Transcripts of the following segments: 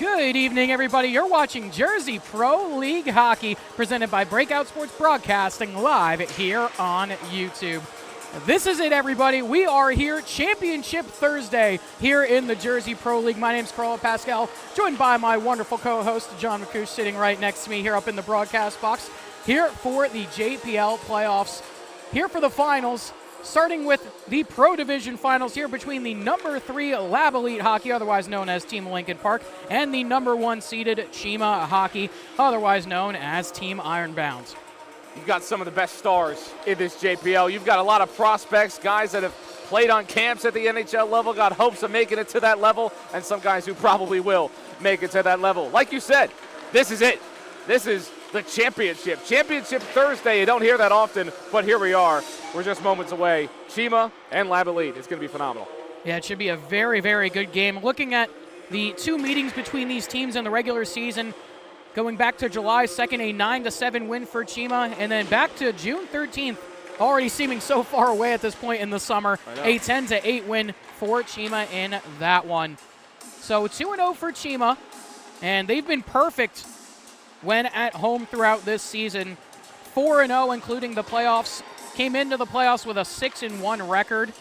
Good evening, everybody. You're watching Jersey Pro League Hockey, presented by Breakout Sports Broadcasting, live here on YouTube. This is it, everybody. We are here, Championship Thursday, here in the Jersey Pro League. My name's Carlo Pascal, joined by my wonderful co-host, John McCouche, sitting right next to me here up in the broadcast box, here for the JPL Playoffs, here for the finals, starting with the Pro Division Finals here between the number 3 Lab Elite Hockey, otherwise known as Team Lincoln Park, and the number 1 seeded Cheema Hockey, otherwise known as Team Ironbound. You've got some of the best stars in this JPL. You've got a lot of prospects, guys that have played on camps at the NHL level, got hopes of making it to that level, and some guys who probably will make it to that level. Like you said, this is it. This is the championship. Championship Thursday. You don't hear that often, but here we are. We're just moments away. Cheema and Lab Elite. It's going to be phenomenal. Yeah, it should be a very, very good game. Looking at the two meetings between these teams in the regular season, going back to July 2nd, a 9-7 win for Cheema, and then back to June 13th, already seeming so far away at this point in the summer, a 10-8 win for Cheema in that one. So 2-0 for Cheema, and they've been perfect when at home throughout this season. 4-0, including the playoffs. Came into the playoffs with a 6-1 record.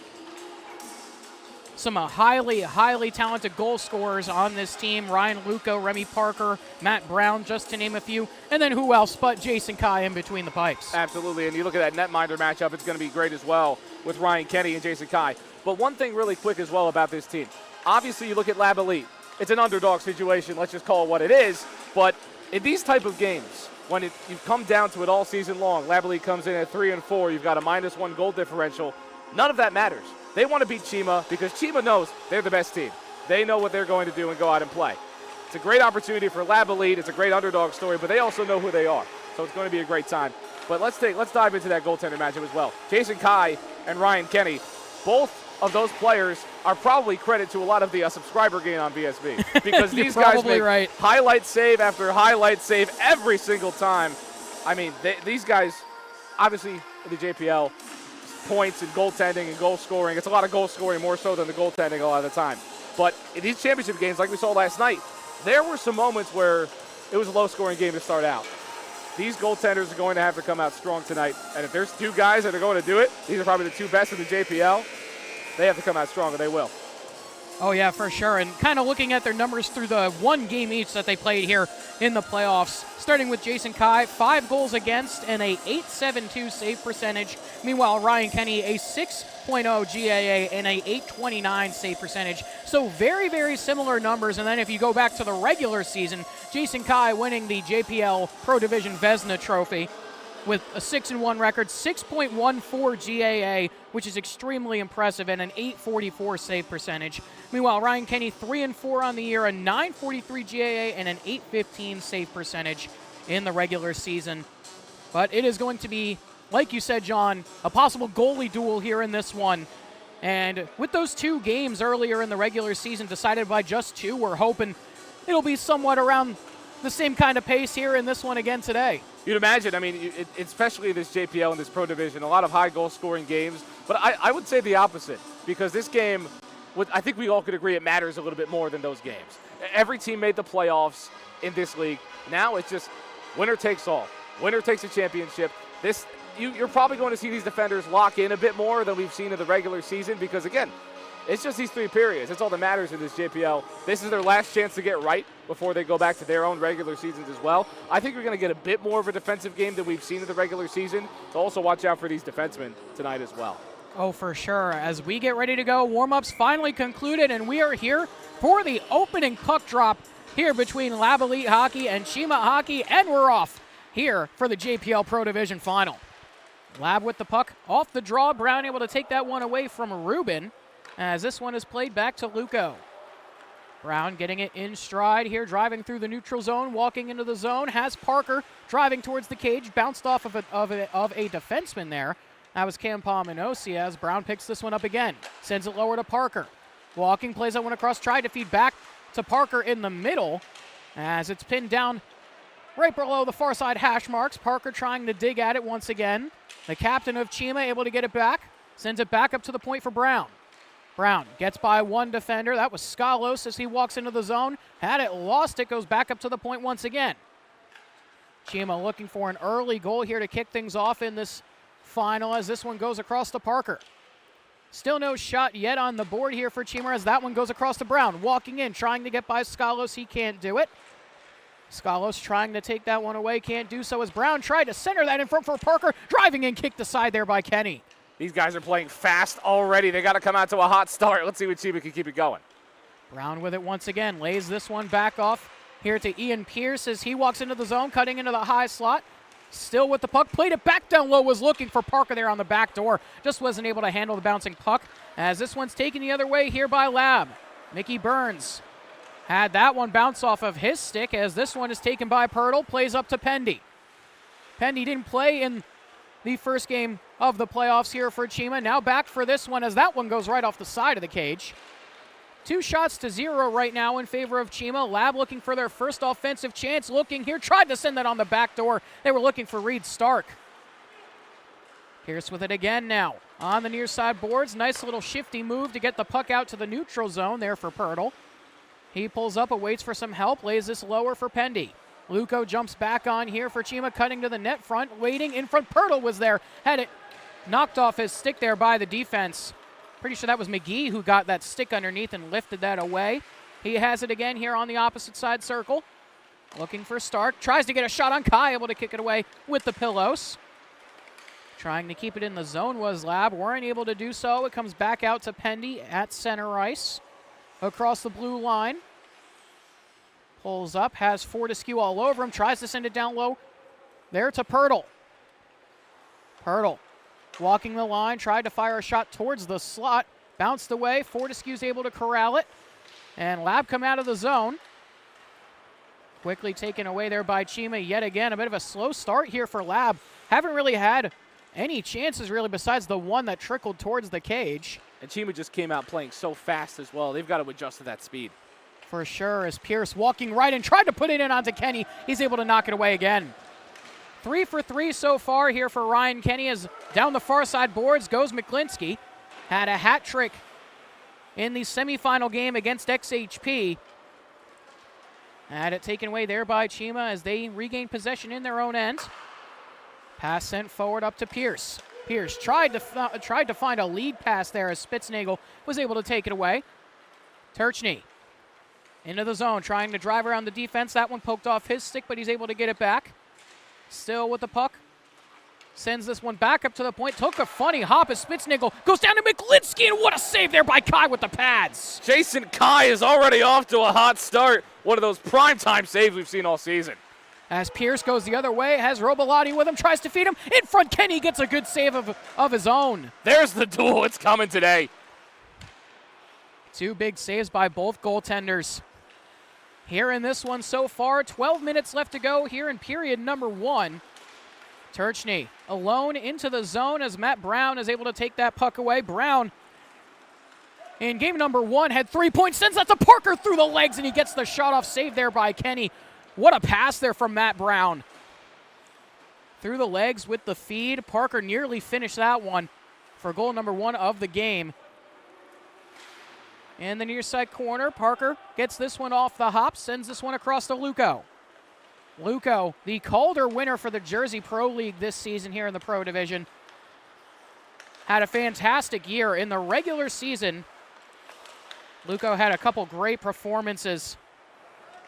Some highly, highly talented goal scorers on this team. Ryan Luco, Remy Parker, Matt Brown, just to name a few. And then who else but Jason Kai in between the pipes. Absolutely, and you look at that netminder matchup, it's going to be great as well with Ryan Kenny and Jason Kai. But one thing really quick as well about this team. Obviously, you look at Lab Elite. It's an underdog situation. Let's just call it what it is. But in these type of games, when you've come down to it all season long, Lab Elite comes in at 3-4, you've got a -1 goal differential. None of that matters. They want to beat Cheema because Cheema knows they're the best team. They know what they're going to do and go out and play. It's a great opportunity for Lab Elite. It's a great underdog story, but they also know who they are. So it's going to be a great time. But let's dive into that goaltender matchup as well. Jason Kai and Ryan Kenny, both of those players are probably credit to a lot of the subscriber gain on VSB because these guys make highlight save after highlight save every single time. I mean, these guys, obviously in the JPL, points and goaltending and goal scoring. It's a lot of goal scoring more so than the goaltending a lot of the time. But in these championship games, like we saw last night, there were some moments where it was a low-scoring game to start out. These goaltenders are going to have to come out strong tonight. And if there's two guys that are going to do it, these are probably the two best in the JPL, they have to come out strong, and they will. Oh, yeah, for sure. And kind of looking at their numbers through the one game each that they played here in the playoffs, starting with Jason Kai, 5 goals against and a .872 save percentage. Meanwhile, Ryan Kenny, a 6.0 GAA and a .829 save percentage. So very, very similar numbers. And then if you go back to the regular season, Jason Kai winning the JPL Pro Division Vezina Trophy with a 6-1 record, 6.14 GAA, which is extremely impressive, and an .844 save percentage. Meanwhile, Ryan Kenny, 3-4 on the year, a .943 GAA, and an .815 save percentage in the regular season. But it is going to be, like you said, John, a possible goalie duel here in this one. And with those 2 games earlier in the regular season decided by just 2, we're hoping it'll be somewhat around the same kind of pace here in this one again today. You'd imagine, I mean, especially this JPL and this Pro Division, a lot of high goal-scoring games. But I would say the opposite, because this game, I think we all could agree it matters a little bit more than those games. Every team made the playoffs in this league. Now it's just winner takes all. Winner takes a championship. You're probably going to see these defenders lock in a bit more than we've seen in the regular season because, again, it's just these 3 periods. That's all that matters in this JPL. This is their last chance to get right before they go back to their own regular seasons as well. I think we're going to get a bit more of a defensive game than we've seen in the regular season. So also watch out for these defensemen tonight as well. Oh, for sure. As we get ready to go, warm-ups finally concluded, and we are here for the opening puck drop here between Lab Elite Hockey and Cheema Hockey, and we're off here for the JPL Pro Division Final. Lab with the puck off the draw. Brown able to take that one away from Rubin, as this one is played back to Luco. Brown getting it in stride here, driving through the neutral zone, walking into the zone, has Parker driving towards the cage, bounced off of a defenseman there. That was Cam Palminosi as Brown picks this one up again, sends it lower to Parker. Walking, plays that one across, tried to feed back to Parker in the middle as it's pinned down right below the far side hash marks. Parker trying to dig at it once again. The captain of Cheema able to get it back, sends it back up to the point for Brown. Brown gets by one defender. That was Skalos as he walks into the zone. Had it, lost it, goes back up to the point once again. Cheema looking for an early goal here to kick things off in this final as this one goes across to Parker. Still no shot yet on the board here for Cheema as that one goes across to Brown. Walking in, trying to get by Skalos. He can't do it. Skalos trying to take that one away, can't do so as Brown tried to center that in front for Parker. Driving in, kicked aside there by Kenny. These guys are playing fast already. They got to come out to a hot start. Let's see what Cheema can keep it going. Brown with it once again. Lays this one back off here to Ian Pierce as he walks into the zone, cutting into the high slot. Still with the puck. Played it back down low. Was looking for Parker there on the back door. Just wasn't able to handle the bouncing puck as this one's taken the other way here by Lab. Mickey Burns had that one bounce off of his stick as this one is taken by Pirtle. Plays up to Pendy. Pendy didn't play in the first game of the playoffs here for Cheema. Now back for this one as that one goes right off the side of the cage. 2-0 right now in favor of Cheema. Lab looking for their first offensive chance. Looking here, tried to send that on the back door. They were looking for Reed Stark. Pierce with it again now. On the near side boards, nice little shifty move to get the puck out to the neutral zone there for Pirtle. He pulls up, awaits for some help, lays this lower for Pendy. Luco jumps back on here for Cheema, cutting to the net front, waiting in front. Pirtle was there, had it knocked off his stick there by the defense. Pretty sure that was McGee who got that stick underneath and lifted that away. He has it again here on the opposite side circle. Looking for Stark, tries to get a shot on Kai, able to kick it away with the pillows. Trying to keep it in the zone was Lab, weren't able to do so. It comes back out to Pendy at center ice. Across the blue line. Pulls up, has Fortescue all over him, tries to send it down low. There to Pirtle. Pirtle walking the line, tried to fire a shot towards the slot. Bounced away, Fortescue's able to corral it. And Lab come out of the zone. Quickly taken away there by Cheema yet again. A bit of a slow start here for Lab. Haven't really had any chances really besides the one that trickled towards the cage. And Cheema just came out playing so fast as well. They've got to adjust to that speed. For sure, as Pierce walking right and tried to put it in onto Kenny. He's able to knock it away again. 3 for 3 so far here for Ryan Kenny as down the far side boards goes McClinsky. Had a hat trick in the semifinal game against XHP. Had it taken away there by Cheema as they regain possession in their own end. Pass sent forward up to Pierce. Pierce tried to find a lead pass there as Spitznagel was able to take it away. Turchney into the zone, trying to drive around the defense. That one poked off his stick, but he's able to get it back. Still with the puck. Sends this one back up to the point. Took a funny hop as Spitznagel goes down to McLinsky, and what a save there by Kai with the pads. Jason Kai is already off to a hot start. One of those primetime saves we've seen all season. As Pierce goes the other way, has Robolotti with him, tries to feed him. In front, Kenny gets a good save of his own. There's the duel. It's coming today. 2 big saves by both goaltenders. Here in this one so far, 12 minutes left to go here in period number 1. Turchney alone into the zone as Matt Brown is able to take that puck away. Brown in game number 1 had 3 points, sends that to Parker through the legs, and he gets the shot off save there by Kenny. What a pass there from Matt Brown. Through the legs with the feed. Parker nearly finished that one for goal number 1 of the game. In the near side corner, Parker gets this one off the hop, sends this one across to Luco. Luco, the Calder winner for the Jersey Pro League this season here in the Pro Division. Had a fantastic year in the regular season. Luco had a couple great performances.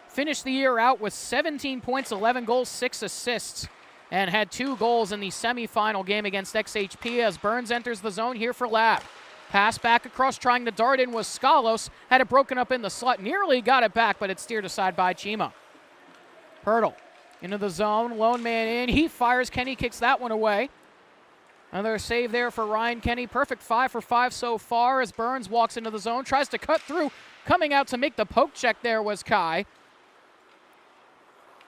Finished the year out with 17 points, 11 goals, 6 assists, and had 2 goals in the semifinal game against XHP as Burns enters the zone here for Lab. Pass back across, trying to dart in was Skalos. Had it broken up in the slot, nearly got it back, but it's steered aside by Cheema. Pirtle into the zone, lone man in. He fires, Kenny kicks that one away. Another save there for Ryan Kenny. Perfect 5 for 5 so far as Burns walks into the zone, tries to cut through. Coming out to make the poke check there was Kai.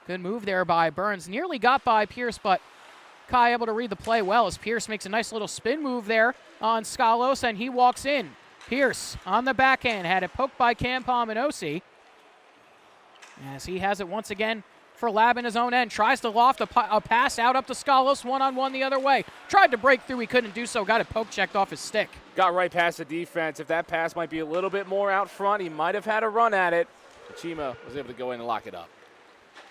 Good move there by Burns. Nearly got by Pierce, but Kai able to read the play well as Pierce makes a nice little spin move there on Skalos, and he walks in. Pierce on the backhand had it poked by Cam Pominosi. As he has it once again for Lab in his own end. Tries to loft a pass out up to Skalos, one-on-one the other way. Tried to break through, he couldn't do so. Got it poke checked off his stick. Got right past the defense. If that pass might be a little bit more out front, he might have had a run at it. But Cheema was able to go in and lock it up.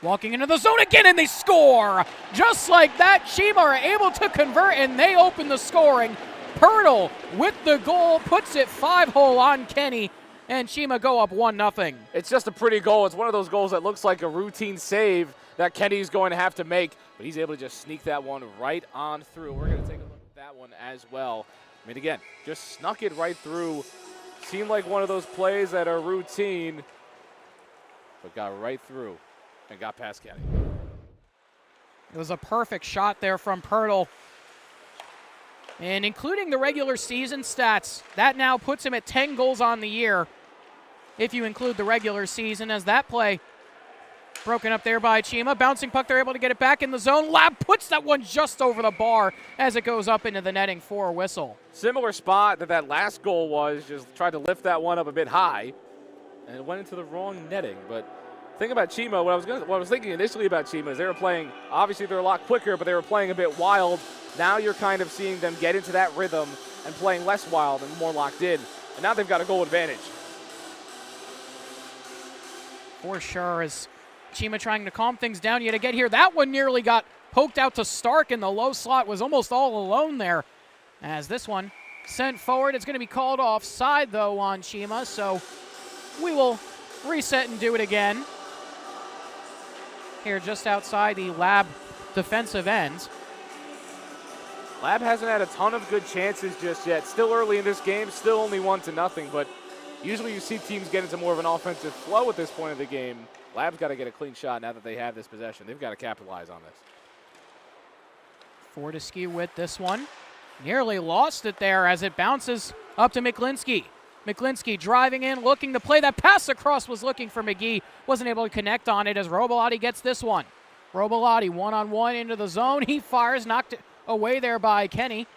Walking into the zone again, and they score! Just like that, Cheema are able to convert, and they open the scoring. Pirtle with the goal, puts it 5-hole on Kenny, and Cheema go up 1-0. It's just a pretty goal. It's one of those goals that looks like a routine save that Kenny's going to have to make, but he's able to just sneak that one right on through. We're going to take a look at that one as well. I mean, again, just snuck it right through. Seemed like one of those plays that are routine, but got right through and got past Kenny. It was a perfect shot there from Pirtle. And including the regular season stats, that now puts him at 10 goals on the year, if you include the regular season, as that play broken up there by Cheema. Bouncing puck, they're able to get it back in the zone. Lab puts that one just over the bar as it goes up into the netting for a whistle. Similar spot that last goal was, just tried to lift that one up a bit high, and it went into the wrong netting. But think about Cheema, what I was thinking initially about Cheema is they were playing, obviously they're a lot quicker, but they were playing a bit wild. Now you're kind of seeing them get into that rhythm and playing less wild and more locked in. And now they've got a goal advantage. For sure, as Cheema trying to calm things down yet to get here. That one nearly got poked out to Stark in the low slot, was almost all alone there. As this one sent forward, it's going to be called offside though on Cheema, so we will reset and do it again. Here just outside the Lab defensive end. Lab hasn't had a ton of good chances just yet. Still early in this game, still only 1-0, but usually you see teams get into more of an offensive flow at this point of the game. Lab's got to get a clean shot now that they have this possession. They've got to capitalize on this. Fortescue with this one. Nearly lost it there as it bounces up to McLinsky. McLinsky driving in, looking to play. That pass across was looking for McGee. Wasn't able to connect on it as Robolotti gets this one. Robolotti one-on-one into the zone. He fires, knocked it away there by Kenny.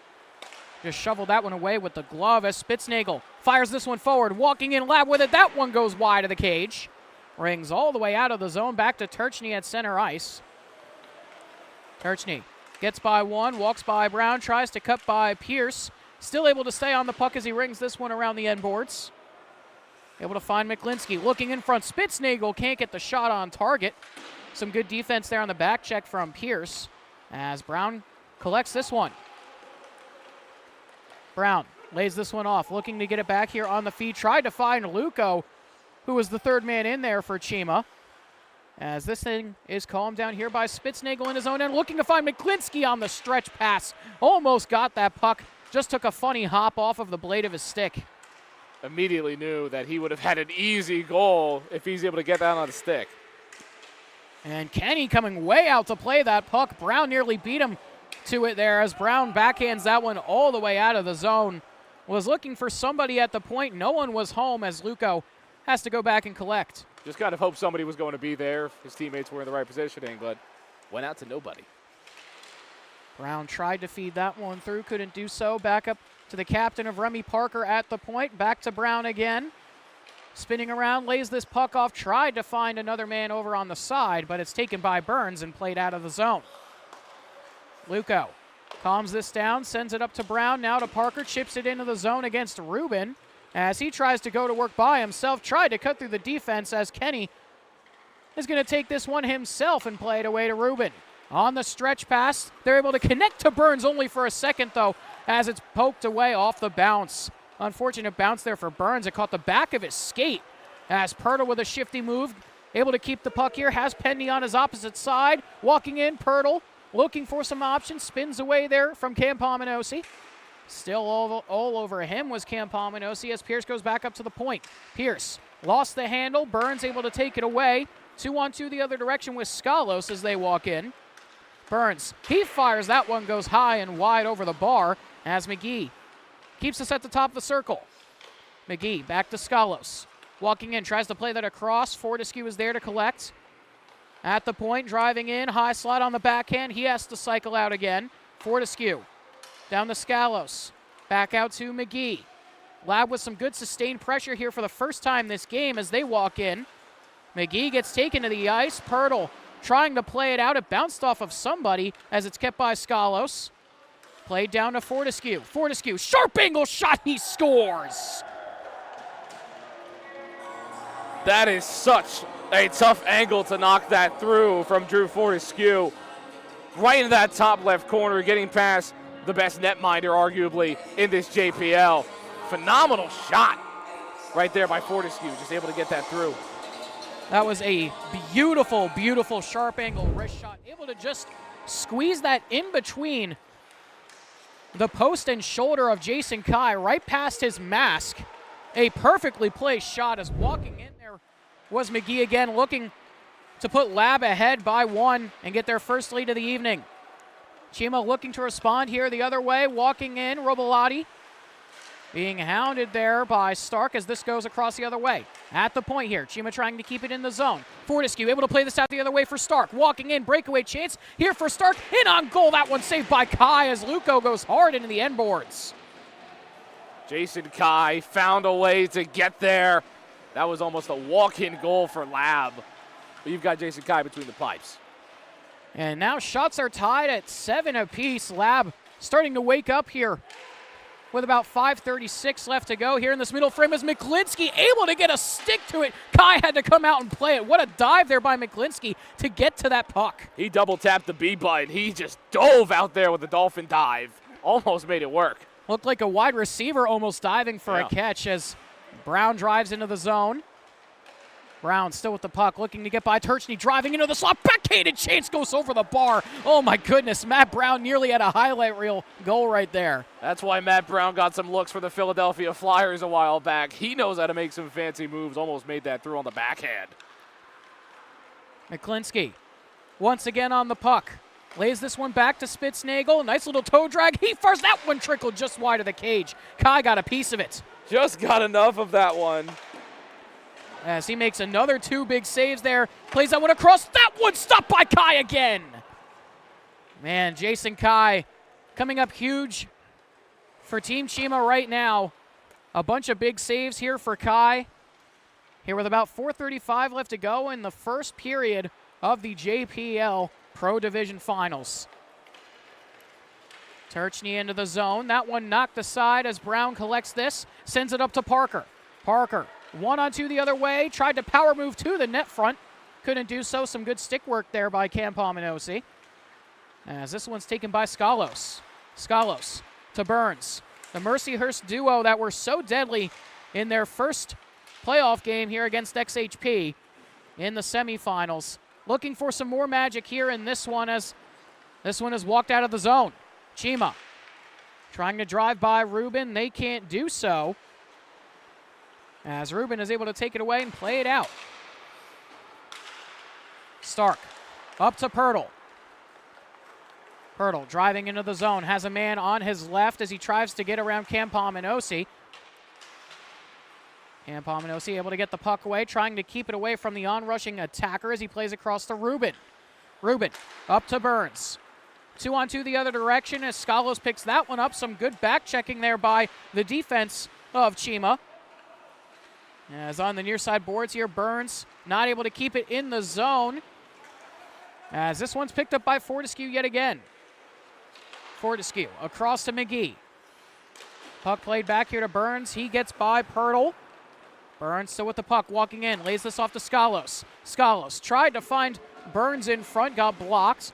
Just shoveled that one away with the glove as Spitznagel fires this one forward. Walking in, Lab with it. That one goes wide of the cage. Rings all the way out of the zone. Back to Turchney at center ice. Turchney gets by one, walks by Brown, tries to cut by Pierce. Still able to stay on the puck as he rings this one around the end boards. Able to find McLinsky. Looking in front. Spitznagel can't get the shot on target. Some good defense there on the back check from Pierce as Brown collects this one. Brown lays this one off, looking to get it back here on the feed. Tried to find Luco, who was the third man in there for Cheema. As this thing is calmed down here by Spitznagel in his own end, looking to find McLinsky on the stretch pass. Almost got that puck, just took a funny hop off of the blade of his stick. Immediately knew that he would have had an easy goal if he's able to get that on the stick. And Kenny coming way out to play that puck. Brown nearly beat him to it there as Brown backhands that one all the way out of the zone. Was looking for somebody at the point. No one was home as Luco has to go back and collect. Just kind of hoped somebody was going to be there if his teammates were in the right positioning, but went out to nobody. Brown tried to feed that one through, couldn't do so. Back up to the captain of Remy Parker at the point. Back to Brown again. Spinning around, lays this puck off, tried to find another man over on the side, but it's taken by Burns and played out of the zone. Luco calms this down, sends it up to Brown, now to Parker, chips it into the zone against Rubin as he tries to go to work by himself, tried to cut through the defense as Kenny is going to take this one himself and play it away to Rubin. On the stretch pass, they're able to connect to Burns only for a second though as it's poked away off the bounce. Unfortunate bounce there for Burns. It caught the back of his skate as Pirtle with a shifty move, able to keep the puck here, has Pendy on his opposite side. Walking in, Pirtle looking for some options, spins away there from Cam Pominosi. Still all over him was Cam Pominosi as Pierce goes back up to the point. Pierce lost the handle, Burns able to take it away. 2-on-2 the other direction with Skalos as they walk in. Burns, he fires, that one goes high and wide over the bar as McGee keeps us at the top of the circle. McGee back to Skalos. Walking in, tries to play that across. Fortescue is there to collect. At the point, driving in, high slot on the backhand. He has to cycle out again. Fortescue down to Skalos. Back out to McGee. Lab with some good sustained pressure here for the first time this game as they walk in. McGee gets taken to the ice. Pirtle trying to play it out. It bounced off of somebody as it's kept by Skalos. Played down to Fortescue. Fortescue, sharp angle shot, he scores! That is such a tough angle to knock that through from Drew Fortescue. Right into that top left corner, getting past the best netminder, arguably, in this JPL. Phenomenal shot right there by Fortescue, just able to get that through. That was a beautiful, beautiful sharp angle wrist shot. Able to just squeeze that in between the post and shoulder of Jason Kai, right past his mask. A perfectly placed shot as walking in there was McGee again, looking to put Lab ahead by 1 and get their first lead of the evening. Cheema looking to respond here the other way, walking in, Robolati being hounded there by Stark as this goes across the other way. At the point here, Cheema trying to keep it in the zone. Fortescue able to play this out the other way for Stark. Walking in, breakaway chance here for Stark. In on goal, that one saved by Kai as Luco goes hard into the end boards. Jason Kai found a way to get there. That was almost a walk-in goal for Lab. But you've got Jason Kai between the pipes. And now shots are tied at 7 apiece. Lab starting to wake up here with about 5:36 left to go. Here in this middle frame is McClinsky able to get a stick to it. Kai had to come out and play it. What a dive there by McClinsky to get to that puck. He double-tapped the B button. He just dove out there with the dolphin dive. Almost made it work. Looked like a wide receiver almost diving for a catch as Brown drives into the zone. Brown still with the puck, looking to get by Turchney, driving into the slot. Backhanded chance goes over the bar. Oh my goodness, Matt Brown nearly had a highlight reel goal right there. That's why Matt Brown got some looks for the Philadelphia Flyers a while back. He knows how to make some fancy moves. Almost made that through on the backhand. McClinsky once again on the puck. Lays this one back to Spitznagel. Nice little toe drag. He fires. That one trickled just wide of the cage. Kai got a piece of it. Just got enough of that one. As he makes another 2 big saves there. Plays that one across. That one stopped by Kai again. Man, Jason Kai coming up huge for Team Cheema right now. A bunch of big saves here for Kai. Here with about 4:35 left to go in the first period of the JPL Pro Division Finals. Turchney into the zone. That one knocked aside as Brown collects this. Sends it up to Parker. Parker, 1-on-2 the other way. Tried to power move to the net front. Couldn't do so. Some good stick work there by Cam Pominosi. As this one's taken by Skalos. Skalos to Burns. The Mercyhurst duo that were so deadly in their first playoff game here against XHP in the semifinals. Looking for some more magic here in this one as this one is walked out of the zone. Cheema trying to drive by Ruben. They can't do so as Ruben is able to take it away and play it out. Stark up to Pirtle. Pirtle driving into the zone. Has a man on his left as he tries to get around Cam Pominosi. Cam Pominosi able to get the puck away, trying to keep it away from the on-rushing attacker as he plays across to Ruben. Ruben up to Burns. 2-on-2 the other direction as Skalos picks that one up. Some good back checking there by the defense of Cheema. As on the near side boards here, Burns not able to keep it in the zone. As this one's picked up by Fortescue yet again. Fortescue across to McGee. Puck played back here to Burns. He gets by Pirtle. Burns still with the puck, walking in. Lays this off to Skalos. Skalos tried to find Burns in front, got blocked.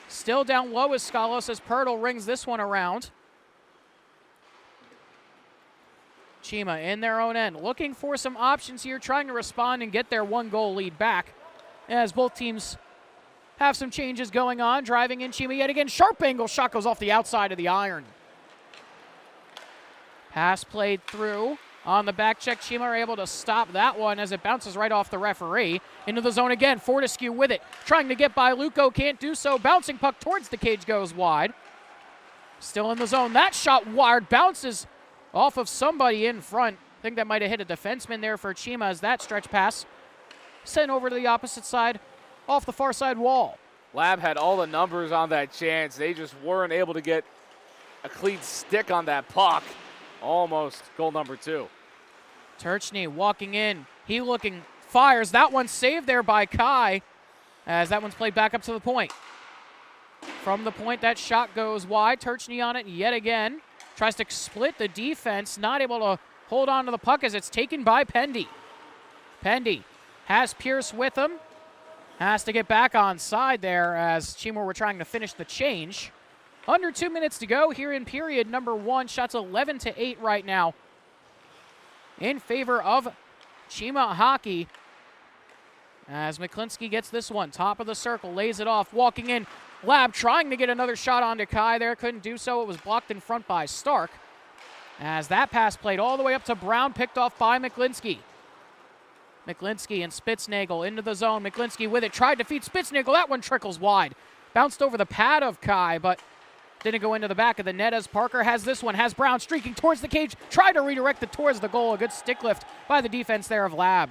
Still down low as Skalos as Pirtle rings this one around. Cheema in their own end, looking for some options here, trying to respond and get their 1-goal lead back. As both teams have some changes going on. Driving in Cheema yet again. Sharp angle shot goes off the outside of the iron. Pass played through. On the back check, Cheema are able to stop that one as it bounces right off the referee. Into the zone again. Fortescue with it. Trying to get by Luco. Can't do so. Bouncing puck towards the cage goes wide. Still in the zone. That shot wired. Bounces off of somebody in front. I think that might have hit a defenseman there for Cheema as that stretch pass sent over to the opposite side off the far side wall. Lab had all the numbers on that chance. They just weren't able to get a clean stick on that puck. Almost goal number 2. Turchney walking in. He looking, fires. That one saved there by Kai. as that one's played back up to the point. From the point, that shot goes wide. Turchney on it yet again. Tries to split the defense, not able to hold on to the puck as it's taken by Pendy. Pendy has Pierce with him. Has to get back on side there as Cheema were trying to finish the change. Under 2 minutes to go here in period number 1. Shots 11-8 right now in favor of Cheema Hockey. As McClinsky gets this one, top of the circle, lays it off, walking in. Lab trying to get another shot onto Kai there, couldn't do so. It was blocked in front by Stark. As that pass played all the way up to Brown, picked off by McClinsky. McClinsky and Spitznagel into the zone. McClinsky with it, tried to feed Spitznagel. That one trickles wide. Bounced over the pad of Kai, but didn't go into the back of the net as Parker has this one. Has Brown streaking towards the cage. Tried to redirect it towards the goal. A good stick lift by the defense there of Lab.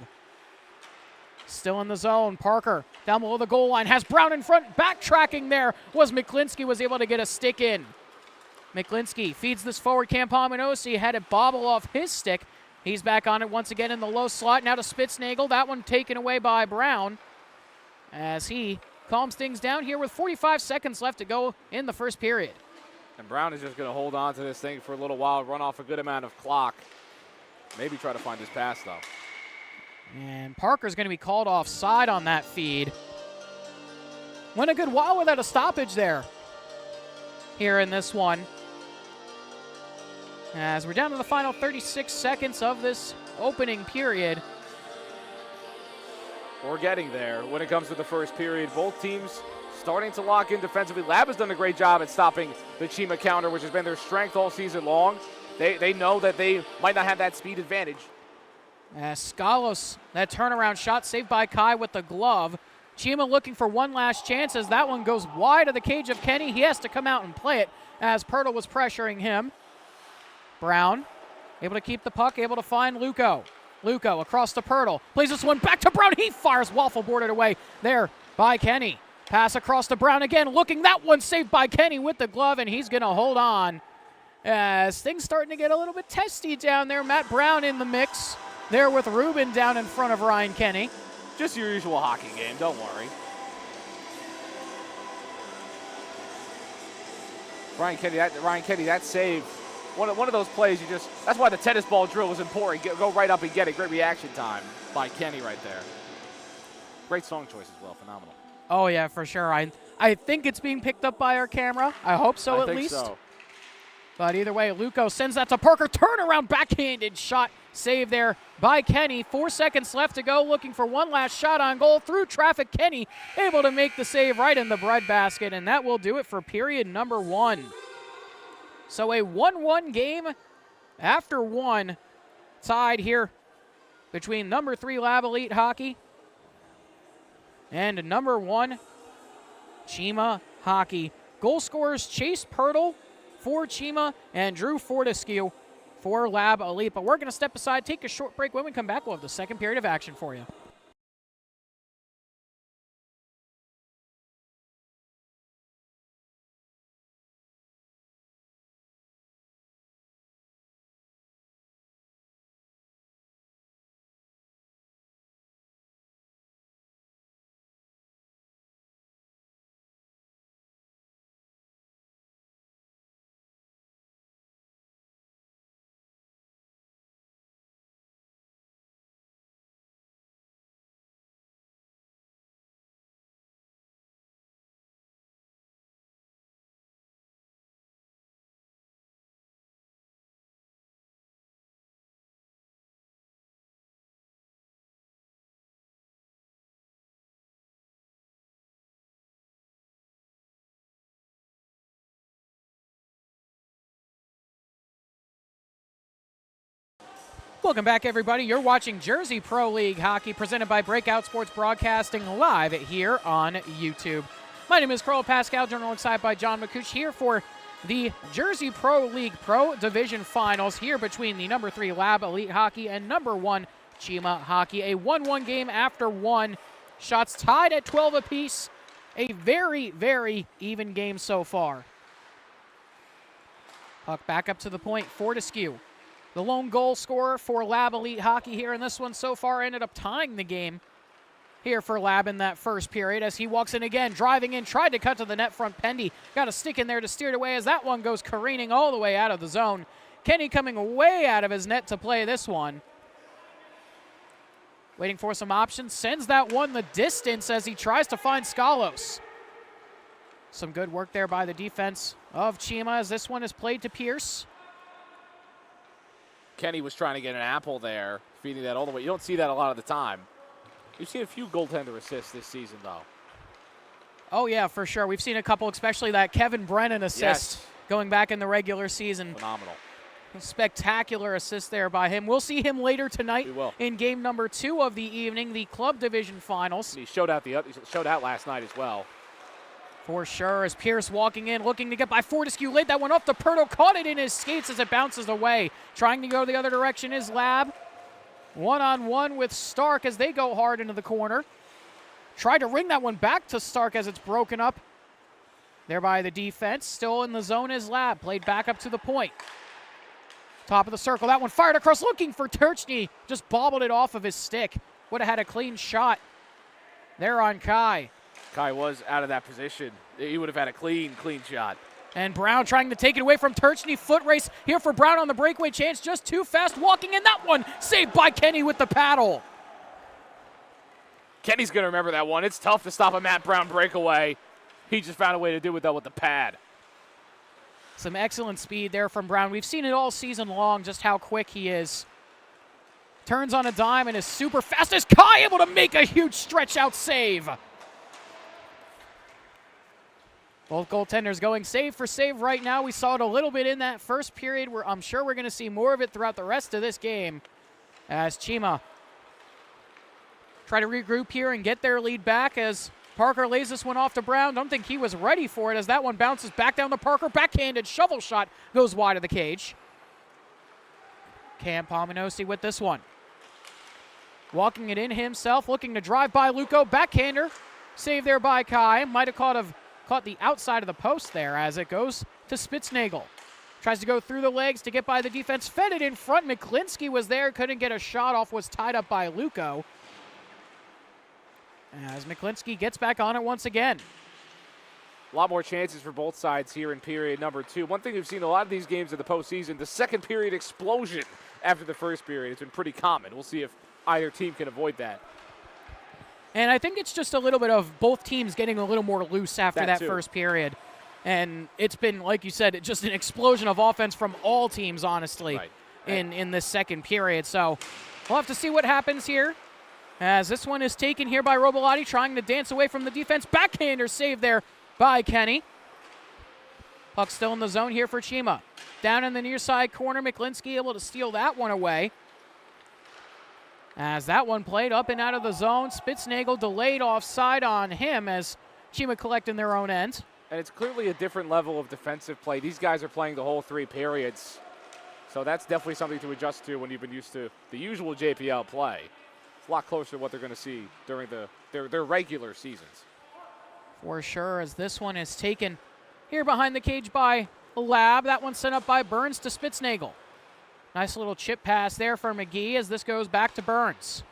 Still in the zone. Parker down below the goal line. Has Brown in front. Backtracking there was McClinsky. Was able to get a stick in. McClinsky feeds this forward. Campominosi had it bobble off his stick. He's back on it once again in the low slot. Now to Spitznagel. That one taken away by Brown as he calms things down here with 45 seconds left to go in the first period. And Brown is just going to hold on to this thing for a little while, run off a good amount of clock. Maybe try to find his pass, though. And Parker's going to be called offside on that feed. Went a good while without a stoppage there here in this one. As we're down to the final 36 seconds of this opening period. We're getting there when it comes to the first period. Both teams starting to lock in defensively. Lab has done a great job at stopping the Cheema counter, which has been their strength all season long. They know that they might not have that speed advantage. Skalos, that turnaround shot saved by Kai with the glove. Cheema looking for one last chance as that one goes wide of the cage of Kenny. He has to come out and play it as Pirtle was pressuring him. Brown able to keep the puck, able to find Luco. Luco across to Pirtle. Plays this one back to Brown. He fires waffle boarded away there by Kenny. Pass across to Brown again. Looking, that one saved by Kenny with the glove, and he's going to hold on as things starting to get a little bit testy down there. Matt Brown in the mix there with Ruben down in front of Ryan Kenny. Just your usual hockey game, don't worry. Ryan Kenny, that save. One of those plays that's why the tennis ball drill was important. Go right up and get it. Great reaction time by Kenny right there. Great song choice as well. Phenomenal. Oh, yeah, for sure. I think it's being picked up by our camera. I hope so, at least. So. But either way, Luco sends that to Parker. Turnaround backhanded shot. Save there by Kenny. 4 seconds left to go. Looking for one last shot on goal. Through traffic, Kenny able to make the save right in the breadbasket. And that will do it for period number 1. So a 1-1 game after 1, tied here between number 3 Lab Elite Hockey and number 1 Cheema Hockey. Goal scorers Chase Pirtle for Cheema and Drew Fortescue for Lab Elite. But we're going to step aside, take a short break. When we come back, we'll have the second period of action for you. Welcome back, everybody. You're watching Jersey Pro League Hockey presented by Breakout Sports Broadcasting live here on YouTube. My name is Carl Pascal, joined alongside by John McCooch here for the Jersey Pro League Pro Division Finals here between the number 3 Lab Elite Hockey and number 1 Cheema Hockey. A 1-1 game after 1. Shots tied at 12 apiece. A very, very even game so far. Puck back up to the point. Fortescue, the lone goal scorer for Lab Elite Hockey here in this one so far, ended up tying the game here for Lab in that first period as he walks in again, driving in, tried to cut to the net front. Pendy got a stick in there to steer it away as that one goes careening all the way out of the zone. Kenny coming way out of his net to play this one. Waiting for some options, sends that one the distance as he tries to find Skalos. Some good work there by the defense of Cheema as this one is played to Pierce. Kenny was trying to get an apple there, feeding that all the way. You don't see that a lot of the time. We've seen a few goaltender assists this season, though. Oh, yeah, for sure. We've seen a couple, especially that Kevin Brennan assist going back in the regular season. Phenomenal. Spectacular assist there by him. We'll see him later tonight in game number 2 of the evening, the club division finals. He showed out last night as well. For sure, as Pierce walking in, looking to get by Fortescue, laid that one off to Pirtle, caught it in his skates as it bounces away. Trying to go the other direction is Lab. One-on-one with Stark as they go hard into the corner. Tried to ring that one back to Stark as it's broken up. There by the defense. Still in the zone is Lab. Played back up to the point. Top of the circle. That one fired across looking for Turchney. Just bobbled it off of his stick. Would have had a clean shot there on Kai. Kai was out of that position. He would have had a clean shot. And Brown trying to take it away from Turchney. Foot race here for Brown on the breakaway chance. Just too fast walking in. That one saved by Kenny with the paddle. Kenny's going to remember that one. It's tough to stop a Matt Brown breakaway. He just found a way to do it, though, with the pad. Some excellent speed there from Brown. We've seen it all season long, just how quick he is. Turns on a dime and is super fast as Kai able to make a huge stretch-out save. Both goaltenders going save for save right now. We saw it a little bit in that first period. I'm sure we're going to see more of it throughout the rest of this game as Cheema try to regroup here and get their lead back as Parker lays this one off to Brown. Don't think he was ready for it as that one bounces back down to Parker. Backhanded shovel shot goes wide of the cage. Cam Pominosi with this one. Walking it in himself, looking to drive by Luco. Backhander. Save there by Kai. Might have caught the outside of the post there as it goes to Spitznagel. Tries to go through the legs to get by the defense. Fed it in front. McClinsky was there. Couldn't get a shot off. Was tied up by Luco. As McClinsky gets back on it once again. A lot more chances for both sides here in period number 2. One thing we've seen a lot of these games in the postseason, the second period explosion after the first period. It's been pretty common. We'll see if either team can avoid that. And I think it's just a little bit of both teams getting a little more loose after that first period. And it's been, like you said, just an explosion of offense from all teams, honestly, in this second period. So we'll have to see what happens here. As this one is taken here by Robolotti, trying to dance away from the defense. Backhander save there by Kenny. Puck still in the zone here for Cheema. Down in the near side corner, McClinsky able to steal that one away. As that one played up and out of the zone, Spitznagel delayed offside on him as Cheema collecting their own end. And it's clearly a different level of defensive play. These guys are playing the whole 3 periods. So that's definitely something to adjust to when you've been used to the usual JPL play. It's a lot closer to what they're going to see during their regular seasons. For sure, as this one is taken here behind the cage by Lab. That one sent up by Burns to Spitznagel. Nice little chip pass there for McGee as this goes back to Burns.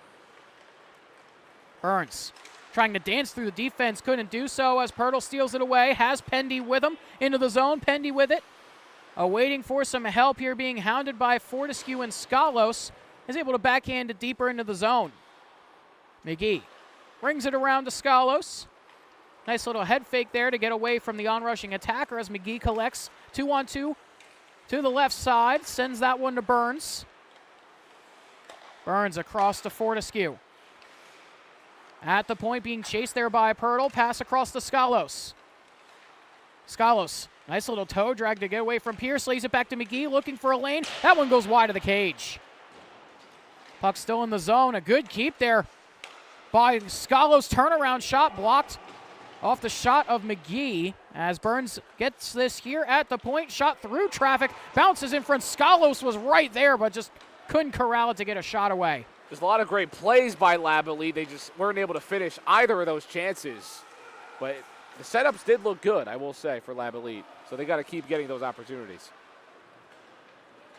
Burns trying to dance through the defense, couldn't do so as Pirtle steals it away. Has Pendy with him into the zone. Pendy with it. Awaiting for some help here, being hounded by Fortescue and Skalos. Is able to backhand it deeper into the zone. McGee brings it around to Skalos. Nice little head fake there to get away from the onrushing attacker as McGee collects 2-on-2 to the left side. Sends that one to Burns. Burns across to Fortescue. At the point being chased there by Pirtle. Pass across to Skalos. Skalos, nice little toe drag to get away from Pierce. Lays it back to McGee looking for a lane. That one goes wide of the cage. Puck still in the zone. A good keep there by Skalos. Turnaround shot blocked off the shot of McGee as Burns gets this here at the point. Shot through traffic. Bounces in front. Skalos was right there, but just couldn't corral it to get a shot away. There's a lot of great plays by Lab Elite. They just weren't able to finish either of those chances. But the setups did look good, I will say, for Lab Elite. So they got to keep getting those opportunities.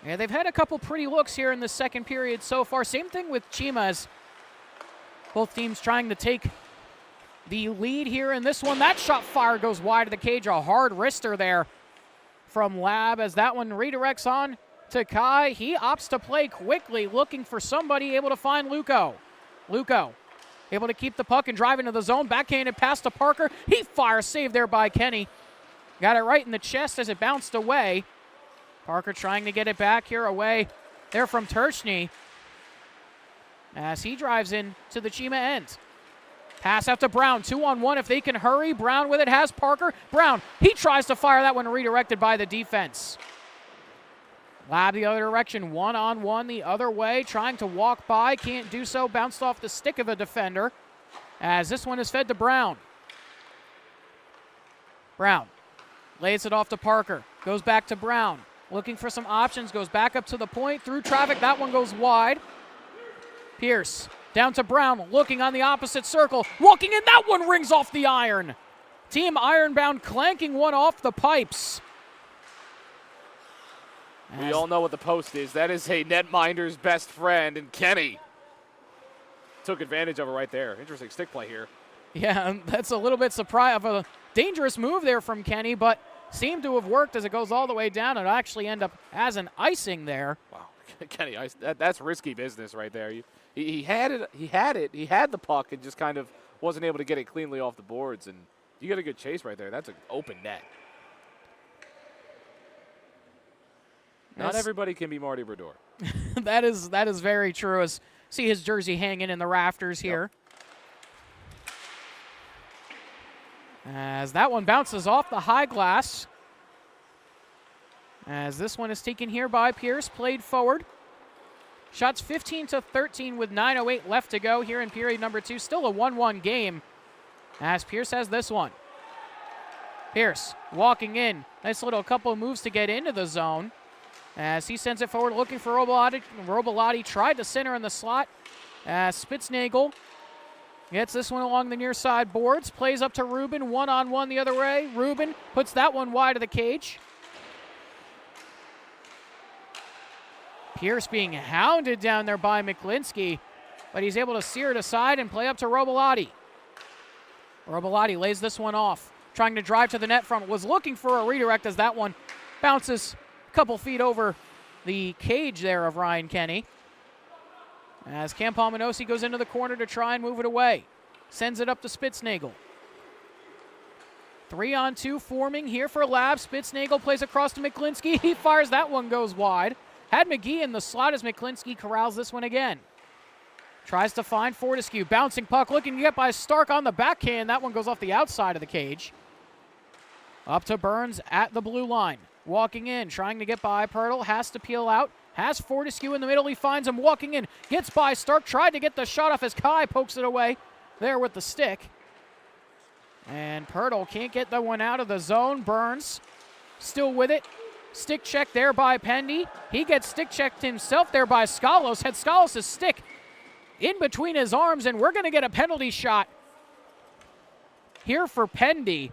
Yeah, they've had a couple pretty looks here in the second period so far. Same thing with Cheema as Both teams trying to take the lead here in this one. That shot fire goes wide of the cage. A hard wrister there from Lab as that one redirects on to Kai. He opts to play quickly, looking for somebody, able to find Luco. Luco able to keep the puck and drive into the zone. Backhanded pass to Parker. He fires, saved there by Kenny. Got it right in the chest as it bounced away. Parker trying to get it back here away there from Tershny as he drives in to the Cheema end. Pass out to Brown, 2-on-1 if they can hurry. Brown with it, has Parker. Brown, he tries to fire that one, redirected by the defense. Lab the other direction, 1-on-1 the other way, trying to walk by, can't do so, bounced off the stick of a defender as this one is fed to Brown. Brown lays it off to Parker, goes back to Brown, looking for some options, goes back up to the point, through traffic, that one goes wide. Pierce down to Brown, looking on the opposite circle, walking in, that one rings off the iron. Team Ironbound clanking one off the pipes. We all know what the post is. That is a netminder's best friend, and Kenny took advantage of it right there. Interesting stick play here. Yeah, that's a little bit surprise of a dangerous move there from Kenny, but seemed to have worked as it goes all the way down and actually end up as an icing there. Wow, Kenny, that's risky business right there. He had it. He had the puck and just kind of wasn't able to get it cleanly off the boards. And you got a good chase right there. That's an open net. Not everybody can be Marty Brodeur. that is very true. As see his jersey hanging in the rafters here. Yep. As that one bounces off the high glass. As this one is taken here by Pierce, played forward. Shots 15-13 with 9:08 left to go here in period number 2. Still a 1-1 game as Pierce has this one. Pierce walking in. Nice little couple of moves to get into the zone as he sends it forward looking for Robilotti. Robilotti tried to center in the slot as Spitznagel gets this one along the near side boards. Plays up to Rubin, 1-on-1 the other way. Rubin puts that one wide of the cage. Pierce being hounded down there by McClinsky, but he's able to sear it aside and play up to Robilotti. Robilotti lays this one off, trying to drive to the net front, was looking for a redirect as that one bounces a couple feet over the cage there of Ryan Kenny. As Cam Palminosi goes into the corner to try and move it away. Sends it up to Spitznagel. 3-on-2 forming here for Lab. Spitznagel plays across to McClinsky. He fires, that one goes wide. Had McGee in the slot as McClinsky corrals this one again. Tries to find Fortescue. Bouncing puck looking to get by Stark on the backhand. That one goes off the outside of the cage. Up to Burns at the blue line. Walking in, trying to get by Pirtle. Has to peel out. Has Fortescue in the middle. He finds him walking in. Gets by Stark. Tried to get the shot off as Kai pokes it away there with the stick. And Pirtle can't get the one out of the zone. Burns still with it. Stick check there by Pendy. He gets stick checked himself there by Skalos. Had Skalos' stick in between his arms, and we're going to get a penalty shot here for Pendy.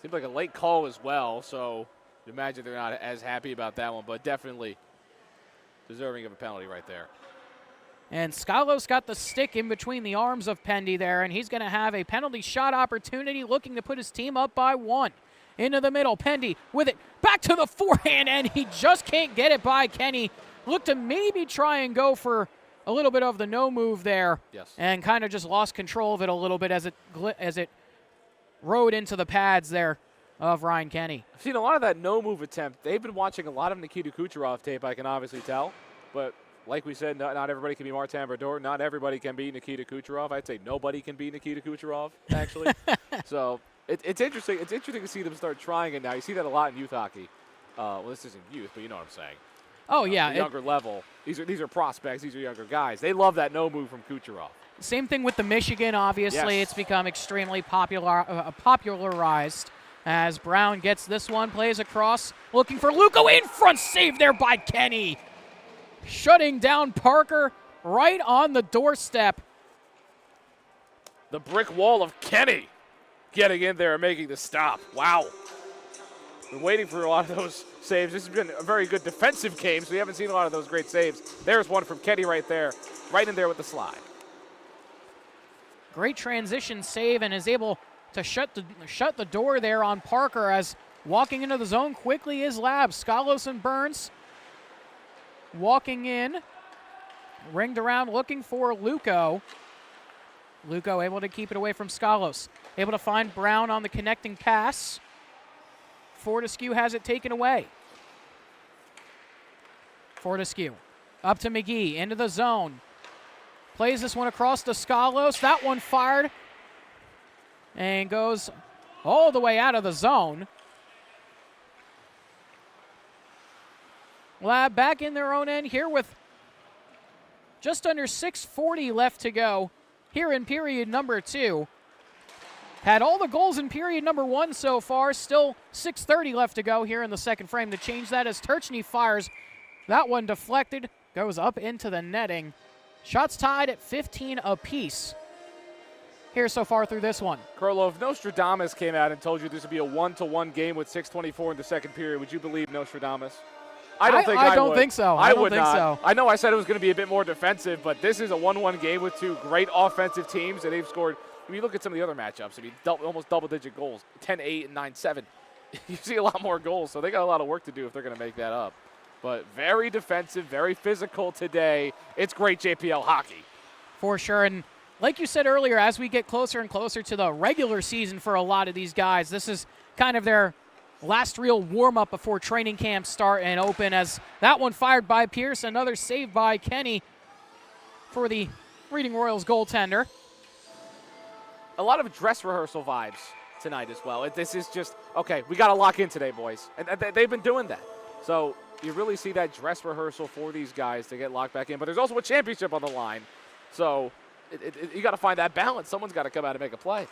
Seemed like a late call as well, so you imagine they're not as happy about that one, but definitely deserving of a penalty right there. And Skalos got the stick in between the arms of Pendy there, and he's going to have a penalty shot opportunity, looking to put his team up by 1. Into the middle, Pendy with it, back to the forehand, and he just can't get it by Kenny. Looked to maybe try and go for a little bit of the no move there. Yes. And kind of just lost control of it a little bit as it rode into the pads there of Ryan Kenny. I've seen a lot of that no move attempt. They've been watching a lot of Nikita Kucherov tape, I can obviously tell. But like we said, not everybody can be Martin Brodeur. Not everybody can be Nikita Kucherov. I'd say nobody can be Nikita Kucherov, actually. So it's interesting. It's interesting to see them start trying it now. You see that a lot in youth hockey. Well, this isn't youth, but you know what I'm saying. Oh, yeah. The younger level. These are prospects. These are younger guys. They love that no move from Kucherov. Same thing with the Michigan, obviously. Yes. It's become extremely popularized as Brown gets this one, plays across, looking for Luco in front, save there by Kenny. Shutting down Parker right on the doorstep. The brick wall of Kenny getting in there and making the stop. Wow. Been waiting for a lot of those saves. This has been a very good defensive game, so we haven't seen a lot of those great saves. There's one from Kenny right there, right in there with the slide. Great transition save and is able to shut the door there on Parker as walking into the zone quickly is Lab. Skalos and Burns walking in. Ringed around looking for Luco. Luco able to keep it away from Skalos. Able to find Brown on the connecting pass. Fortescue has it taken away. Fortescue up to McGee, into the zone. Plays this one across to Skalos. That one fired and goes all the way out of the zone. Lab back in their own end here with just under 6:40 left to go here in period number 2. Had all the goals in period number 1 so far. Still 6:30 left to go here in the second frame to change that as Turchney fires. That one deflected, goes up into the netting. Shots tied at 15 apiece here so far through this one. Kurlo, if Nostradamus came out and told you this would be a 1-1 game with 6:24 in the second period, would you believe Nostradamus? I don't think so. I would not. I know I said it was going to be a bit more defensive, but this is a 1-1 game with 2 great offensive teams, and they've scored. When you look at some of the other matchups, I mean, almost double-digit goals, 10-8 and 9-7. You see a lot more goals, so they got a lot of work to do if they're going to make that up. But very defensive, very physical today. It's great JPL hockey. For sure, and like you said earlier, as we get closer and closer to the regular season for a lot of these guys, this is kind of their last real warm-up before training camps start and open, as that one fired by Pierce, another save by Kenny for the Reading Royals goaltender. A lot of dress rehearsal vibes tonight as well. This is just, okay, we got to lock in today, boys. And they've been doing that. So you really see that dress rehearsal for these guys to get locked back in. But there's also a championship on the line. So you got to find that balance. Someone's got to come out and make a play.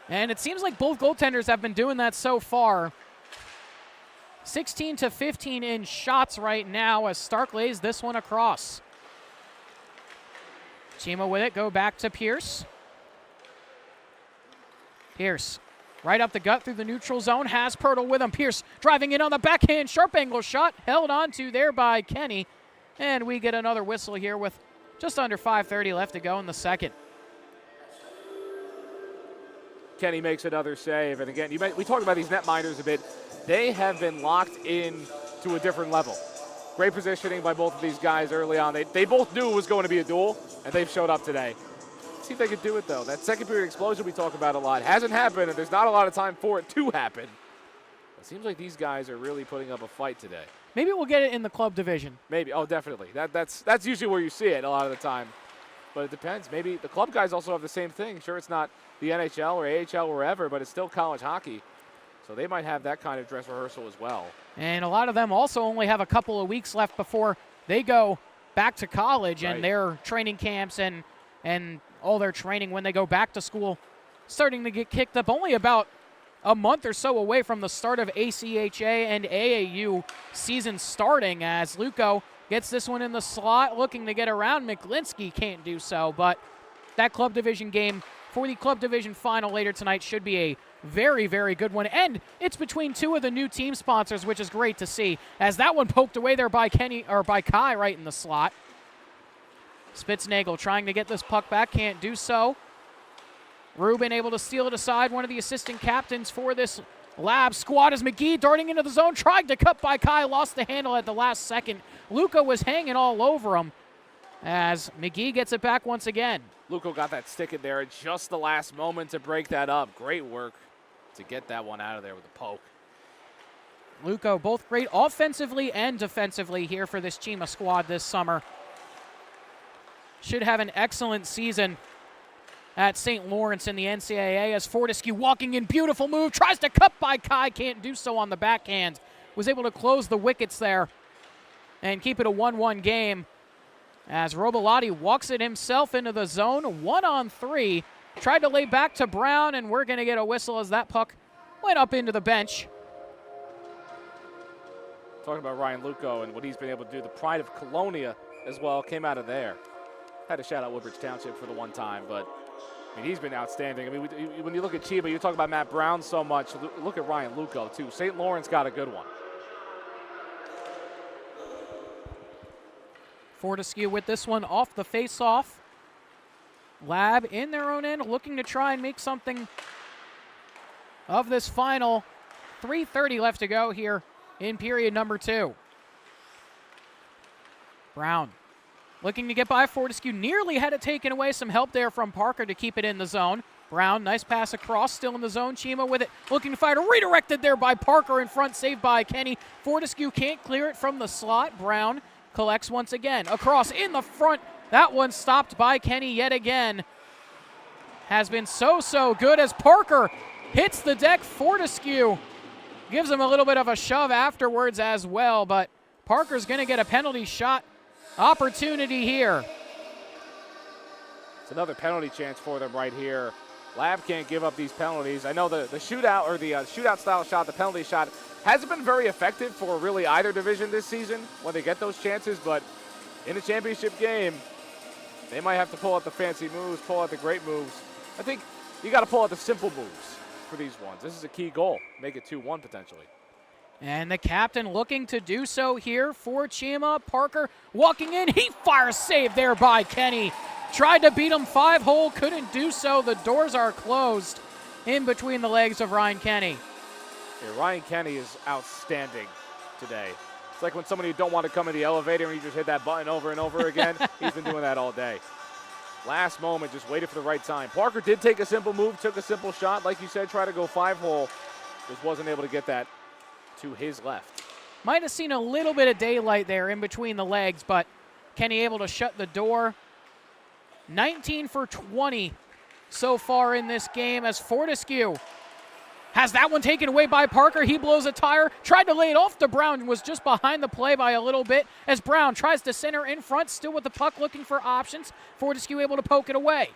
And it seems like both goaltenders have been doing that so far. 16 to 15 in shots right now as Stark lays this one across. Cheema with it, go back to Pierce. Pierce right up the gut through the neutral zone, has Pirtle with him. Pierce driving in on the backhand, sharp angle shot, held on to there by Kenny. And we get another whistle here with just under 5:30 left to go in the second. Kenny makes another save, and again, we talked about these netminders a bit. They have been locked in to a different level. Great positioning by both of these guys early on. They both knew it was going to be a duel, and they've showed up today. Let's see if they can do it, though. That second period explosion we talk about a lot hasn't happened, and there's not a lot of time for it to happen. It seems like these guys are really putting up a fight today. Maybe we'll get it in the club division. Maybe. Oh, definitely. That's usually where you see it a lot of the time. But it depends. Maybe the club guys also have the same thing. Sure, it's not the NHL or AHL or wherever, but it's still college hockey. So they might have that kind of dress rehearsal as well. And a lot of them also only have a couple of weeks left before they go back to college, and their training camps and all their training when they go back to school starting to get kicked up, only about a month or so away from the start of ACHA and AAU season starting, as Luco gets this one in the slot, looking to get around. McGlinskey can't do so, but that club division game for the club division final later tonight should be a very, very good one. And it's between 2 of the new team sponsors, which is great to see, as that one poked away there by Kai right in the slot. Spitznagel trying to get this puck back, can't do so. Rubin able to steal it aside, one of the assistant captains for this Lab squad, as McGee darting into the zone, tried to cut by Kai, lost the handle at the last second. Luca was hanging all over him as McGee gets it back once again. Luco got that stick in there at just the last moment to break that up. Great work to get that one out of there with a poke. Luco both great offensively and defensively here for this Cheema squad this summer. Should have an excellent season at St. Lawrence in the NCAA, as Fortescue walking in, beautiful move, tries to cut by Kai, can't do so on the backhand. Was able to close the wickets there and keep it a 1-1 game, as Robilotti walks it himself into the zone, 1-on-3. Tried to lay back to Brown, and we're going to get a whistle as that puck went up into the bench. Talking about Ryan Luco and what he's been able to do, the pride of Colonia as well came out of there. Had to shout out Woodbridge Township for the one time, but I mean, he's been outstanding. I mean, when you look at Cheema, you talk about Matt Brown so much. Look at Ryan Luco, too. St. Lawrence got a good one. Fortescue with this one off the face-off. Lab in their own end, looking to try and make something of this final. 3:30 left to go here in period number 2. Brown looking to get by Fortescue. Nearly had it taken away. Some help there from Parker to keep it in the zone. Brown, nice pass across, still in the zone. Cheema with it, looking to fire. Redirected there by Parker in front, saved by Kenny. Fortescue can't clear it from the slot. Brown collects once again. Across in the front. That one stopped by Kenny yet again. Has been so good as Parker hits the deck. Fortescue gives him a little bit of a shove afterwards as well, but Parker's going to get a penalty shot opportunity here. It's another penalty chance for them right here. Lab can't give up these penalties. I know the shootout or the shootout style shot, the penalty shot, hasn't been very effective for really either division this season when they get those chances, but in a championship game, they might have to pull out the fancy moves, pull out the great moves. I think you got to pull out the simple moves for these ones. This is a key goal. Make it 2-1 potentially. And the captain looking to do so here for Cheema. Parker walking in. He fires, save there by Kenny. Tried to beat him 5-hole, couldn't do so. The doors are closed in between the legs of Ryan Kenny. Yeah, Ryan Kenny is outstanding today. It's like when somebody don't want to come in the elevator and you just hit that button over and over again. He's been doing that all day. Last moment, just waited for the right time. Parker did take a simple move, took a simple shot. Like you said, try to go 5-hole. Just wasn't able to get that to his left. Might have seen a little bit of daylight there in between the legs, but Kenny able to shut the door. 19 for 20 so far in this game as Fortescue has that one taken away by Parker. He blows a tire, tried to lay it off to Brown, was just behind the play by a little bit as Brown tries to center in front, still with the puck looking for options. Fortescue able to poke it away.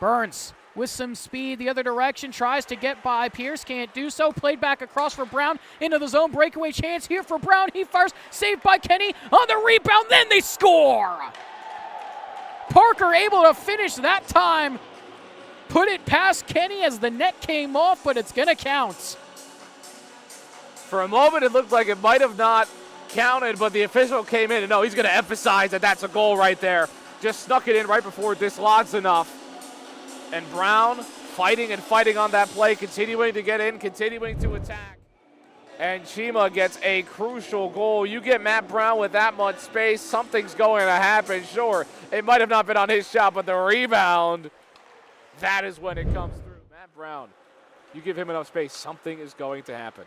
Burns with some speed the other direction, tries to get by Pierce, can't do so. Played back across for Brown, into the zone, breakaway chance here for Brown. He fires, saved by Kenny on the rebound, then they score! Parker able to finish that time. Put it past Kenny as the net came off, but it's going to count. For a moment, it looked like it might have not counted, but the official came in, and no, he's going to emphasize that that's a goal right there. Just snuck it in right before it dislodged enough. And Brown fighting and fighting on that play, continuing to get in, continuing to attack. And Cheema gets a crucial goal. You get Matt Brown with that much space, something's going to happen. Sure, it might have not been on his shot, but the rebound, that is when it comes through. Matt Brown, you give him enough space, something is going to happen.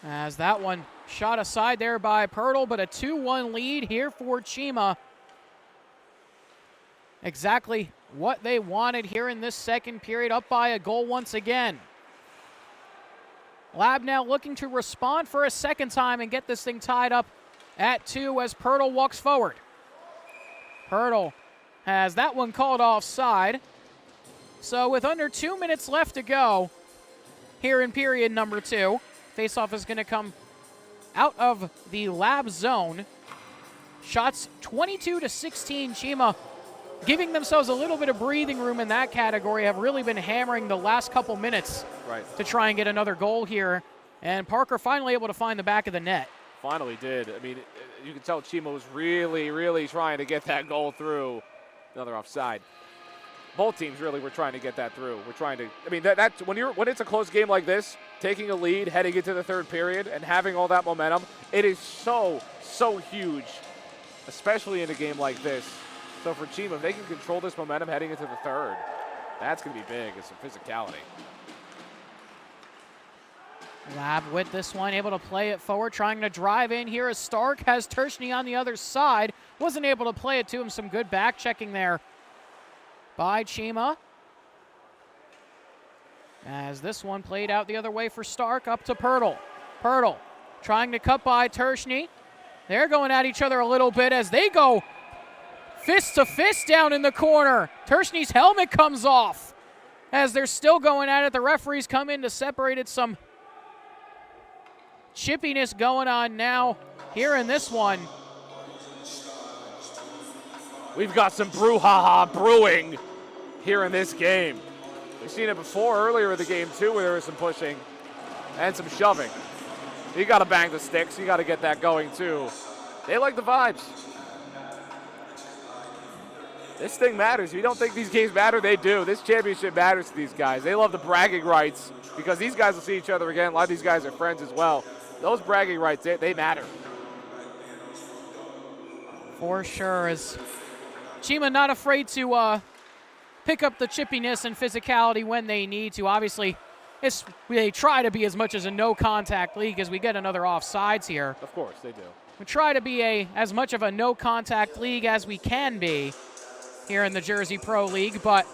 As that one shot aside there by Pirtle, but a 2-1 lead here for Cheema. Exactly what they wanted here in this second period, up by a goal once again. Lab now looking to respond for a second time and get this thing tied up at 2 as Pirtle walks forward. Pirtle has that one called offside. So with under 2 minutes left to go here in period number 2, faceoff is going to come out of the Lab zone. Shots 22-16. Cheema giving themselves a little bit of breathing room in that category, have really been hammering the last couple minutes to try and get another goal here. And Parker finally able to find the back of the net. Finally did. I mean, you can tell Cheema was really trying to get that goal through. Another offside. Both teams really were trying to get that through. We're trying to, I mean, that's when it's a close game like this, taking a lead, heading into the third period, and having all that momentum, it is so huge, especially in a game like this. So for Cheema, if they can control this momentum heading into the third, that's going to be big. It's some physicality. Lab with this one, able to play it forward, trying to drive in here as Stark has Tershny on the other side. Wasn't able to play it to him. Some good back checking there by Cheema. As this one played out the other way for Stark, up to Pirtle. Pirtle trying to cut by Tershny. They're going at each other a little bit as they go fist to fist down in the corner. Tershny's helmet comes off as they're still going at it. The referees come in to separate it. Some chippiness going on now here in this one. We've got some brouhaha brewing here in this game. We've seen it before earlier in the game too, where there was some pushing and some shoving. You got to bang the sticks. You got to get that going too. They like the vibes. This thing matters. If you don't think these games matter, they do. This championship matters to these guys. They love the bragging rights because these guys will see each other again. A lot of these guys are friends as well. Those bragging rights, they matter. For sure. As Cheema not afraid to pick up the chippiness and physicality when they need to. Obviously, they try to be as much as a no-contact league as we get another offsides here. Of course, they do. We try to be as much of a no-contact league as we can be here in the Jersey Pro League, but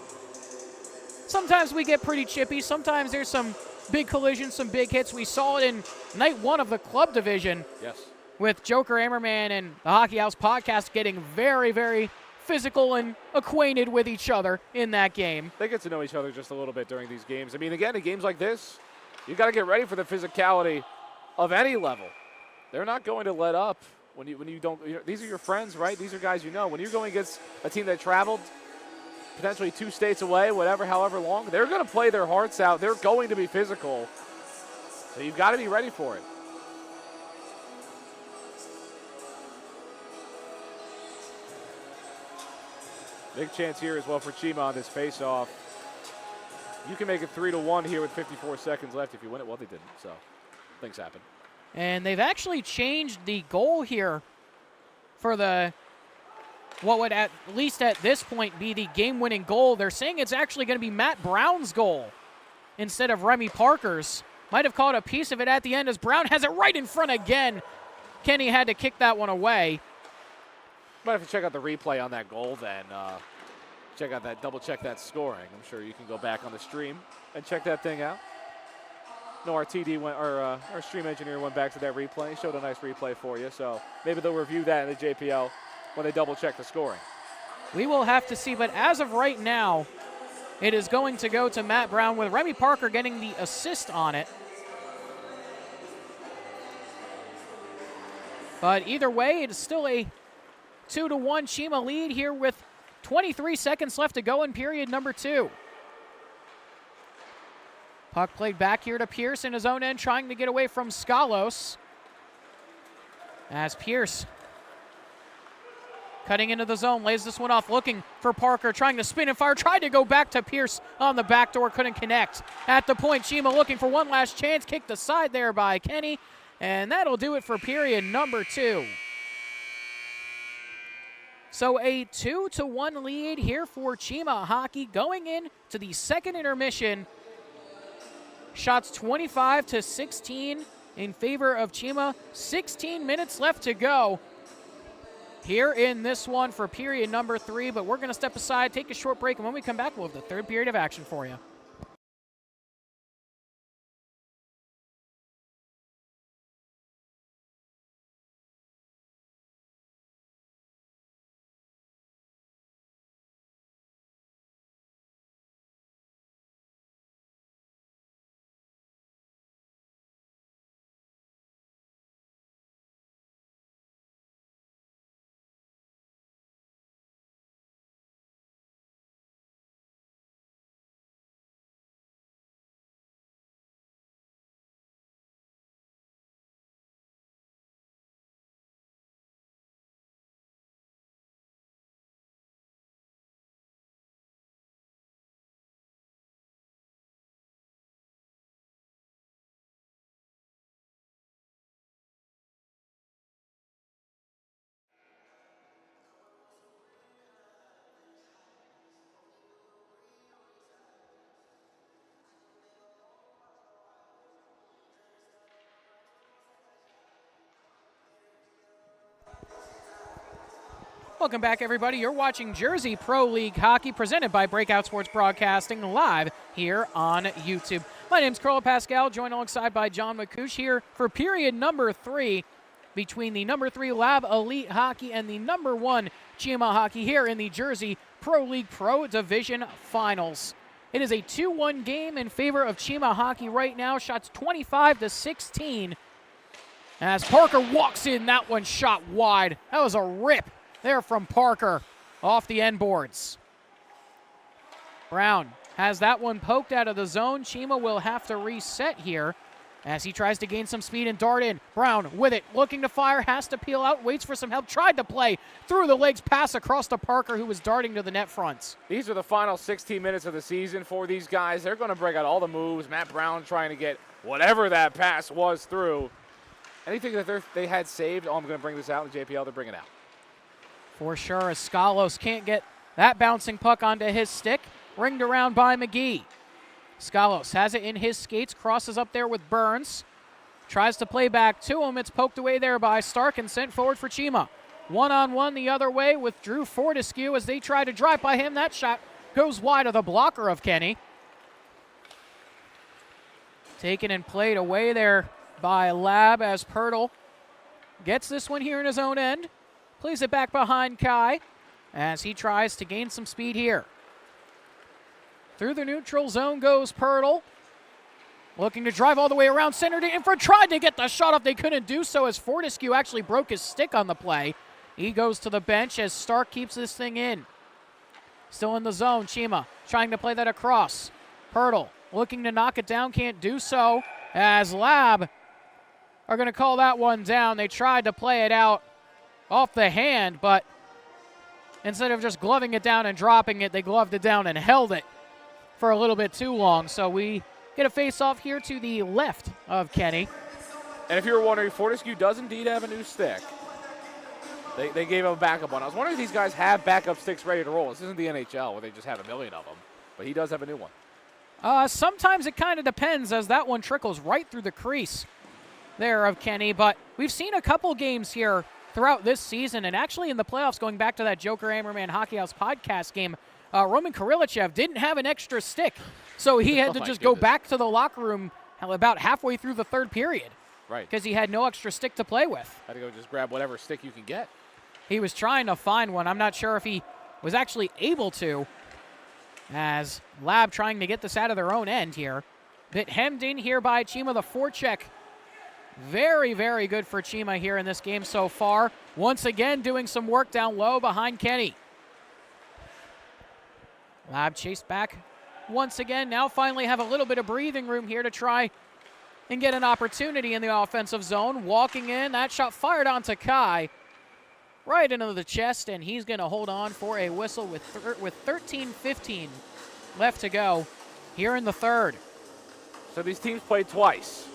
sometimes we get pretty chippy. Sometimes there's some big collisions, some big hits. We saw it in night one of the club division. Yes. With Joker Ammerman and the Hockey House podcast getting very, very physical and acquainted with each other in that game. They get to know each other just a little bit during these games. I mean, again, in games like this, you got to get ready for the physicality of any level. They're not going to let up when you don't. These are your friends, right? These are guys you know. When you're going against a team that traveled potentially 2 states away, whatever, however long, they're going to play their hearts out. They're going to be physical. So you've got to be ready for it. Big chance here as well for Cheema on this face-off. You can make it 3-1 here with 54 seconds left if you win it. Well, they didn't, so things happen. And they've actually changed the goal here for what would at least at this point be the game-winning goal. They're saying it's actually going to be Matt Brown's goal instead of Remy Parker's. Might have caught a piece of it at the end as Brown has it right in front again. Kenny had to kick that one away. Might have to check out the replay on that goal then. Double check that scoring. I'm sure you can go back on the stream and check that thing out. No, our stream engineer went back to that replay, showed a nice replay for you. So maybe they'll review that in the JPL when they double check the scoring. We will have to see, but as of right now, it is going to go to Matt Brown with Remy Parker getting the assist on it. But either way, it is still a 2-1 Cheema lead here with 23 seconds left to go in period number 2. Puck played back here to Pierce in his own end, trying to get away from Skalos. As Pierce cutting into the zone, lays this one off, looking for Parker, trying to spin and fire, tried to go back to Pierce on the back door, couldn't connect. At the point, Cheema looking for one last chance, kicked aside there by Kenny, and that'll do it for period number 2. So a 2-1 lead here for Cheema Hockey going into the second intermission. Shots 25-16 in favor of Cheema. 16 minutes left to go here in this one for period number 3, but we're going to step aside, take a short break, and when we come back, we'll have the third period of action for you. Welcome back, everybody. You're watching Jersey Pro League Hockey presented by Breakout Sports Broadcasting live here on YouTube. My name's Carlo Pascal, joined alongside by John McCouche here for period number 3 between the number 3 Lab Elite Hockey and the number 1 Cheema Hockey here in the Jersey Pro League Pro Division Finals. It is a 2-1 game in favor of Cheema Hockey right now. Shots 25-16 as Parker walks in. That one shot wide. That was a rip there from Parker off the end boards. Brown has that one poked out of the zone. Cheema will have to reset here as he tries to gain some speed and dart in. Brown with it, looking to fire, has to peel out, waits for some help, tried to play through the legs, pass across to Parker, who was darting to the net fronts. These are the final 16 minutes of the season for these guys. They're going to break out all the moves. Matt Brown trying to get whatever that pass was through. Anything that they had saved, I'm going to bring this out in JPL, they're bringing out. For sure, as Skalos can't get that bouncing puck onto his stick, ringed around by McGee. Skalos has it in his skates, crosses up there with Burns. Tries to play back to him. It's poked away there by Stark and sent forward for Cheema. One-on-one the other way with Drew Fortescue as they try to drive by him. That shot goes wide of the blocker of Kenny. Taken and played away there by Lab as Pirtle gets this one here in his own end. Plays it back behind Kai as he tries to gain some speed here. Through the neutral zone goes Pirtle. Looking to drive all the way around, centered it in front, tried to get the shot off. They couldn't do so as Fortescue actually broke his stick on the play. He goes to the bench as Stark keeps this thing in. Still in the zone, Cheema trying to play that across. Pirtle looking to knock it down, can't do so as Lab are going to call that one down. They tried to play it out off the hand, but instead of just gloving it down and dropping it, they gloved it down and held it for a little bit too long. So we get a face-off here to the left of Kenny. And if you were wondering, Fortescue does indeed have a new stick. They gave him a backup one. I was wondering if these guys have backup sticks ready to roll. This isn't the NHL where they just have a million of them, but he does have a new one. Sometimes it kind of depends, as that one trickles right through the crease there of Kenny, but we've seen a couple games here throughout this season, and actually in the playoffs, going back to that Joker Hammerman Hockey House podcast game, Roman Kirillachev didn't have an extra stick, so he had to just go back to the locker room about halfway through the third period. Right. Because he had no extra stick to play with. Had to go just grab whatever stick you can get. He was trying to find one. I'm not sure if he was actually able to, as Lab trying to get this out of their own end here. Bit hemmed in here by Cheema. The forecheck, very, very good for Cheema here in this game so far. Once again, doing some work down low behind Kenny. Lab chased back once again. Now finally have a little bit of breathing room here to try and get an opportunity in the offensive zone. Walking in, that shot fired onto Kai. Right into the chest, and he's going to hold on for a whistle with 13:15 left to go here in the third. So these teams played twice.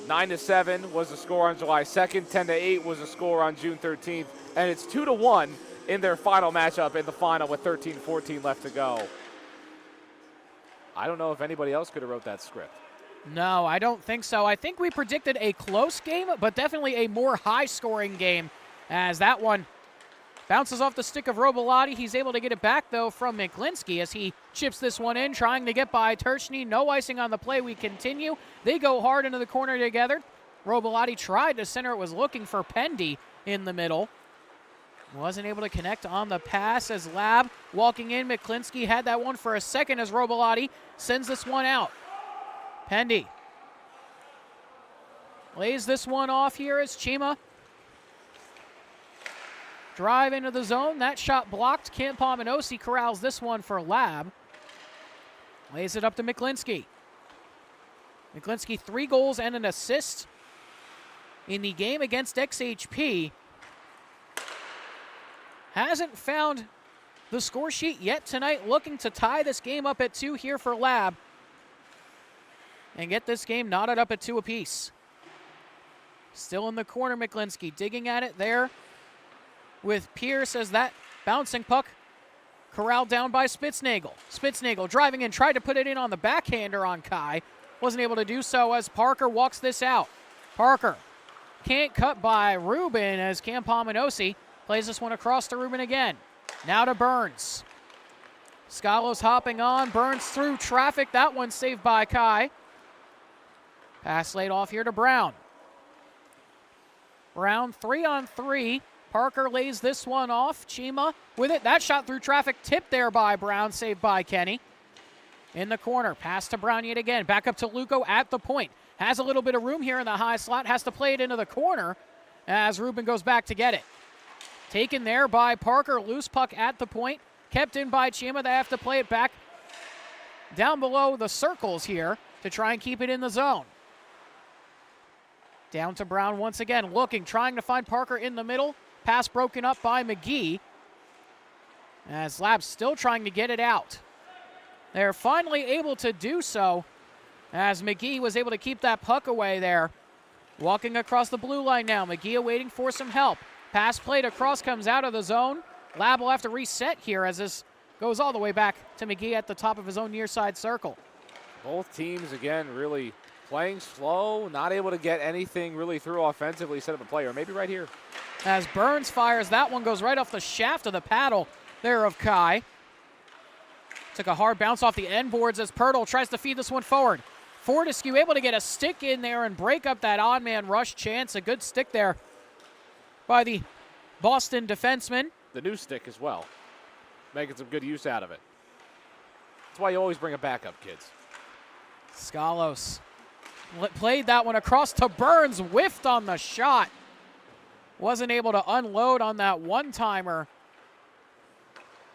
9-7 was the score on July 2nd. 10-8 was the score on June 13th. And it's 2-1 in their final matchup in the final with 13:14 left to go. I don't know if anybody else could have wrote that script. No, I don't think so. I think we predicted a close game, but definitely a more high-scoring game, as that one bounces off the stick of Robilotti. He's able to get it back, though, from Miklinski as he chips this one in, trying to get by Tershny. No icing on the play. We continue. They go hard into the corner together. Robilotti tried to center it, was looking for Pendy in the middle. Wasn't able to connect on the pass as Lab walking in. Miklinski had that one for a second as Robilotti sends this one out. Pendy lays this one off here as Cheema drive into the zone. That shot blocked. Campominosi corrals this one for Lab. Lays it up to Miklinski. Miklinski 3 goals and an assist in the game against XHP. Hasn't found the score sheet yet tonight, looking to tie this game up at 2 here for Lab and get this game knotted up at 2 apiece. Still in the corner, Miklinski digging at it there with Pierce as that bouncing puck corralled down by Spitznagel. Spitznagel driving in, tried to put it in on the backhander on Kai. Wasn't able to do so as Parker walks this out. Parker can't cut by Ruben as Campominosi plays this one across to Ruben again. Now to Burns. Skalos hopping on. Burns through traffic. That one saved by Kai. Pass laid off here to Brown. Brown 3-on-3. Parker lays this one off. Cheema with it. That shot through traffic. Tipped there by Brown. Saved by Kenny. In the corner. Pass to Brown yet again. Back up to Luco at the point. Has a little bit of room here in the high slot. Has to play it into the corner as Ruben goes back to get it. Taken there by Parker. Loose puck at the point. Kept in by Cheema. They have to play it back down below the circles here to try and keep it in the zone. Down to Brown once again, looking, trying to find Parker in the middle. Pass broken up by McGee. As Lab's still trying to get it out. They're finally able to do so, as McGee was able to keep that puck away there. Walking across the blue line now. McGee waiting for some help. Pass played across, comes out of the zone. Lab will have to reset here as this goes all the way back to McGee at the top of his own near side circle. Both teams, again, really playing slow, not able to get anything really through offensively, set up a play, or maybe right here. As Burns fires, that one goes right off the shaft of the paddle there of Kai. Took a hard bounce off the end boards as Pirtle tries to feed this one forward. Fortescue able to get a stick in there and break up that odd man rush chance. A good stick there by the Boston defenseman. The new stick as well, making some good use out of it. That's why you always bring a backup, kids. Skalos played that one across to Burns, whiffed on the shot. Wasn't able to unload on that one-timer.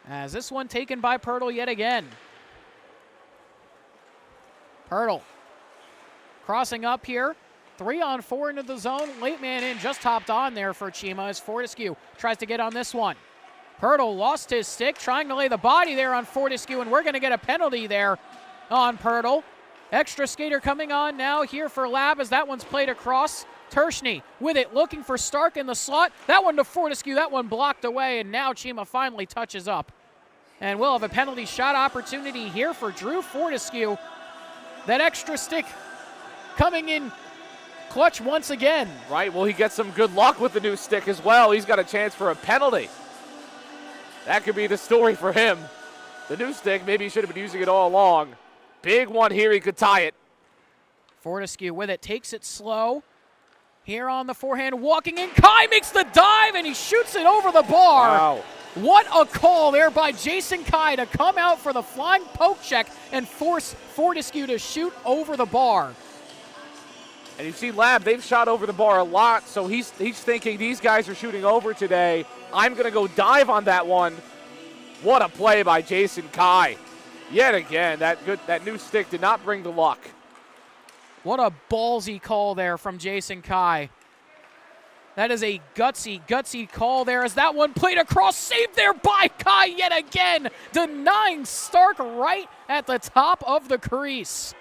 As this one taken by Pirtle yet again. Pirtle crossing up here. 3-on-4 into the zone. Late man in, just hopped on there for Cheema as Fortescue tries to get on this one. Pirtle lost his stick, trying to lay the body there on Fortescue, and we're going to get a penalty there on Pirtle. Extra skater coming on now here for Lab as that one's played across. Tershny with it, looking for Stark in the slot. That one to Fortescue, that one blocked away, and now Cheema finally touches up. And we'll have a penalty shot opportunity here for Drew Fortescue. That extra stick coming in clutch once again. Right, well, he gets some good luck with the new stick as well. He's got a chance for a penalty. That could be the story for him. The new stick, maybe he should have been using it all along. Big one here, he could tie it. Fortescue with it, takes it slow. Here on the forehand, walking in. Kai makes the dive, and he shoots it over the bar. Wow. What a call there by Jason Kai to come out for the flying poke check and force Fortescue to shoot over the bar. And you see Lab, they've shot over the bar a lot, so he's thinking these guys are shooting over today. I'm going to go dive on that one. What a play by Jason Kai. Yet again, that new stick did not bring the luck. What a ballsy call there from Jason Kai. That is a gutsy call there as that one played across, saved there by Kai yet again, denying Stark right at the top of the crease.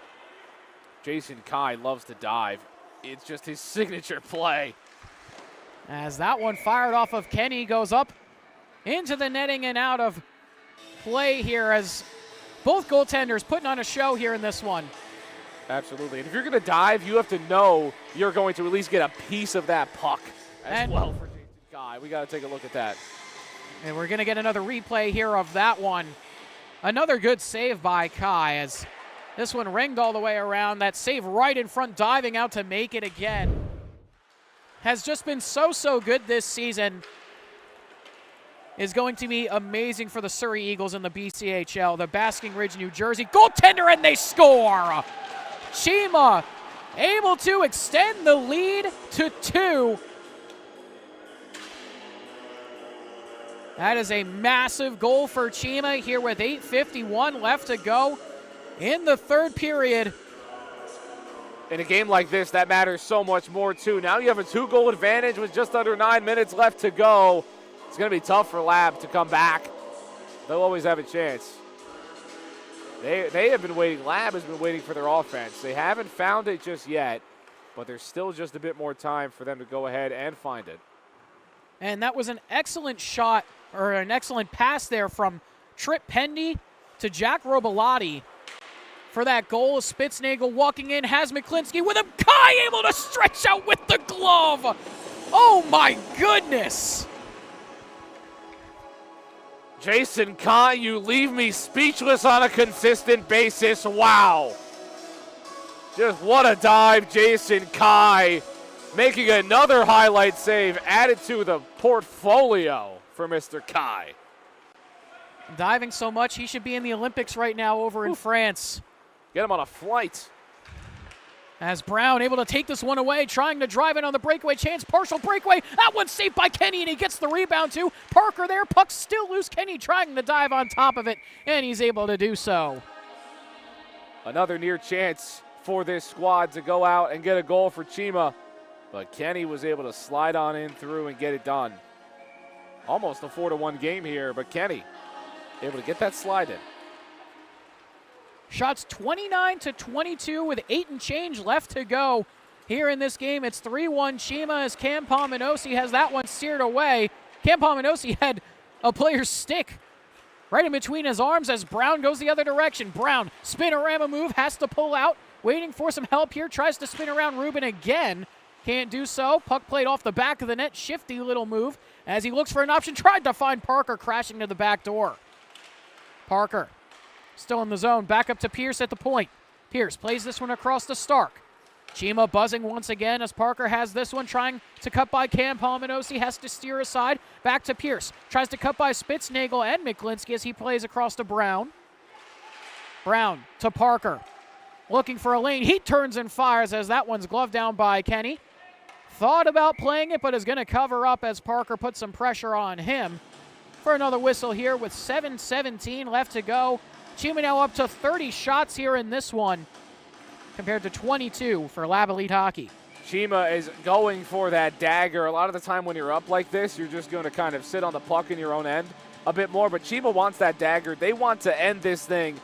Jason Kai loves to dive. It's just his signature play. As that one fired off of Kenny goes up into the netting and out of play here as both goaltenders putting on a show here in this one. Absolutely. And if you're going to dive, you have to know you're going to at least get a piece of that puck as well for Jason Kai. We got to take a look at that. And we're going to get another replay here of that one. Another good save by Kai as this one ringed all the way around. That save right in front, diving out to make it again. Has just been so good this season. Is going to be amazing for the Surrey Eagles in the BCHL. The Basking Ridge, New Jersey goaltender, and they score! Cheema able to extend the lead to 2. That is a massive goal for Cheema here with 8:51 left to go in the third period. In a game like this, that matters so much more, too. Now you have a 2-goal advantage with just under 9 minutes left to go. It's going to be tough for Lab to come back. They'll always have a chance. They have been waiting. Lab has been waiting for their offense. They haven't found it just yet, but there's still just a bit more time for them to go ahead and find it. And that was an excellent shot, or an excellent pass there from Trip Pendy to Jack Robilotti for that goal. Spitznagel walking in, has McClinsky with him. Kai able to stretch out with the glove. Oh my goodness. Jason Kai, you leave me speechless on a consistent basis. Wow. Just what a dive, Jason Kai. Making another highlight save added to the portfolio for Mr. Kai. Diving so much, he should be in the Olympics right now over in France. Get him on a flight. As Brown able to take this one away, trying to drive it on the breakaway chance. Partial breakaway. That one's saved by Kenny, and he gets the rebound too. Parker there. Puck still loose. Kenny trying to dive on top of it, and he's able to do so. Another near chance for this squad to go out and get a goal for Cheema. But Kenny was able to slide on in through and get it done. Almost a 4-1 game here, but Kenny able to get that slide in. Shots 29-22 with 8 and change left to go here in this game. It's 3-1 Cheema as Cam Pominosi has that one steered away. Cam Pominosi had a player's stick right in between his arms as Brown goes the other direction. Brown, spinorama move, has to pull out. Waiting for some help here, tries to spin around Ruben again. Can't do so. Puck played off the back of the net. Shifty little move as he looks for an option. Tried to find Parker crashing to the back door. Parker still in the zone. Back up to Pierce at the point. Pierce plays this one across to Stark. Cheema buzzing once again as Parker has this one, trying to cut by Cam Pominosi, has to steer aside. Back to Pierce. Tries to cut by Spitznagel and Miklinski as he plays across to Brown. Brown to Parker. Looking for a lane. He turns and fires as that one's gloved down by Kenny. Thought about playing it, but is going to cover up as Parker puts some pressure on him for another whistle here with 7:17 left to go. Cheema now up to 30 shots here in this one compared to 22 for Lab Elite Hockey. Cheema is going for that dagger. A lot of the time when you're up like this, you're just going to kind of sit on the puck in your own end a bit more, but Cheema wants that dagger. They want to end this thing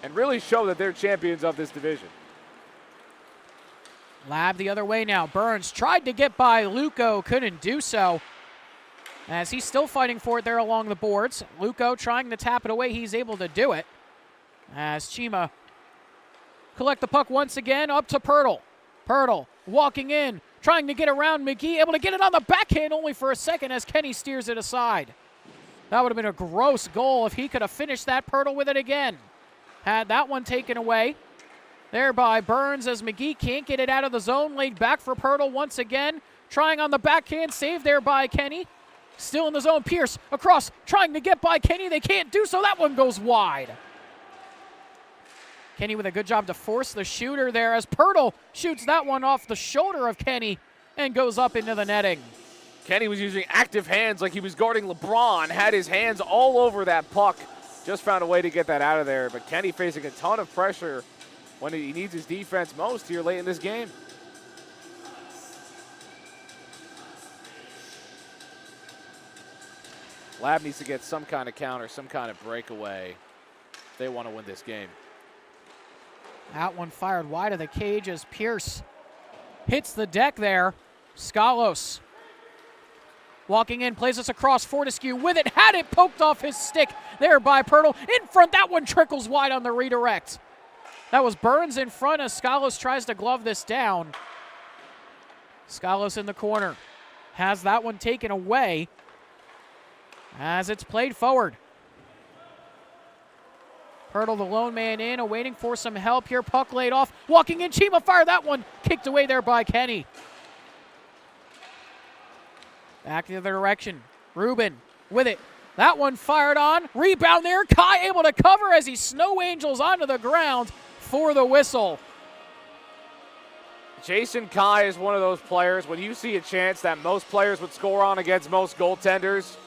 and really show that they're champions of this division. Lab the other way now. Burns tried to get by Luco, couldn't do so. As he's still fighting for it there along the boards. Luco trying to tap it away. He's able to do it. As Cheema collect the puck once again up to Pirtle. Pirtle walking in, trying to get around McGee. Able to get it on the backhand only for a second as Kenny steers it aside. That would have been a gross goal if he could have finished that. Pirtle with it again. Had that one taken away there by Burns as McGee can't get it out of the zone. Laid back for Pirtle once again. Trying on the backhand save there by Kenny. Still in the zone. Pierce across trying to get by Kenny. They can't do so. That one goes wide. Kenny with a good job to force the shooter there as Pirtle shoots that one off the shoulder of Kenny and goes up into the netting. Kenny was using active hands like he was guarding LeBron. Had his hands all over that puck. Just found a way to get that out of there. But Kenny facing a ton of pressure when he needs his defense most here late in this game. Lab needs to get some kind of counter, some kind of breakaway if they want to win this game. That one fired wide of the cage as Pierce hits the deck there. Skalos walking in, plays us across. Fortescue with it, had it poked off his stick there by Pirtle. In front, that one trickles wide on the redirect. That was Burns in front as Skalos tries to glove this down. Skalos in the corner. Has that one taken away as it's played forward. Pirtle, the lone man in, awaiting for some help here. Puck laid off. Walking in, Cheema fired that one. Kicked away there by Kenny. Back the other direction. Ruben with it. That one fired on. Rebound there. Kai able to cover as he snow angels onto the ground for the whistle. Jason Kai is one of those players, when you see a chance that most players would score on against most goaltenders,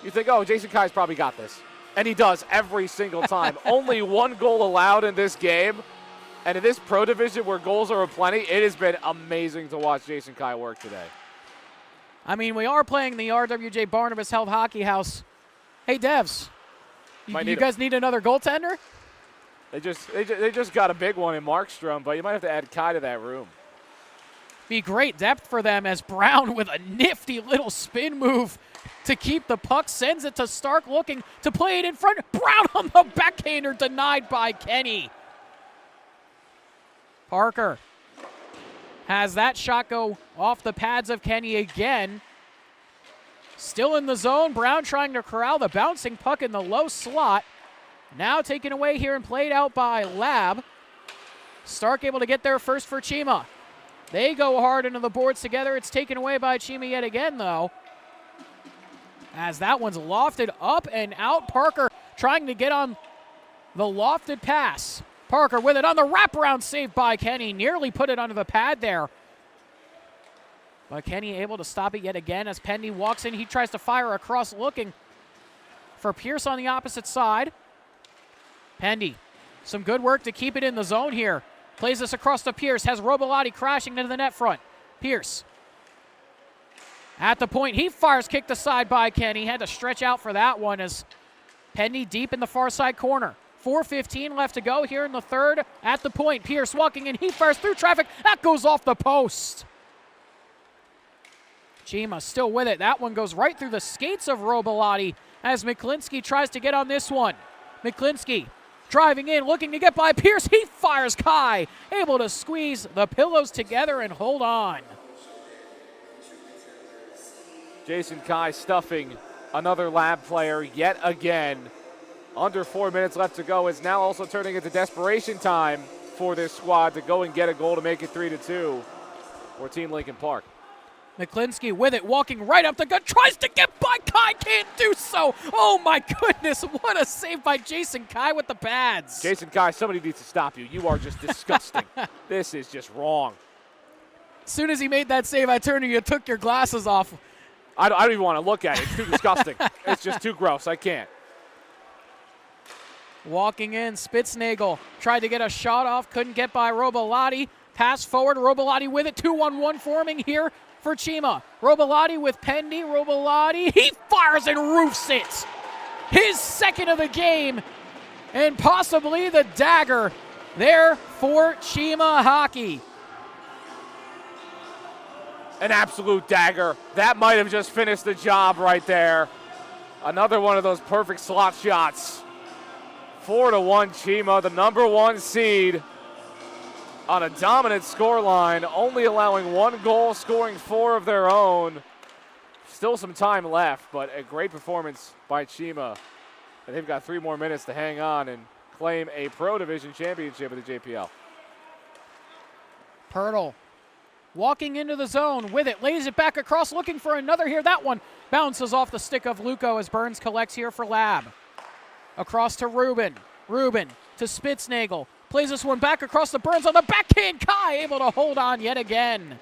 you think, oh, Jason Kai's probably got this. And he does every single time. Only one goal allowed in this game. And in this pro division where goals are aplenty, it has been amazing to watch Jason Kai work today. I mean, we are playing the RWJ Barnabas Health Hockey House. Hey, Devs, you guys need another goaltender? They just got a big one in Markstrom, but you might have to add Kai to that room. Be great depth for them as Brown with a nifty little spin move to keep the puck, sends it to Stark looking to play it in front. Brown on the backhander, denied by Kenny. Parker has that shot go off the pads of Kenny again. Still in the zone. Brown trying to corral the bouncing puck in the low slot. Now taken away here and played out by Lab. Stark able to get there first for Cheema. They go hard into the boards together. It's taken away by Cheema yet again, though. As that one's lofted up and out. Parker trying to get on the lofted pass. Parker with it on the wraparound save by Kenny. Nearly put it under the pad there. But Kenny able to stop it yet again as Pendy walks in. He tries to fire across looking for Pierce on the opposite side. Pendy, some good work to keep it in the zone here. Plays this across to Pierce. Has Robolotti crashing into the net front. Pierce At the point, he fires, kicked aside by Kenny. Had to stretch out for that one as Penny deep in the far side corner. 4:15 left to go here in the third. At the point, Pierce walking in. He fires through traffic. That goes off the post. Cheema still with it. That one goes right through the skates of Robilotti as McClinsky tries to get on this one. McClinsky driving in, looking to get by Pierce. He fires Kai, able to squeeze the pillows together and hold on. Jason Kai stuffing another Lab player yet again. Under 4 minutes left to go. It's now also turning into desperation time for this squad to go and get a goal to make it 3-2 for Team Lincoln Park. McClinsky with it, walking right up the gut, tries to get by Kai, can't do so. Oh my goodness, what a save by Jason Kai with the pads. Jason Kai, somebody needs to stop you. You are just disgusting. This is just wrong. As soon as he made that save, I turned to you and took your glasses off. I don't even want to look at it. It's too disgusting. It's just too gross. I can't. Walking in, Spitznagel tried to get a shot off, couldn't get by Robilotti. Pass forward, Robilotti with it, 2-on-1 forming here for Cheema. Robilotti with Pendy, Robilotti, he fires and roofs it. His second of the game, and possibly the dagger there for Cheema Hockey. An absolute dagger. That might have just finished the job right there. Another one of those perfect slot shots. 4-1 Cheema, the number one seed on a dominant scoreline, only allowing one goal, scoring 4 of their own. Still some time left, but a great performance by Cheema. And they've got 3 more minutes to hang on and claim a Pro Division championship of the JPL. Pirtle walking into the zone with it, lays it back across, looking for another here. That one bounces off the stick of Luco as Burns collects here for Lab. Across to Ruben. Ruben to Spitznagel. Plays this one back across the Burns on the backhand. Kai able to hold on yet again.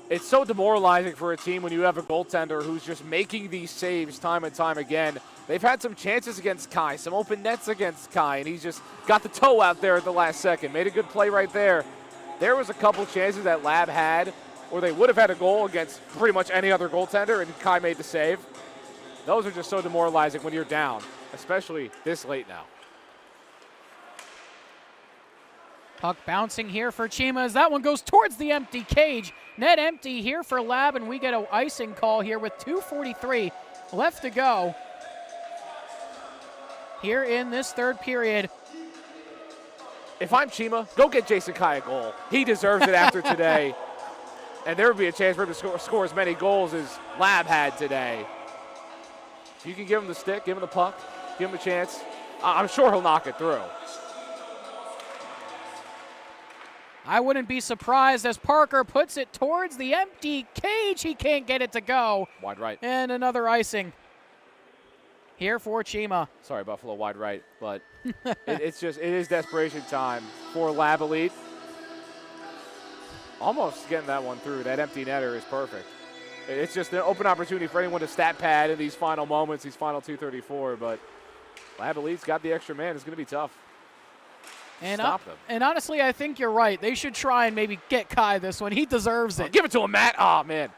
It's so demoralizing for a team when you have a goaltender who's just making these saves time and time again. They've had some chances against Kai, some open nets against Kai, and he's just got the toe out there at the last second. Made a good play right there. There was a couple chances that Lab had where they would have had a goal against pretty much any other goaltender, and Kai made the save. Those are just so demoralizing when you're down, especially this late now. Puck bouncing here for Cheema as that one goes towards the empty cage. Net empty here for Lab, and we get an icing call here with 2:43 left to go here in this third period. If I'm Cheema, go get Jason Kai a goal. He deserves it after today. And there would be a chance for him to score as many goals as Lab had today. If you can give him the stick, give him the puck, give him a chance, I'm sure he'll knock it through. I wouldn't be surprised as Parker puts it towards the empty cage. He can't get it to go. Wide right. And another icing here for Cheema. Sorry, Buffalo, wide right, but it is desperation time for Lab Elite. Almost getting that one through. That empty netter is perfect. It's just an open opportunity for anyone to stat pad in these final moments, these final 2:34, but Lab Elite's got the extra man. It's going to be tough. And stop them. And honestly, I think you're right. They should try and maybe get Kai this one. He deserves it. Give it to him, Matt. Oh, man.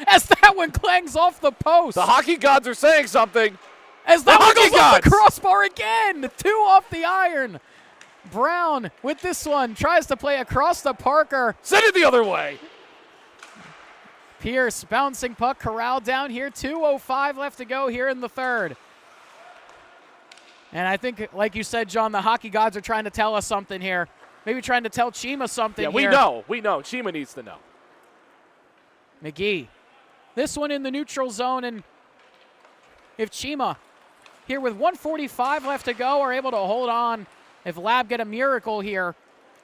As that one clangs off the post. The hockey gods are saying something. As that one goes off the crossbar again. 2 off the iron. Brown with this one tries to play across the Parker. Send it the other way. Pierce bouncing puck corralled down here. 2:05 left to go here in the third. And I think, like you said, John, the hockey gods are trying to tell us something here. Maybe trying to tell Cheema something here. We know. Cheema needs to know. McGee. This one in the neutral zone. And if Cheema, here with 1:45 left to go, are able to hold on, if Lab get a miracle here,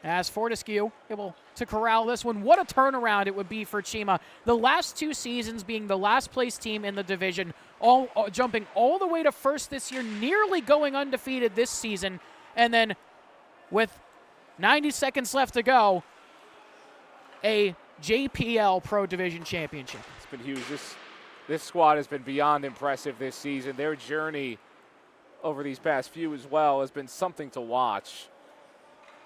as Fortescue able to corral this one. What a turnaround it would be for Cheema. The last 2 seasons being the last place team in the division, jumping all the way to first this year, nearly going undefeated this season. And then with 90 seconds left to go, a JPL Pro Division championship. It's been huge. This squad has been beyond impressive this season. Their journey over these past few as well has been something to watch.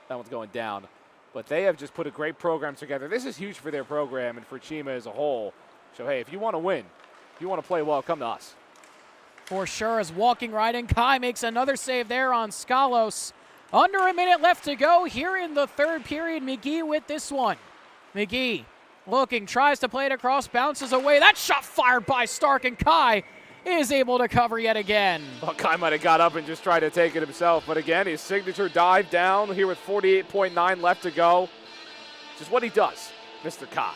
That one's going down. But they have just put a great program together. This is huge for their program and for Cheema as a whole. So, hey, if you want to win, if you want to play well, come to us. For sure, as walking right in, Kai makes another save there on Skalos. Under a minute left to go here in the third period. McGee with this one. McGee looking, tries to play it across, bounces away. That shot fired by Stark, and Kai is able to cover yet again. Well, Kai might have got up and just tried to take it himself. But again, his signature dive down here with 48.9 left to go. Just what he does, Mr. Kai.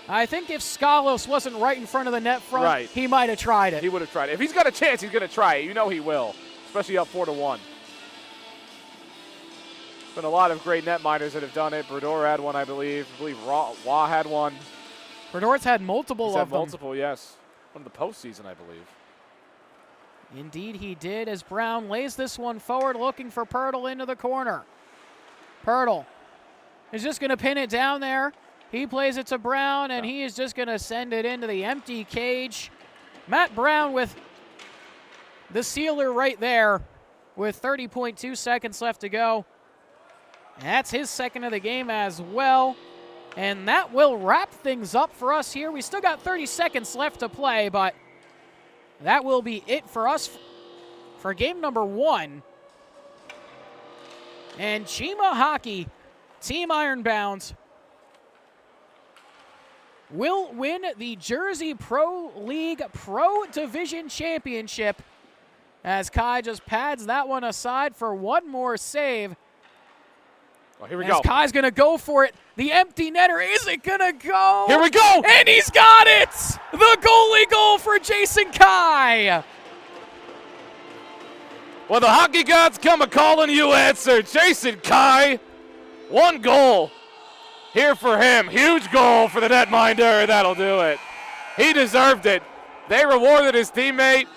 I think if Skalos wasn't right in front of the net front, he might have tried it. He would have tried it. If he's got a chance, he's going to try it. You know he will, especially up 4-1. Been a lot of great netminders that have done it. Brodeur had one, I believe. Wah had one. Brodeur's had multiple He's of had them. multiple, yes. One of the postseason, I believe. Indeed he did, as Brown lays this one forward, looking for Pirtle into the corner. Pirtle is just going to pin it down there. He plays it to Brown, and he is just going to send it into the empty cage. Matt Brown with the sealer right there with 30.2 seconds left to go. And that's his second of the game as well. And that will wrap things up for us here. We still got 30 seconds left to play, but that will be it for us for game number 1. And Cheema Hockey, Team Ironbound, will win the Jersey Pro League Pro Division Championship as Kai just pads that one aside for one more save. Well, here we go. Kai's going to go for it. The empty netter isn't going to go. Here we go. And he's got it. The goalie goal for Jason Kai. Well, the hockey gods come a-calling, you answer. Jason Kai, 1 goal. Here for him. Huge goal for the netminder. That'll do it. He deserved it. They rewarded his teammate.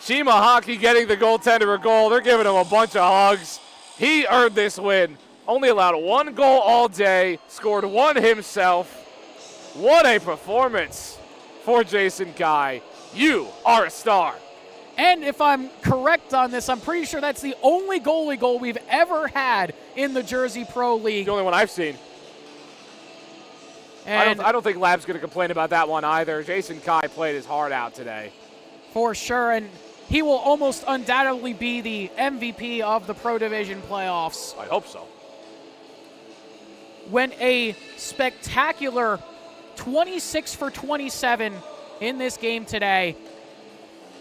Cheema Hockey getting the goaltender a goal. They're giving him a bunch of hugs. He earned this win. Only allowed 1 goal all day. Scored 1 himself. What a performance for Jason Kai. You are a star. And if I'm correct on this, I'm pretty sure that's the only goalie goal we've ever had in the Jersey Pro League. The only one I've seen. And I don't think Lab's going to complain about that one either. Jason Kai played his heart out today. For sure, and he will almost undoubtedly be the MVP of the Pro Division playoffs. I hope so. When a spectacular 26 for 27 in this game today.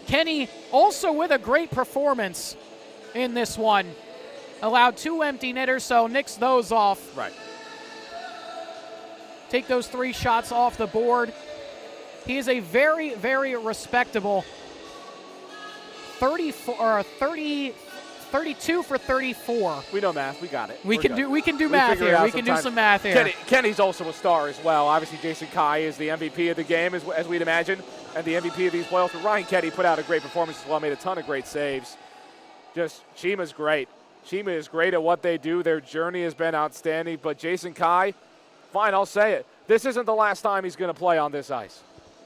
Kenny also with a great performance in this one. Allowed 2 empty netters, so nicks those off. Right. Take those 3 shots off the board. He is a very, very respectable 32 for 34. We know math. We got it. We can do math here. We can do some math here. Kenny's also a star as well. Obviously, Jason Kai is the MVP of the game, as we'd imagine, and the MVP of these playoffs. But Ryan Kenny put out a great performance as well, made a ton of great saves. Just Cheema's great. Cheema is great at what they do. Their journey has been outstanding. But Jason Kai, fine, I'll say it. This isn't the last time he's going to play on this ice.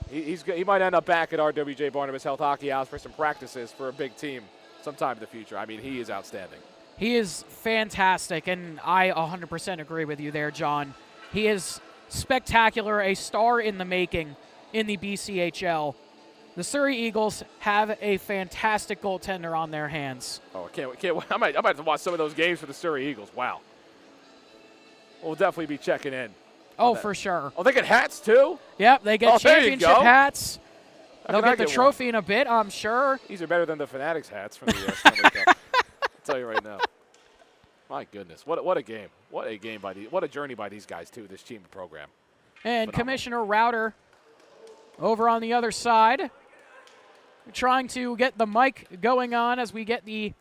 He might end up back at RWJ Barnabas Health Hockey House for some practices for a big team sometime in the future. I mean, he is outstanding. He is fantastic, and I 100% agree with you there, John. He is spectacular, a star in the making in the BCHL. The Surrey Eagles have a fantastic goaltender on their hands. Oh, I can't wait. I might have to watch some of those games for the Surrey Eagles. Wow. We'll definitely be checking in. Oh, for sure. Oh, they get hats, too? Yep, they get championship hats. They'll get the trophy in a bit, I'm sure. These are better than the Fanatics hats from the Stanley Cup. I'll tell you right now. My goodness, what a game. What a journey by these guys, too, this Cheema program. And Phenomenal. Commissioner Rauter over on the other side, trying to get the mic going on as we get the...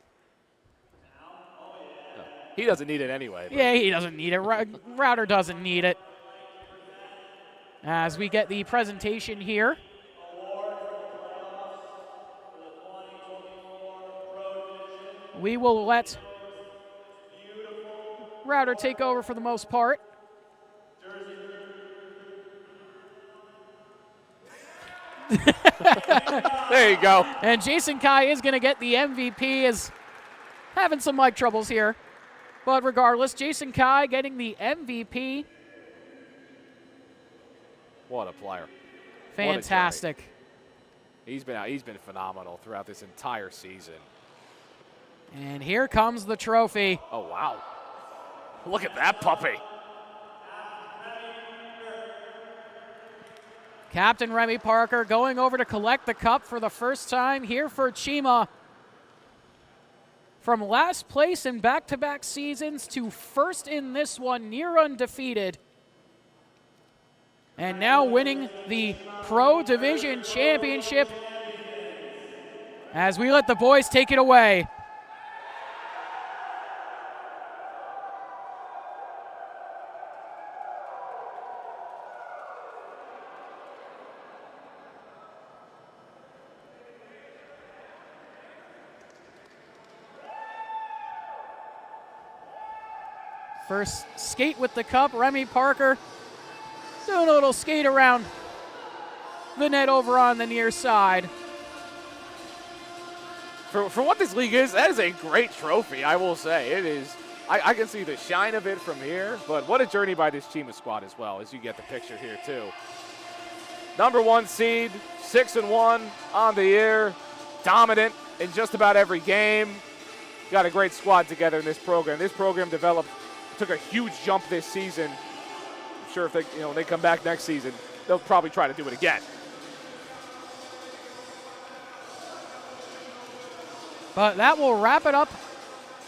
He doesn't need it anyway. Yeah, he doesn't need it. Rauter doesn't need it. As we get the presentation here. We will let Rauter take over for the most part. There you go. And Jason Kai is going to get the MVP, is having some mic troubles here. But regardless, Jason Kai getting the MVP. What a player. Fantastic. He's been phenomenal throughout this entire season. And here comes the trophy. Oh, wow. Look at that puppy. Captain Remy Parker going over to collect the cup for the first time here for Cheema. From last place in back-to-back seasons to first in this one, near undefeated. And now winning the Pro Division Championship as we let the boys take it away. First skate with the cup, Remy Parker doing a little skate around the net over on the near side. For what this league is, that is a great trophy, I will say. It is. I can see the shine of it from here, but what a journey by this Cheema squad as well, as you get the picture here too. Number 1 seed, 6-1 on the year, dominant in just about every game. Got a great squad together in this program. This program took a huge jump this season. I'm sure if they come back next season, they'll probably try to do it again. But that will wrap it up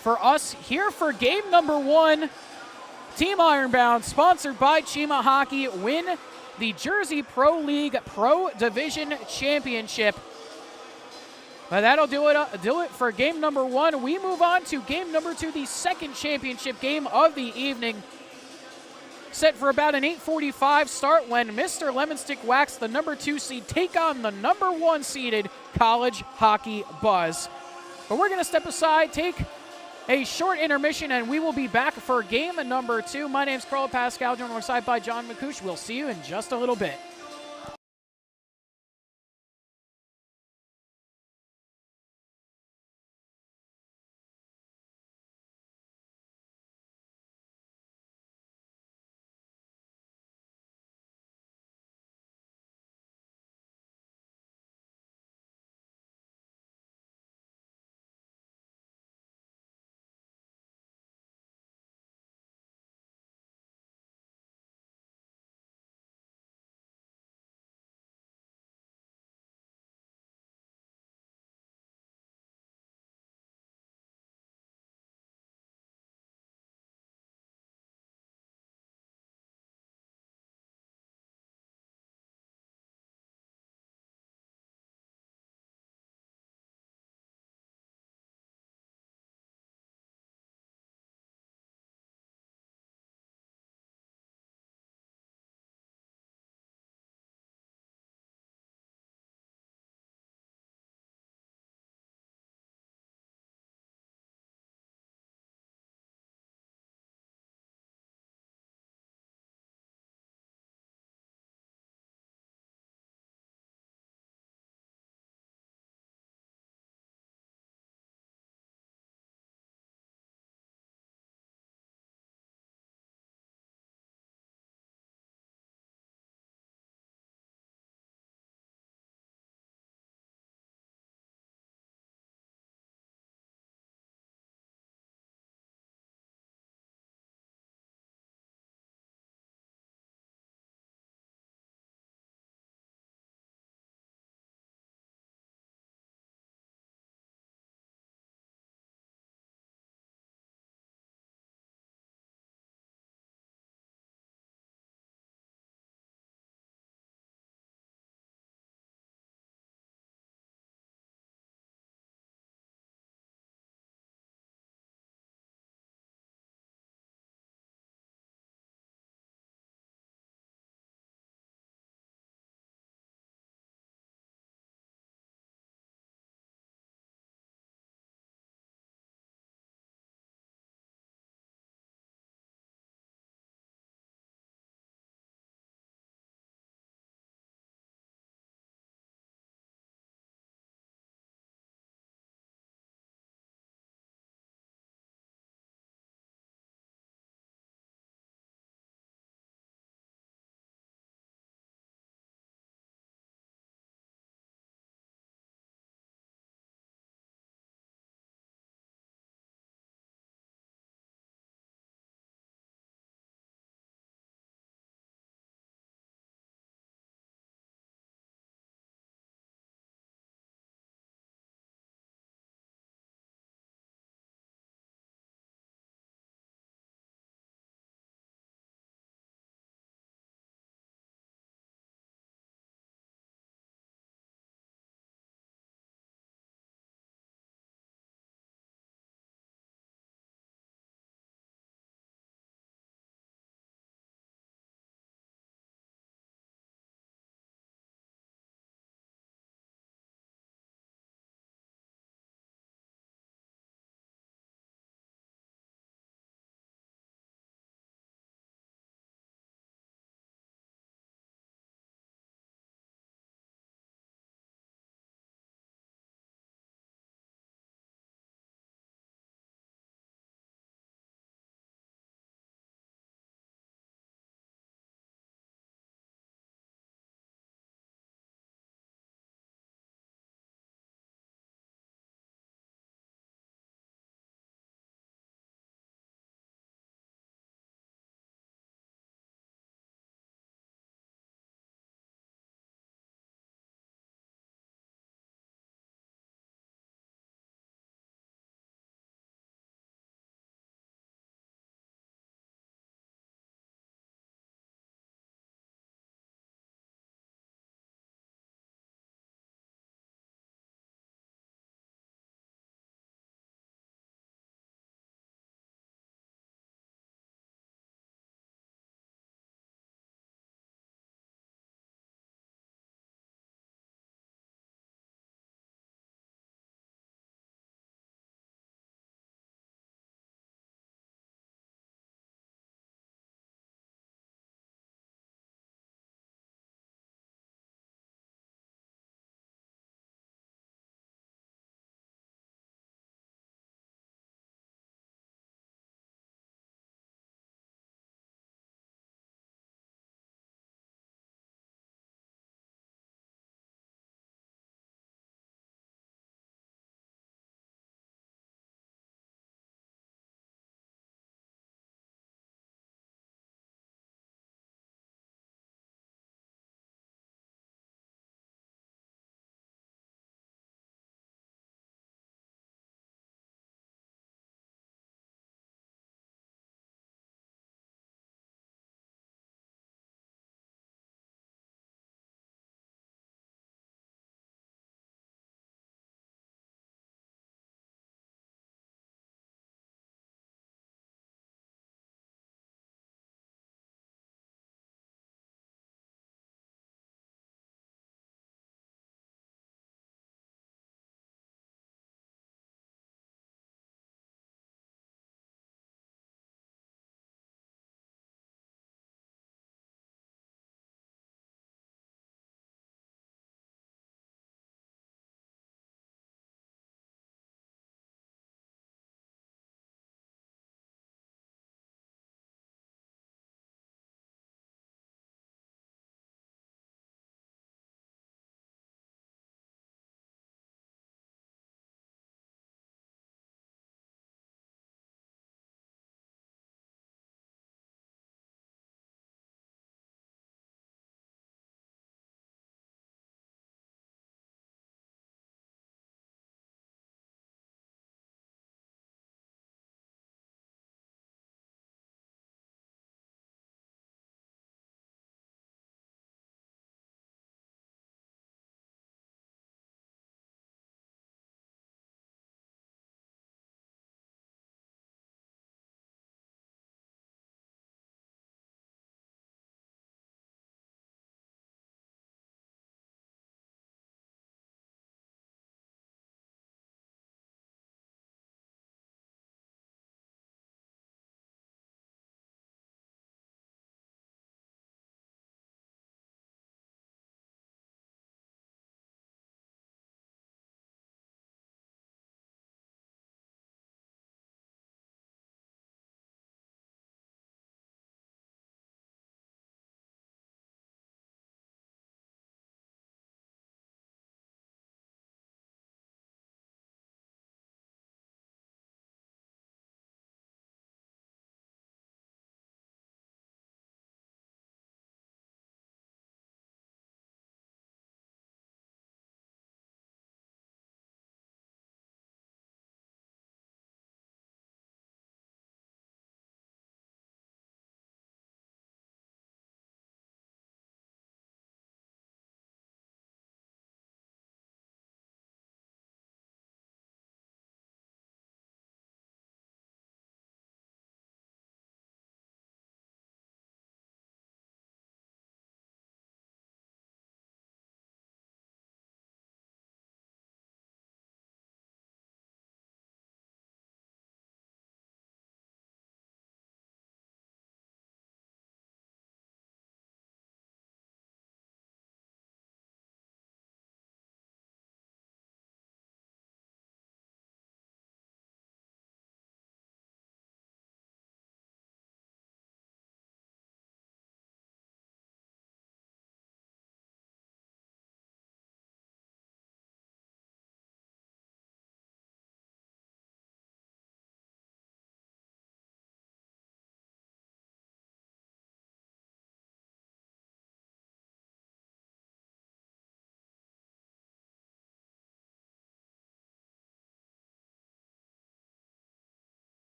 for us here for game number 1. Team Ironbound, sponsored by Cheema Hockey, win the Jersey Pro League Pro Division Championship. But that'll do it for game number 1. We move on to game number 2, the second championship game of the evening. Set for about an 8:45 start when Mr. Lemonstick Wax, the number 2 seed, take on the number 1 seeded College Hockey Buzz. But we're going to step aside, take a short intermission, and we will be back for game number 2. My name's Carl Pascal, joined alongside by John McCouche. We'll see you in just a little bit.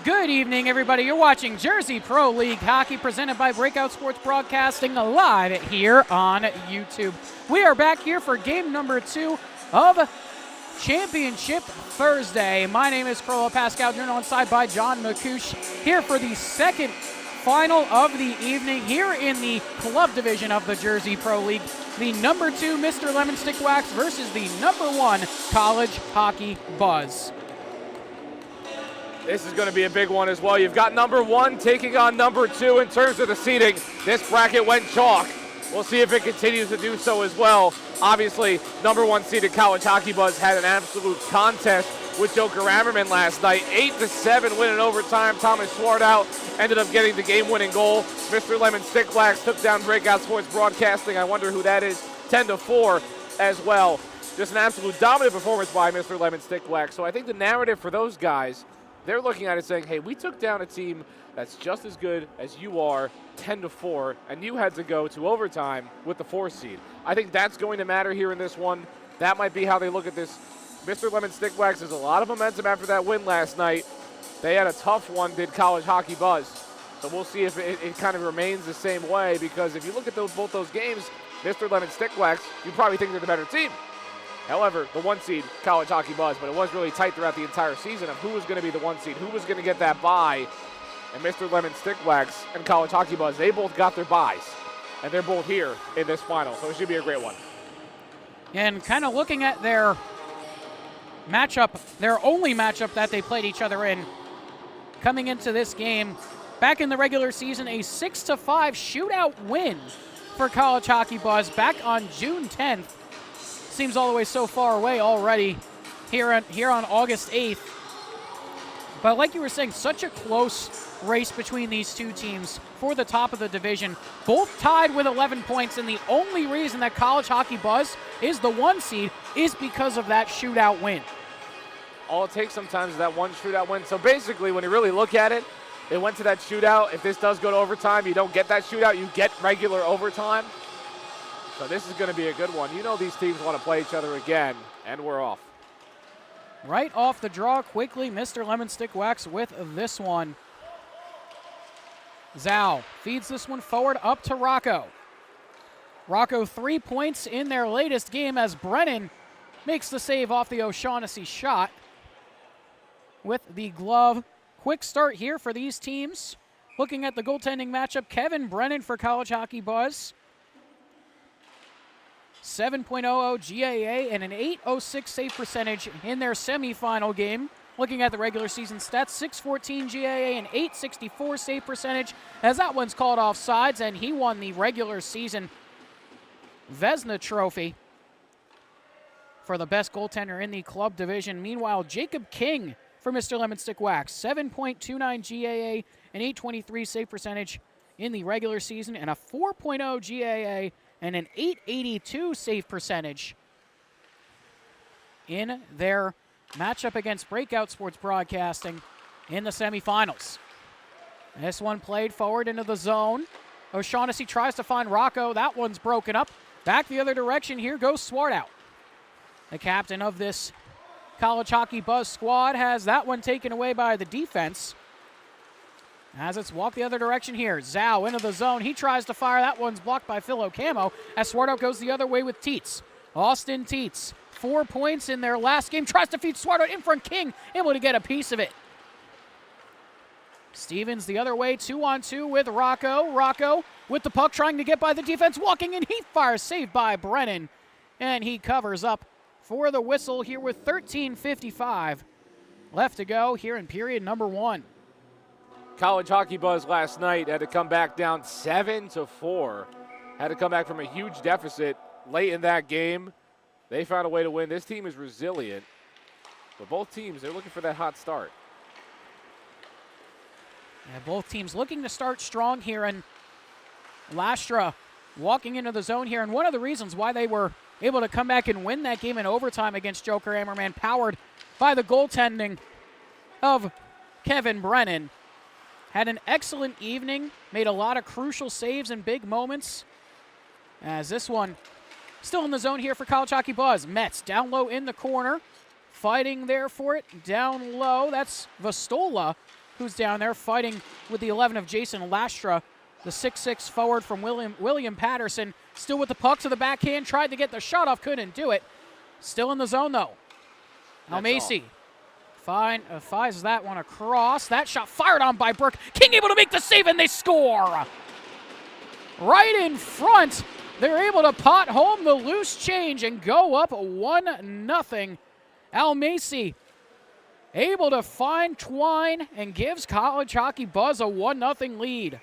Good evening, everybody. You're watching Jersey Pro League Hockey presented by Breakout Sports Broadcasting live here on YouTube. We are back here for game number 2 of Championship Thursday. My name is Carlo Pascal, joined alongside by John McCouche here for the second final of the evening here in the club division of the Jersey Pro League. The number 2 Mr. Lemon Stick Wax versus the number 1 College Hockey Buzz. This is going to be a big one as well. You've got number 1 taking on number 2 in terms of the seeding. This bracket went chalk. We'll see if it continues to do so as well. Obviously, number 1 seeded College Hockey Buzz had an absolute contest with Joker Ammerman last night. 8-7 win in overtime. Thomas Swartout ended up getting the game-winning goal. Mr. Lemon Stick Wax took down Breakout Sports Broadcasting. I wonder who that is. 10-4 as well. Just an absolute dominant performance by Mr. Lemon Stick Wax. So I think the narrative for those guys, they're looking at it saying, hey, we took down a team that's just as good as you are, 10-4, and you had to go to overtime with the 4 seed. I think that's going to matter here in this one. That might be how they look at this. Mr. Lemon Stick Wax has a lot of momentum after that win last night. They had a tough one, did College Hockey Buzz. So we'll see if it kind of remains the same way, because if you look at both those games, Mr. Lemon Stick Wax, you probably think they're the better team. However, the 1 seed, College Hockey Buzz, but it was really tight throughout the entire season of who was going to be the 1 seed, who was going to get that bye. And Mr. Lemon Stick Wax and College Hockey Buzz, they both got their byes. And they're both here in this final, so it should be a great one. And kind of looking at their matchup, their only matchup that they played each other in coming into this game, back in the regular season, a 6-5 shootout win for College Hockey Buzz back on June 10th. Seems all the way so far away already here on August 8th. But like you were saying, such a close race between these two teams for the top of the division. Both tied with 11 points, and the only reason that College Hockey Buzz is the 1 seed is because of that shootout win. All it takes sometimes is that one shootout win. So basically, when you really look at it, they went to that shootout. If this does go to overtime, you don't get that shootout, you get regular overtime. So this is going to be a good one. You know these teams want to play each other again, and we're off. Right off the draw quickly, Mr. Lemon Stick Wax with this one. Zhao feeds this one forward up to Rocco. Rocco 3 points in their latest game as Brennan makes the save off the O'Shaughnessy shot with the glove. Quick start here for these teams. Looking at the goaltending matchup, Kevin Brennan for College Hockey Buzz. 7.00 GAA and an 806 save percentage in their semifinal game. Looking at the regular season stats, 614 GAA and 864 save percentage, as that one's called offsides, and he won the regular season Vezina Trophy for the best goaltender in the club division. Meanwhile, Jacob King for Mr. Lemon Stick Wax, 7.29 GAA and 823 save percentage in the regular season, and a 4.0 GAA and an 882 save percentage in their matchup against Breakout Sports Broadcasting in the semifinals. This one played forward into the zone. O'Shaughnessy tries to find Rocco. That one's broken up. Back the other direction. Here goes Swartout. The captain of this College Hockey Buzz squad has that one taken away by the defense. As it's walked the other direction here. Zhao into the zone. He tries to fire. That one's blocked by Phil O'Camo as Swartout goes the other way with Teets. Austin Teets, 4 points in their last game. Tries to feed Swartout in front. King able to get a piece of it. Stevens the other way, 2-on-2 with Rocco. Rocco with the puck trying to get by the defense. Walking in, he fires, saved by Brennan. And he covers up for the whistle here with 13:55 left to go here in period number 1. College Hockey Buzz last night had to come back down 7-4. Had to come back from a huge deficit late in that game. They found a way to win. This team is resilient. But both teams, they're looking for that hot start. Yeah, both teams looking to start strong here, and Lastra walking into the zone here. And one of the reasons why they were able to come back and win that game in overtime against Joker Ammerman, powered by the goaltending of Kevin Brennan. Had an excellent evening, made a lot of crucial saves and big moments. As this one still in the zone here for College Hockey Buzz. Metz down low in the corner, fighting there for it. Down low, that's Vastola who's down there fighting with the 11 of Jason Lastra, the 6'6 forward from William Patterson. Still with the puck to the backhand, tried to get the shot off, couldn't do it. Still in the zone, though. Almasi fires that one across. That shot fired on by Burke. King able to make the save, and they score. Right in front. They're able to pot home the loose change and go up 1-0. Almasi able to find Twine and gives College Hockey Buzz a 1-0 lead.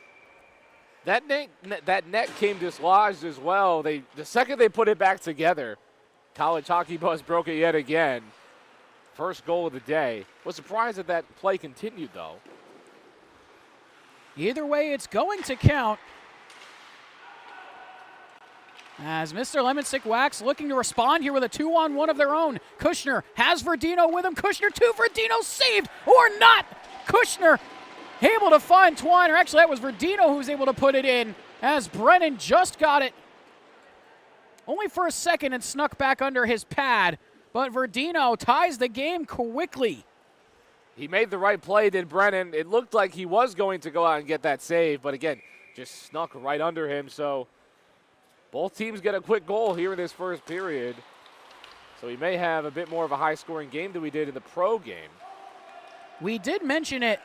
That net came dislodged as well. The second they put it back together, College Hockey Buzz broke it yet again. First goal of the day. Was surprised that play continued, though. Either way, it's going to count. As Mr. Lemon Stick Wax looking to respond here with a 2-on-1 of their own. Kushner has Verdino with him. Kushner to Verdino, saved or not. Kushner able to find Twine, or actually that was Verdino who was able to put it in, as Brennan just got it only for a second and snuck back under his pad. But Verdino ties the game quickly. He made the right play, did Brennan. It looked like he was going to go out and get that save, but again, just snuck right under him. So both teams get a quick goal here in this first period. So we may have a bit more of a high-scoring game than we did in the pro game. We did mention it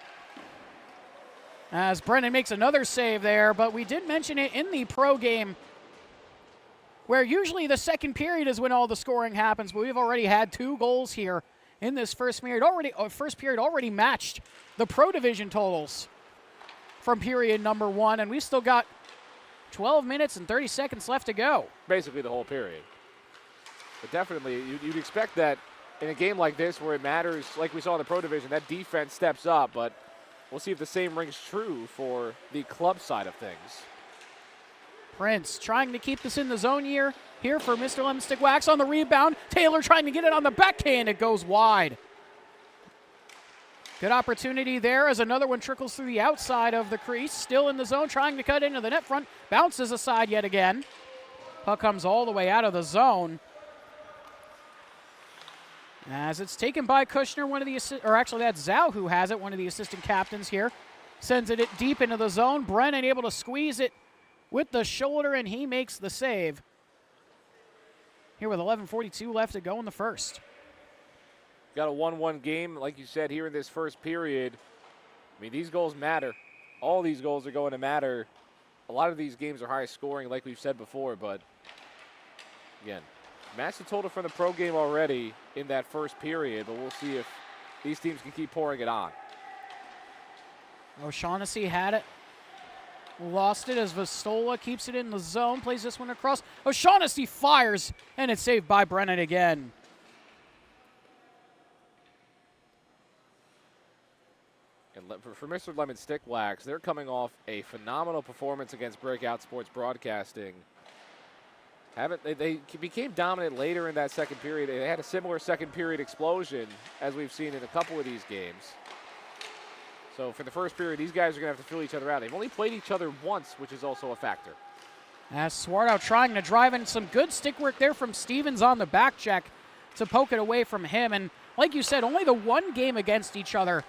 as Brennan makes another save there, but we did mention it in the pro game, where usually the second period is when all the scoring happens, but we've already had 2 goals here in this first period. Already matched the pro division totals from period number 1, and we've still got 12 minutes and 30 seconds left to go. Basically the whole period. But definitely, you'd expect that in a game like this where it matters, like we saw in the pro division, that defense steps up, but we'll see if the same rings true for the club side of things. Prince trying to keep this in the zone here for Mr. Lemon Stick Wax on the rebound. Taylor trying to get it on the backhand. It goes wide. Good opportunity there as another one trickles through the outside of the crease. Still in the zone, trying to cut into the net front. Bounces aside yet again. Puck comes all the way out of the zone. As it's taken by Kushner, actually that's Zhao who has it, one of the assistant captains here. Sends it deep into the zone. Brennan able to squeeze it with the shoulder, and he makes the save. Here with 11:42 left to go in the first. Got a 1-1 game, like you said, here in this first period. I mean, these goals matter. All these goals are going to matter. A lot of these games are high scoring, like we've said before, but again, matched the total from the pro game already in that first period, but we'll see if these teams can keep pouring it on. O'Shaughnessy had it. Lost it as Vastola keeps it in the zone, plays this one across. O'Shaughnessy fires, and it's saved by Brennan again. And for Mr. Lemon Stick Wax, they're coming off a phenomenal performance against Breakout Sports Broadcasting. They became dominant later in that second period. They had a similar second period explosion as we've seen in a couple of these games. So for the first period, these guys are going to have to fill each other out. They've only played each other once, which is also a factor. As Swartout trying to drive in, some good stick work there from Stevens on the back check to poke it away from him. And like you said, only the one game against each other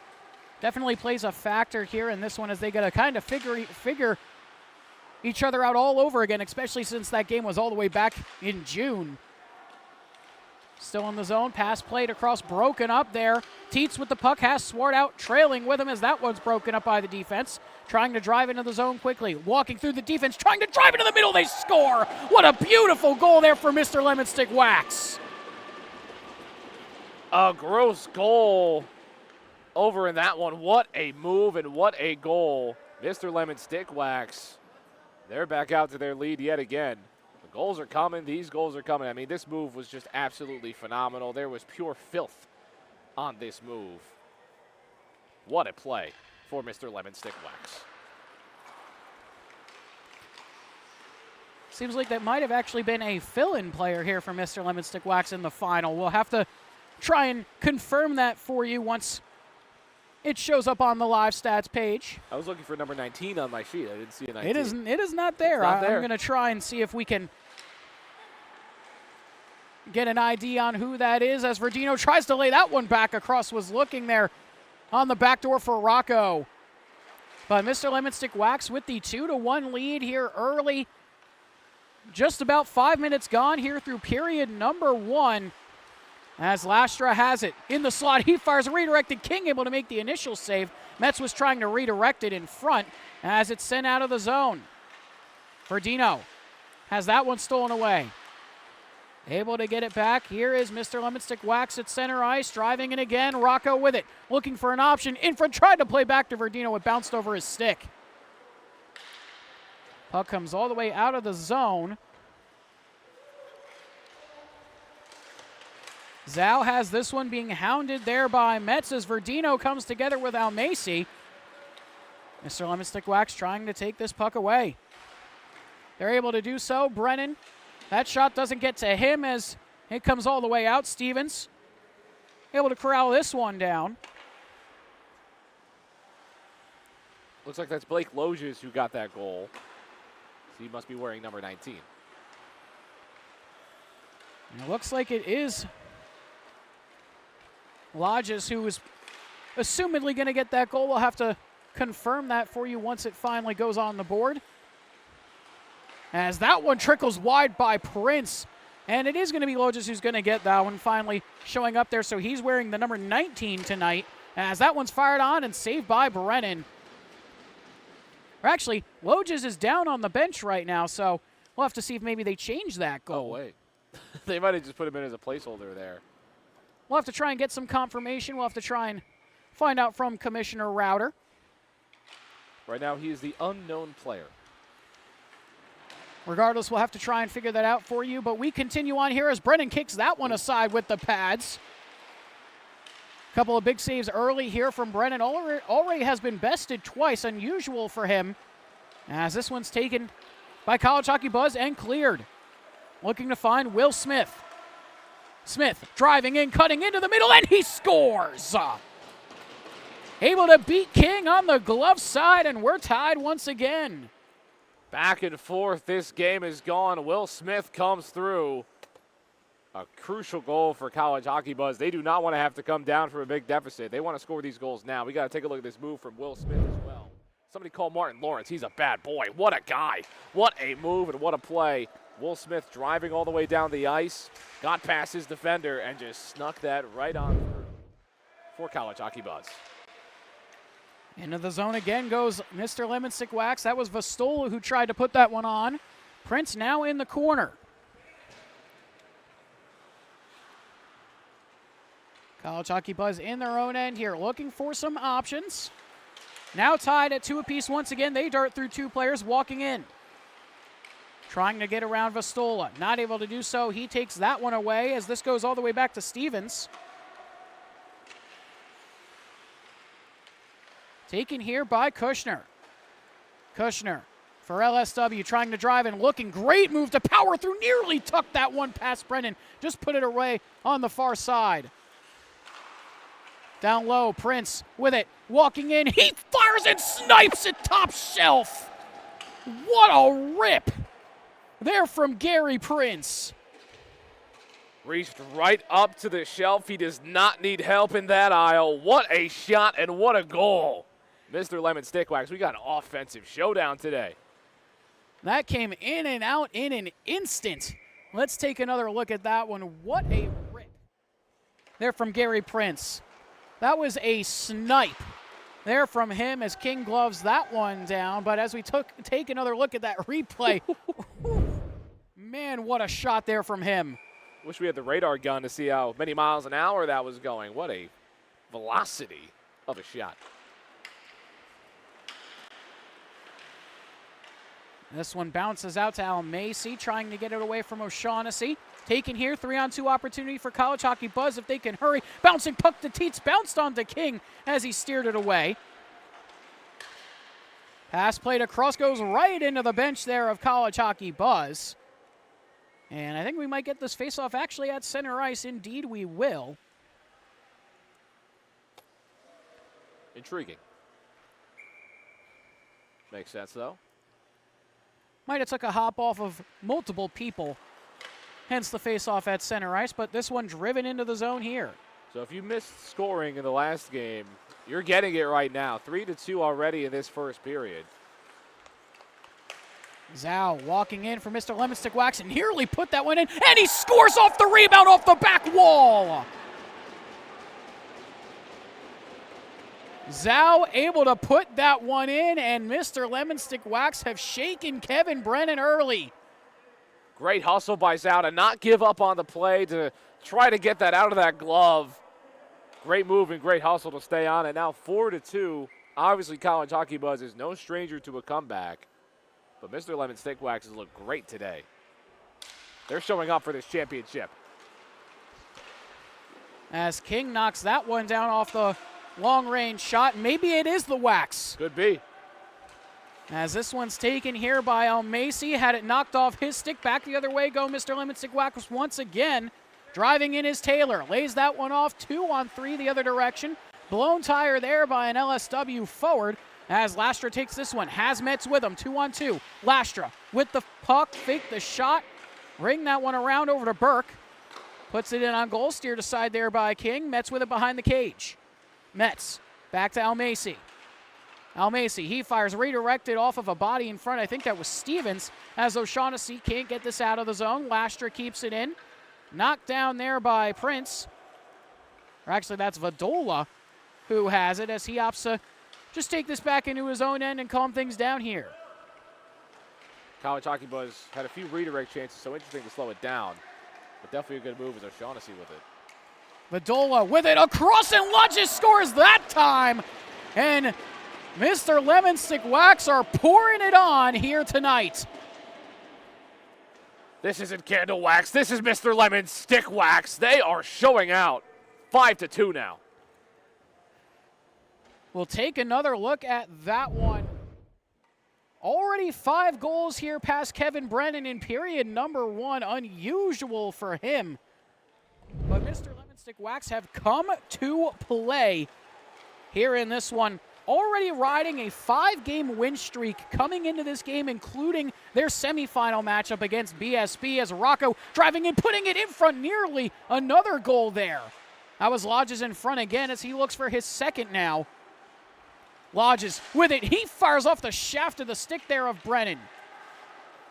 definitely plays a factor here in this one, as they got to kind of figure each other out all over again, especially since that game was all the way back in June. Still in the zone, pass played across, broken up there. Teets with the puck, has Swartout trailing with him as that one's broken up by the defense. Trying to drive into the zone quickly, walking through the defense, trying to drive into the middle, they score! What a beautiful goal there for Mr. Lemon Stick Wax. A gross goal over in that one. What a move and what a goal. Mr. Lemon Stick Wax, they're back out to their lead yet again. The goals are coming. These goals are coming. I mean, this move was just absolutely phenomenal. There was pure filth on this move. What a play for Mr. Lemon Stick Wax. Seems like that might have actually been a fill-in player here for Mr. Lemon Stick Wax in the final. We'll have to try and confirm that for you once it shows up on the live stats page. I was looking for number 19 on my sheet. I didn't see a 19. It is not there. I'm going to try and see if we can get an ID on who that is, as Verdino tries to lay that one back across, was looking there on the back door for Rocco. But Mr. Lemon Stick Wax with the 2-1 lead here early. Just about 5 minutes gone here through period number 1. As Lastra has it in the slot, he fires a redirected. King able to make the initial save. Metz was trying to redirect it in front as it's sent out of the zone. Verdino has that one stolen away. Able to get it back. Here is Mr. Lemon Stick Wax at center ice, driving in again. Rocco with it, looking for an option. In front, tried to play back to Verdino. It bounced over his stick. Puck comes all the way out of the zone. Zhao has this one being hounded there by Metz as Verdino comes together with Almasi. Mr. Lemon Stick Wax trying to take this puck away. They're able to do so. Brennan, that shot doesn't get to him as it comes all the way out. Stevens able to corral this one down. Looks like that's Blake Loges who got that goal. So he must be wearing number 19. And it looks like it is Lodges, who is assumedly going to get that goal. We'll have to confirm that for you once it finally goes on the board. As that one trickles wide by Prince. And it is going to be Lodges who's going to get that one finally showing up there. So he's wearing the number 19 tonight. As that one's fired on and saved by Brennan. Or actually, Lodges is down on the bench right now. So we'll have to see if maybe they change that goal. Oh, wait. They might have just put him in as a placeholder there. We'll have to try and get some confirmation. We'll have to try and find out from Commissioner Router. Right now, he is the unknown player. Regardless, we'll have to try and figure that out for you. But we continue on here as Brennan kicks that one aside with the pads. Couple of big saves early here from Brennan. Already has been bested twice, unusual for him. As this one's taken by College Hockey Buzz and cleared. Looking to find Will Smith. Smith driving in, cutting into the middle, and he scores! Able to beat King on the glove side, and we're tied once again. Back and forth, this game is gone. Will Smith comes through. A crucial goal for College Hockey Buzz. They do not want to have to come down for a big deficit. They want to score these goals now. We got to take a look at this move from Will Smith as well. Somebody call Martin Lawrence. He's a bad boy. What a guy. What a move and what a play. Will Smith driving all the way down the ice, got past his defender, and just snuck that right on through for College Hockey Buzz. Into the zone again goes Mr. Lemon Stick Wax. That was Vastola who tried to put that one on. Prince now in the corner. College Hockey Buzz in their own end here, looking for some options. Now tied at 2 apiece once again. They dart through 2 players walking in. Trying to get around Vastola. Not able to do so. He takes that one away as this goes all the way back to Stevens. Taken here by Kushner. Kushner for LSW trying to drive and looking. Great move to power through. Nearly tucked that one past Brennan. Just put it away on the far side. Down low, Prince with it. Walking in. He fires and snipes it top shelf. What a rip. There from Gary Prince. Reached right up to the shelf. He does not need help in that aisle. What a shot and what a goal. Mr. Lemon Stick Wax, we got an offensive showdown today. That came in and out in an instant. Let's take another look at that one. What a rip. There from Gary Prince. That was a snipe there from him as King gloves that one down. But as we take another look at that replay, man, what a shot there from him. Wish we had the radar gun to see how many miles an hour that was going. What a velocity of a shot. This one bounces out to Almasi, trying to get it away from O'Shaughnessy. Taken here, 3-on-2 opportunity for College Hockey Buzz if they can hurry. Bouncing puck to Teets, bounced onto King as he steered it away. Pass played across, goes right into the bench there of College Hockey Buzz. And I think we might get this faceoff actually at center ice. Indeed, we will. Intriguing. Makes sense, though. Might have took a hop off of multiple people, hence the faceoff at center ice, but this one driven into the zone here. So if you missed scoring in the last game, you're getting it right now. 3-2 already in this first period. Zhao walking in for Mr. Lemon Stick Wax and nearly put that one in, and he scores off the rebound off the back wall. Zhao able to put that one in, and Mr. Lemon Stick Wax have shaken Kevin Brennan early. Great hustle by Zhao to not give up on the play, to try to get that out of that glove. Great move and great hustle to stay on it. Now 4-2. Obviously, College Hockey Buzz is no stranger to a comeback. But Mr. Lemon Stick Wax has looked great today. They're showing up for this championship. As King knocks that one down off the long-range shot. Maybe it is the Wax. Could be. As this one's taken here by Almacy. Had it knocked off his stick. Back the other way go Mr. Lemon Stick Wax once again. Driving in is Taylor. Lays that one off. 2-on-3 the other direction. Blown tire there by an LSW forward. As Lastra takes this one, has Metz with him, 2-on-2. Lastra with the puck, fake the shot, ring that one around over to Burke. Puts it in on goal, steered aside there by King. Metz with it behind the cage. Metz back to Almacy. Almacy, he fires redirected off of a body in front. I think that was Stevens, as O'Shaughnessy can't get this out of the zone. Lastra keeps it in. Knocked down there by Prince. Or actually, that's Vadola who has it as he opts to just take this back into his own end and calm things down here. College Hockey Buzz had a few redirect chances, so interesting to slow it down. But definitely a good move as O'Shaughnessy with it. Vadola with it across, and Lodges scores that time. And Mr. Lemon Stick Wax are pouring it on here tonight. This isn't Candle Wax. This is Mr. Lemon Stick Wax. They are showing out. 5-2 now. We'll take another look at that one. Already 5 goals here past Kevin Brennan in period number 1. Unusual for him. But Mr. Lemon Stick Wax have come to play here in this one. Already riding a 5-game win streak coming into this game, including their semifinal matchup against BSB, as Rocco driving in, putting it in front, nearly another goal there. That was Lodges in front again as he looks for his second now. Lodges with it. He fires off the shaft of the stick there of Brennan.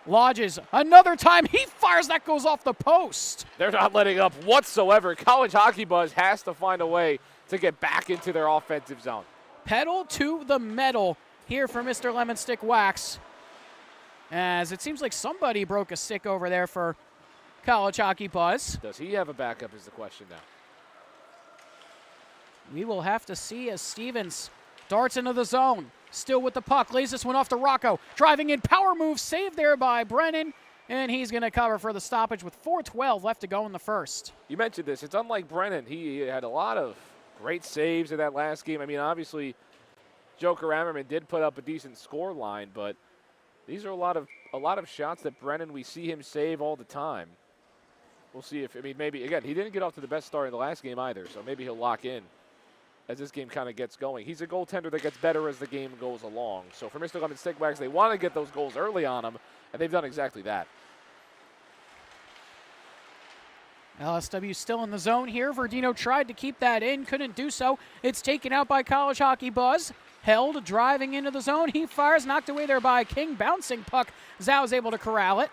Lodges, another time, he fires, that goes off the post. They're not letting up whatsoever. College Hockey Buzz has to find a way to get back into their offensive zone. Pedal to the metal here for Mr. Lemon Stick Wax. As it seems like somebody broke a stick over there for College Hockey Buzz. Does he have a backup is the question now. We will have to see as Stevens darts into the zone. Still with the puck. Lays this one off to Rocco. Driving in. Power move saved there by Brennan. And he's going to cover for the stoppage with 4:12 left to go in the first. You mentioned this. It's unlike Brennan. He had a lot of great saves in that last game. I mean, obviously, Joker Ammerman did put up a decent score line, but these are a lot of shots that Brennan, we see him save all the time. We'll see if, I mean, maybe, again, he didn't get off to the best start in the last game either, so maybe he'll lock in as this game kind of gets going. He's a goaltender that gets better as the game goes along. So for Mr. Lemon Stick Wax, they want to get those goals early on him, and they've done exactly that. LSW still in the zone here. Verdino tried to keep that in, couldn't do so. It's taken out by College Hockey Buzz. Held, driving into the zone. He fires, knocked away there by King. Bouncing puck. Zhao's able to corral it.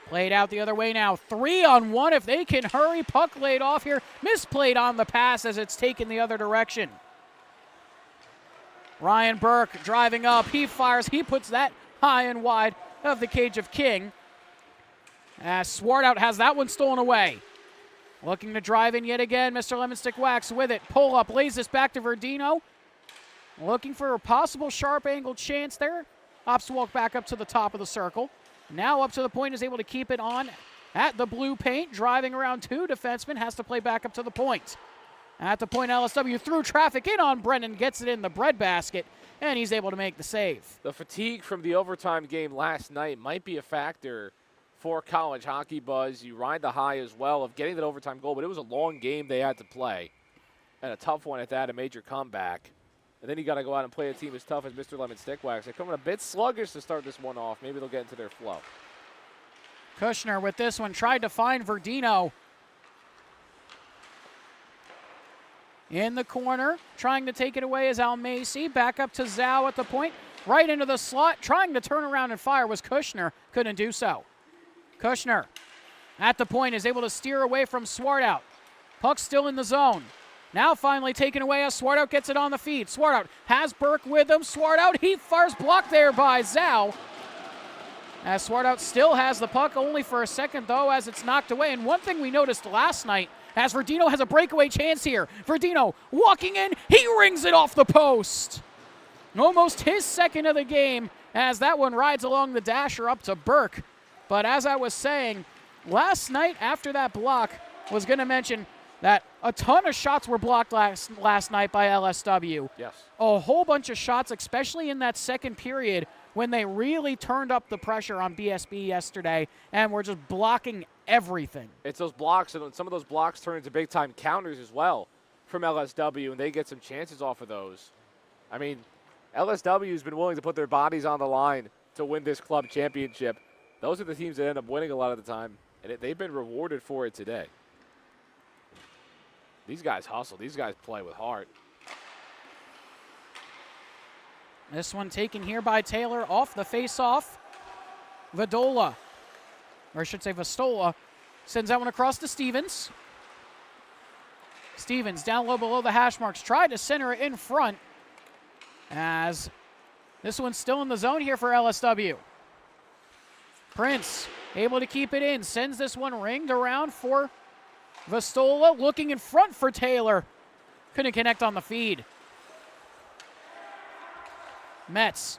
Played out the other way now. 3-on-1 if they can hurry. Puck laid off here. Misplayed on the pass as it's taken the other direction. Ryan Burke driving up. He fires. He puts that high and wide of the cage of King. As Swartout has that one stolen away. Looking to drive in yet again. Mr. Lemon Stick Wax with it. Pull up. Lays this back to Verdino. Looking for a possible sharp angle chance there. Opts to walk back up to the top of the circle. Now up to the point, is able to keep it on at the blue paint. Driving around 2 defensemen, has to play back up to the point. At the point, LSW threw traffic in on Brennan, gets it in the breadbasket, and he's able to make the save. The fatigue from the overtime game last night might be a factor for College Hockey Buzz. You ride the high as well of getting that overtime goal, but it was a long game they had to play, and a tough one at that, a major comeback. And then you got to go out and play a team as tough as Mr. Lemon Stick Wax. They're coming a bit sluggish to start this one off. Maybe they'll get into their flow. Kushner with this one tried to find Verdino. In the corner, trying to take it away is Almasi. Back up to Zhao at the point. Right into the slot, trying to turn around and fire was Kushner. Couldn't do so. Kushner at the point is able to steer away from Swartout. Puck still in the zone. Now finally taken away as Swartout gets it on the feed. Swartout has Burke with him. Swartout, he fires blocked there by Zhao. As Swartout still has the puck, only for a second though as it's knocked away. And one thing we noticed last night, as Verdino has a breakaway chance here. Verdino walking in, he rings it off the post. Almost his second of the game as that one rides along the dasher up to Burke. But as I was saying, last night after that block, was going to mention that a ton of shots were blocked last night by LSW. Yes. A whole bunch of shots, especially in that second period when they really turned up the pressure on BSB yesterday and were just blocking everything. It's those blocks, and some of those blocks turn into big-time counters as well from LSW, and they get some chances off of those. I mean, LSW has been willing to put their bodies on the line to win this club championship. Those are the teams that end up winning a lot of the time, and they've been rewarded for it today. These guys hustle. These guys play with heart. This one taken here by Taylor off the face-off. Vastola sends that one across to Stevens. Stevens down low below the hash marks. Tried to center it in front as this one's still in the zone here for LSW. Prince able to keep it in. Sends this one ringed around for Vastola. Looking in front for Taylor. Couldn't connect on the feed. Metz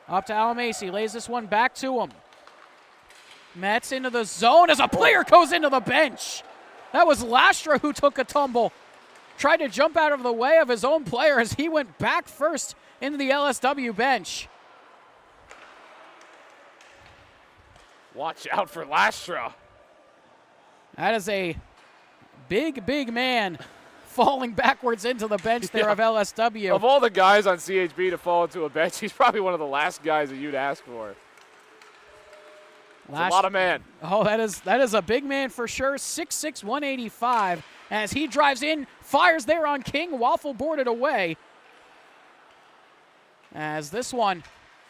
up to Almasi, lays this one back to him. Metz into the zone as a player goes into the bench. That was Lastra who took a tumble. Tried to jump out of the way of his own player as he went back first into the LSW bench. Watch out for Lastra. That is a big, big man falling backwards into the bench there of LSW. Of all the guys on CHB to fall into a bench, he's probably one of the last guys that you'd ask for. It's a lot of man. Oh, that is a big man for sure. 6'6", 185. As he drives in, fires there on King. Waffle boarded away. As this one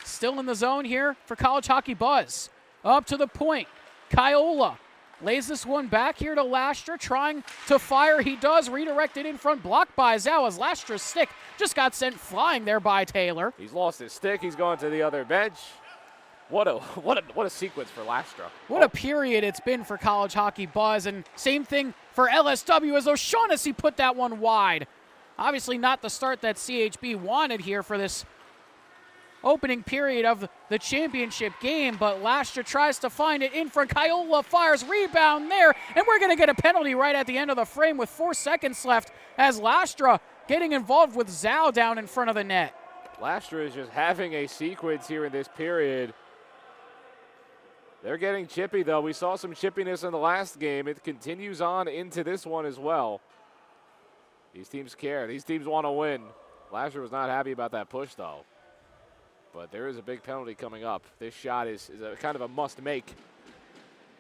still in the zone here for College Hockey Buzz. Up to the point. Kyola lays this one back here to Lastra, trying to fire. He does. Redirected in front, blocked by Zhao as Lastra's stick just got sent flying there by Taylor. He's lost his stick. He's going to the other bench. What a sequence for Lastra. What a period it's been for College Hockey Buzz, and same thing for LSW as O'Shaughnessy put that one wide. Obviously not the start that CHB wanted here for this opening period of the championship game, but Lastra tries to find it in front. Kyola fires, rebound there, and we're going to get a penalty right at the end of the frame with 4 seconds left as Lastra getting involved with Zhao down in front of the net. Lastra is just having a sequence here in this period. They're getting chippy, though. We saw some chippiness in the last game. It continues on into this one as well. These teams care. These teams want to win. Lastra was not happy about that push, though. But there is a big penalty coming up. This shot is a kind of a must-make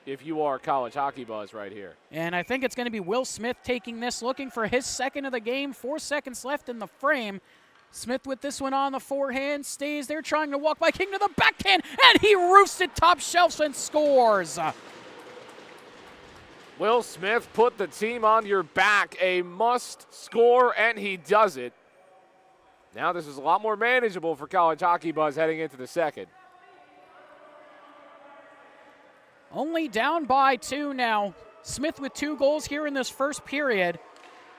if you are College Hockey Buzz right here. And I think it's going to be Will Smith taking this, looking for his second of the game. 4 seconds left in the frame. Smith with this one on the forehand, stays there trying to walk by King to the backhand, and he roofs it top shelf and scores. Will Smith put the team on your back, a must score, and he does it. Now this is a lot more manageable for College Hockey Buzz heading into the second. Only down by 2 now. Smith with 2 goals here in this first period.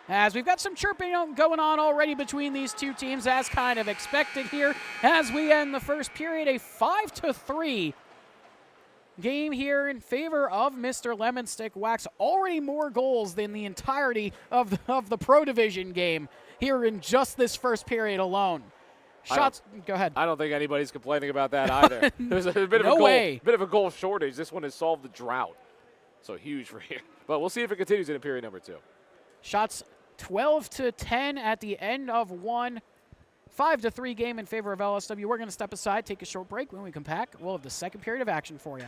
As we've got some chirping going on already between these two teams, as kind of expected here. As we end the first period, a 5-3 game here in favor of Mr. Lemon Stick Wax. Already more goals than the entirety of the Pro Division game here in just this first period alone. Shots, go ahead. I don't think anybody's complaining about that either. There's a bit of a goal shortage. This one has solved the drought. So huge for here. But we'll see if it continues in period number 2. Shots 12-10 at the end of one. 5-3 game in favor of LSW. We're going to step aside, take a short break. When we come back, we'll have the second period of action for you.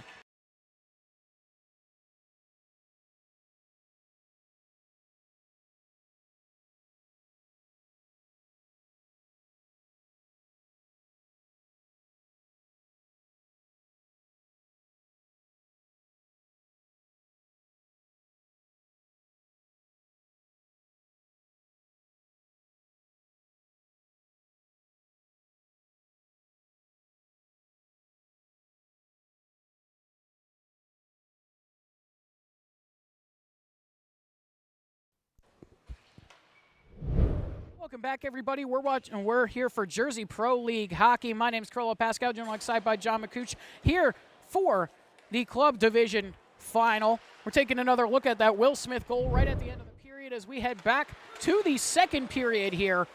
Welcome back, everybody. We're here for Jersey Pro League Hockey. My name is Carlo Pascal, joined alongside by John McCooch, here for the club division final. We're taking another look at that Will Smith goal right at the end of the period as we head back to the second period here.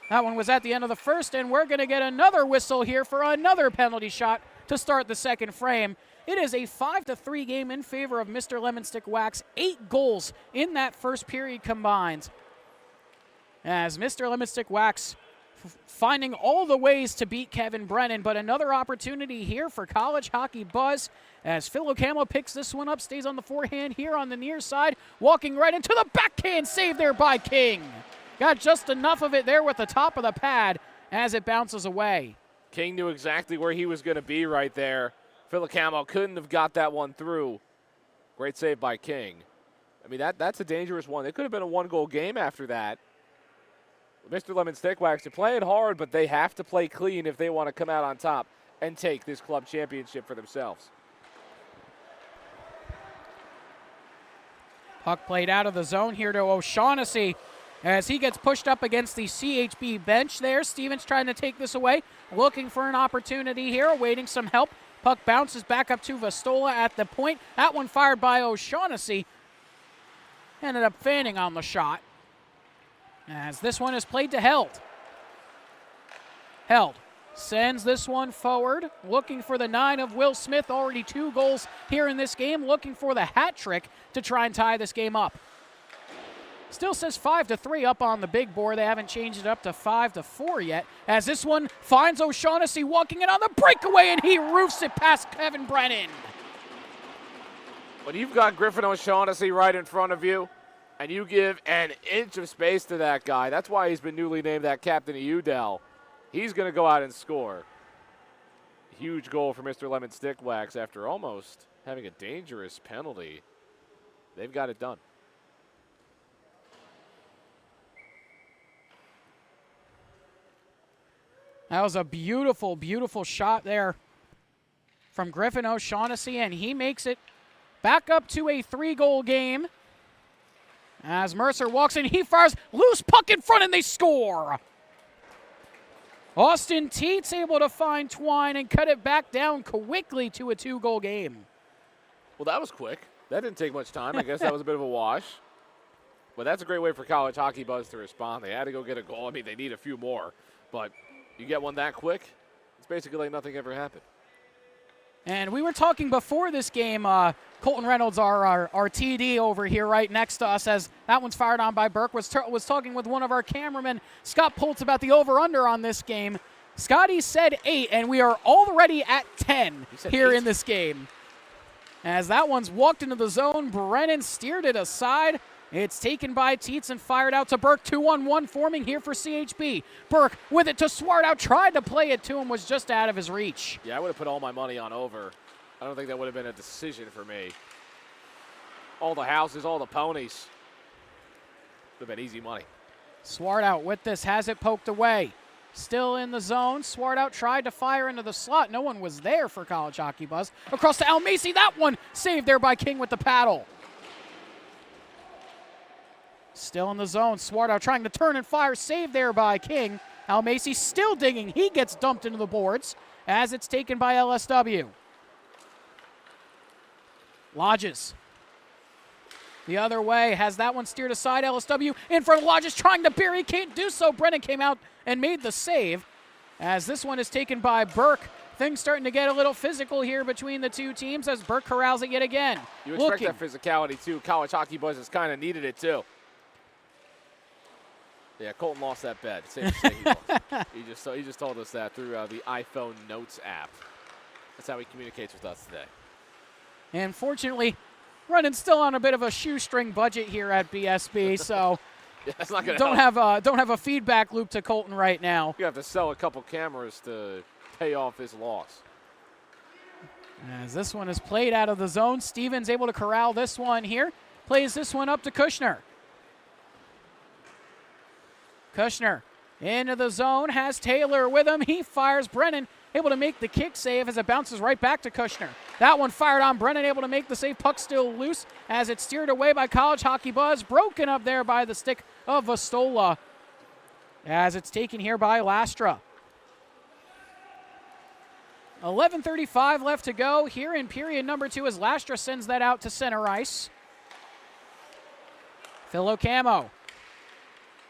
That one was at the end of the first, and we're going to get another whistle here for another penalty shot to start the second frame. It is a 5-3 game in favor of Mr. Lemon Stick Wax. 8 goals in that first period combined, as Mr. Lemon Stick Wax finding all the ways to beat Kevin Brennan. But another opportunity here for College Hockey Buzz as Phil O'Camo picks this one up, stays on the forehand here on the near side, walking right into the backhand save there by King. Got just enough of it there with the top of the pad as it bounces away. King knew exactly where he was going to be right there. Phil O'Camo couldn't have got that one through. Great save by King. I mean, that's a dangerous one. It could have been a one-goal game after that. Mr. Lemon Stick Wax, they're playing hard, but they have to play clean if they want to come out on top and take this club championship for themselves. Puck played out of the zone here to O'Shaughnessy as he gets pushed up against the CHB bench there. Stevens trying to take this away, looking for an opportunity here, awaiting some help. Puck bounces back up to Vastola at the point. That one fired by O'Shaughnessy. Ended up fanning on the shot, as this one is played to Held. Held sends this one forward, looking for the 9 of Will Smith. Already 2 goals here in this game, looking for the hat trick to try and tie this game up. Still says 5-3 up on the big board. They haven't changed it up to 5-4 yet, as this one finds O'Shaughnessy walking in on the breakaway, and he roofs it past Kevin Brennan. When you've got Griffin O'Shaughnessy right in front of you, and you give an inch of space to that guy, that's why he's been newly named that captain of UDEL. He's going to go out and score. Huge goal for Mr. Lemon Stick Wax after almost having a dangerous penalty. They've got it done. That was a beautiful, beautiful shot there from Griffin O'Shaughnessy, and he makes it back up to a 3-goal game. As Mercer walks in, he fires loose puck in front, and they score. Austin Teets able to find Twine and cut it back down quickly to a 2-goal game. Well, that was quick. That didn't take much time. I guess that was a bit of a wash. But that's a great way for College Hockey Buzz to respond. They had to go get a goal. I mean, they need a few more. But you get one that quick, it's basically like nothing ever happened. And we were talking before this game, Colton Reynolds, our TD over here right next to us, as that one's fired on by Burke, was talking with one of our cameramen, Scott Poltz, about the over-under on this game. Scotty said 8, and we are already at 10 here 8? In this game. As that one's walked into the zone, Brennan steered it aside. It's taken by Teets and fired out to Burke. 2-on-1 forming here for CHB. Burke with it to Swartout, tried to play it to him, was just out of his reach. Yeah, I would have put all my money on over. I don't think that would have been a decision for me. All the houses, all the ponies. Would have been easy money. Swartout with this, has it poked away. Still in the zone. Swartout tried to fire into the slot. No one was there for College Hockey Buzz. Across to Almacy. That one saved there by King with the paddle. Still in the zone. Swartout trying to turn and fire. Saved there by King. Almacy still digging. He gets dumped into the boards as it's taken by LSW. Lodges. The other way, has that one steered aside. LSW in front of Lodges, trying to bury, can't do so. Brennan came out and made the save. As this one is taken by Burke. Things starting to get a little physical here between the two teams as Burke corrals it yet again. You expect that physicality too. College Hockey Buzz has kind of needed it too. Yeah, Colton lost that bet. Safe to say he lost. He just told us that through the iPhone Notes app. That's how he communicates with us today. And fortunately, running still on a bit of a shoestring budget here at BSB, so yeah, that's not gonna don't have a feedback loop to Colton right now. You have to sell a couple cameras to pay off his loss. As this one is played out of the zone, Stevens able to corral this one here. Plays this one up to Kushner. Kushner into the zone, has Taylor with him. He fires. Brennan able to make the kick save as it bounces right back to Kushner. That one fired on. Brennan able to make the save. Puck still loose as it's steered away by College Hockey Buzz. Broken up there by the stick of Vastola. as it's taken here by Lastra. 11:35 left to go here in period number 2 as Lastra sends that out to center ice. Philocamo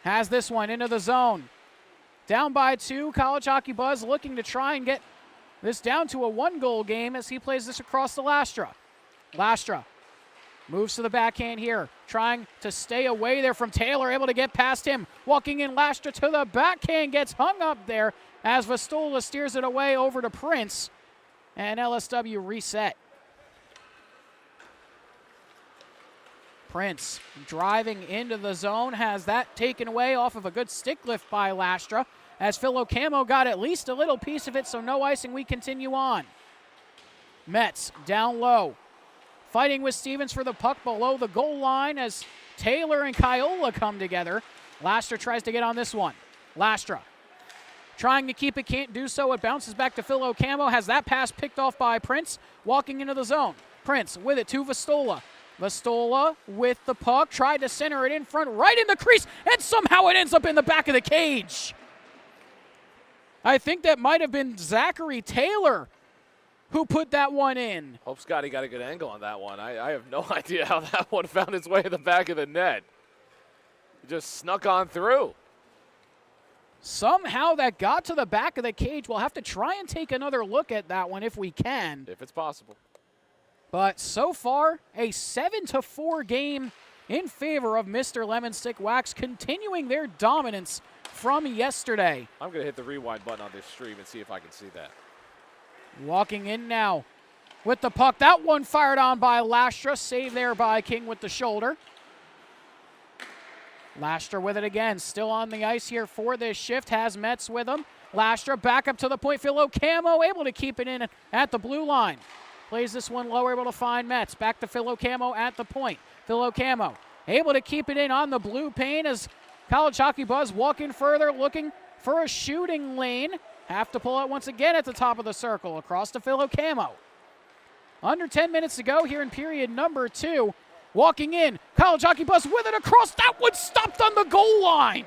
has this one into the zone. Down by 2, College Hockey Buzz looking to try and get this down to a 1-goal game as he plays this across to Lastra. Lastra moves to the backhand here, trying to stay away there from Taylor, able to get past him. Walking in Lastra to the backhand, gets hung up there as Vastola steers it away over to Prince, and LSW reset. Prince driving into the zone, has that taken away off of a good stick lift by Lastra, as Philocamo got at least a little piece of it, so no icing. We continue on. Metz down low, fighting with Stevens for the puck below the goal line as Taylor and Kiola come together. Lastra tries to get on this one. Lastra trying to keep it, can't do so. It bounces back to Philocamo, has that pass picked off by Prince, walking into the zone. Prince with it to Vastola. Vastola with the puck, tried to center it in front, right in the crease, and somehow it ends up in the back of the cage. I think that might have been Zachary Taylor who put that one in. Hope Scotty got a good angle on that one. I have no idea how that one found its way in the back of the net. It just snuck on through. Somehow that got to the back of the cage. We'll have to try and take another look at that one if we can. If it's possible. But so far, a 7-4 game in favor of Mr. Lemon Stick Wax, continuing their dominance from yesterday. I'm going to hit the rewind button on this stream and see if I can see that. Walking in now with the puck. That one fired on by Lastra. Save there by King with the shoulder. Lastra with it again. Still on the ice here for this shift. Has Metz with him. Lastra back up to the point. Philocamo able to keep it in at the blue line. Plays this one low, able to find Metz. Back to Philocamo at the point. Philocamo able to keep it in on the blue pane as College Hockey Buzz walking further, looking for a shooting lane. Have to pull out once again at the top of the circle. Across to Philocamo. Under 10 minutes to go here in period number 2. Walking in, College Hockey Buzz with it across. That one stopped on the goal line.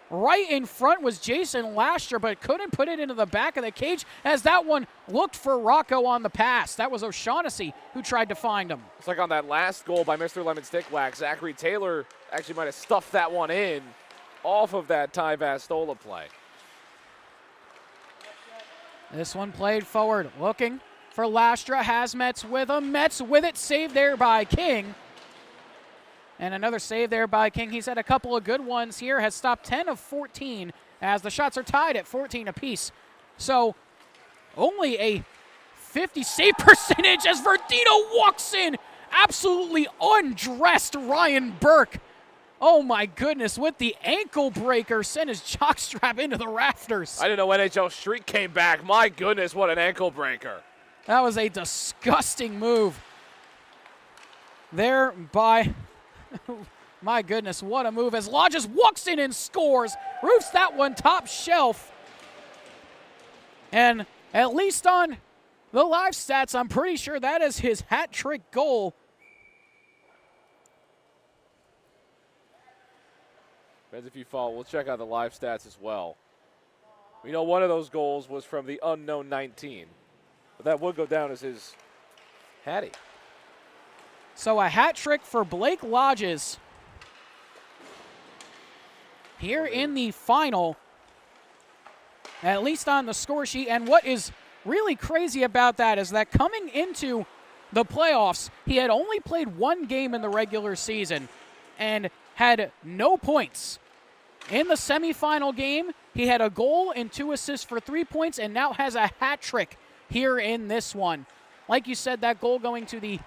Right in front was Jason Lastra, but couldn't put it into the back of the cage as that one looked for Rocco on the pass. That was O'Shaughnessy who tried to find him. It's like on that last goal by Mr. Lemon Stick Wax, Zachary Taylor actually might have stuffed that one in off of that Ty Vastola play. This one played forward, looking for Lastra, has Metz with him. Metz with it, saved there by King. And another save there by King. He's had a couple of good ones here, has stopped 10 of 14 as the shots are tied at 14 apiece. So only a 50 save percentage as Verdino walks in, absolutely undressed Ryan Burke. Oh my goodness, with the ankle breaker, sent his jockstrap into the rafters. I didn't know NHL Street came back. My goodness, what an ankle breaker. That was a disgusting move there by, my goodness, what a move. As Lodges walks in and scores, roofs that one top shelf. And at least on the live stats, I'm pretty sure that is his hat trick goal. Depends if you follow. We'll check out the live stats as well. We know one of those goals was from the unknown 19. But that would go down as his hattie. So a hat trick for Blake Lodges here in the final, at least on the score sheet. And what is really crazy about that is that coming into the playoffs, he had only played one game in the regular season and had no points. In the semifinal game, he had a goal and 2 assists for 3 points and now has a hat trick here in this one. Like you said, that goal going to the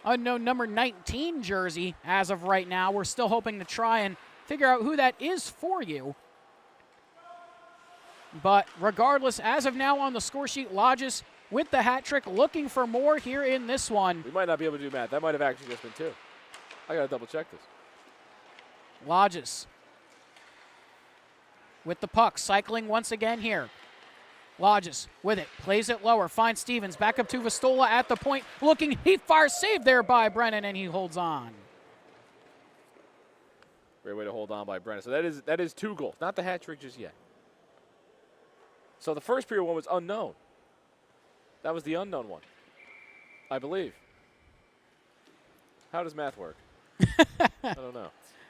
unknown number 19 jersey as of right now. We're still hoping to try and figure out who that is for you. But regardless, as of now on the score sheet, Lodges with the hat trick, looking for more here in this one. We might not be able to do math. That might have actually just been 2. I got to double check this. Lodges with the puck, cycling once again here. Lodges with it, plays it lower, finds Stevens, back up to Vastola at the point, looking, he fires, saved there by Brennan, and he holds on. Great way to hold on by Brennan. So that is 2 goals. Not the hat trick just yet. So the first period one was unknown. That was the unknown one, I believe. How does math work? I don't know.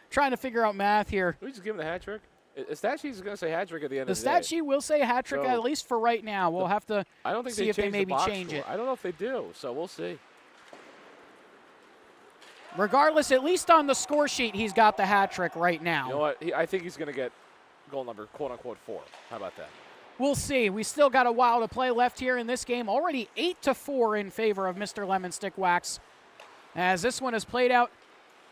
Trying to figure out math here. We just give him the hat trick? The stat sheet is going to say hat trick at the end of the day. The stat sheet will say hat trick, at least for right now. We'll have to see if they maybe change it. I don't know if they do, so we'll see. Regardless, at least on the score sheet, he's got the hat trick right now. You know what? I think he's going to get goal number, quote-unquote, 4. How about that? We'll see. We still got a while to play left here in this game. Already 8-4 in favor of Mr. Lemon Stick Wax. As this one is played out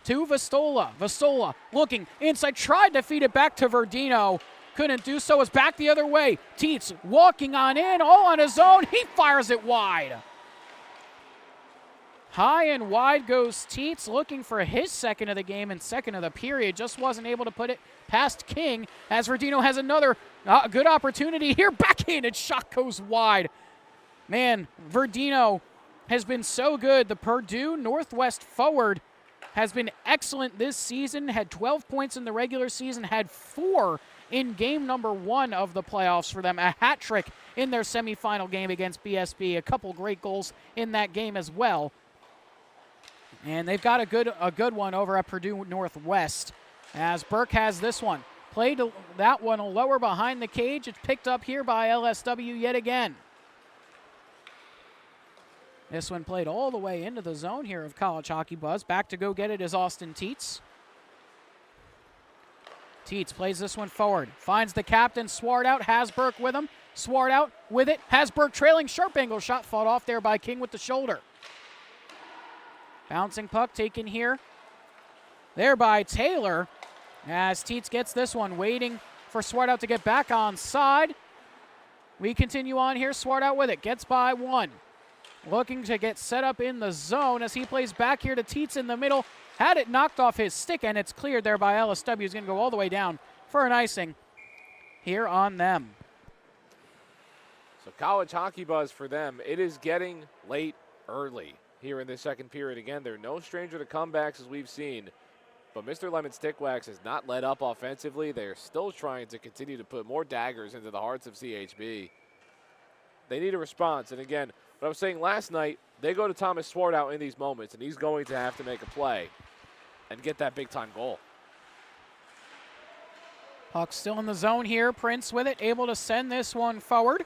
to Vastola. Vastola looking inside, tried to feed it back to Verdino. Couldn't do so. It's back the other way. Tietz walking on in, all on his own. He fires it wide. High and wide goes Tietz, looking for his second of the game and second of the period. Just wasn't able to put it past King, as Verdino has another good opportunity here. Backhanded shot goes wide. Man, Verdino has been so good. The Purdue Northwest forward has been excellent this season. Had 12 points in the regular season, had 4 in game number 1 of the playoffs for them. A hat trick in their semifinal game against BSB. A couple great goals in that game as well. And they've got a good one over at Purdue Northwest, as Burke has this one. Played that one lower behind the cage. It's picked up here by LSW yet again. This one played all the way into the zone here of College Hockey Buzz. Back to go get it is Austin Tietz. Tietz plays this one forward. Finds the captain, Swart out, has Burke with him. Swart out with it, has Burke trailing. Sharp angle shot fought off there by King with the shoulder. Bouncing puck taken here. There by Taylor, as Tietz gets this one, waiting for Swart out to get back on side. We continue on here. Swart out with it, gets by one. Looking to get set up in the zone as he plays back here to Tietz in the middle. Had it knocked off his stick, and it's cleared there by LSW. He's going to go all the way down for an icing here on them. So College Hockey Buzz for them. It is getting late early here in the second period. Again, they're no stranger to comebacks, as we've seen. But Mr. Lemon Stick Wax has not let up offensively. They are still trying to continue to put more daggers into the hearts of CHB. They need a response. And again, what I was saying last night, they go to Thomas Swart out in these moments, and he's going to have to make a play and get that big-time goal. Puck still in the zone here. Prince with it, able to send this one forward.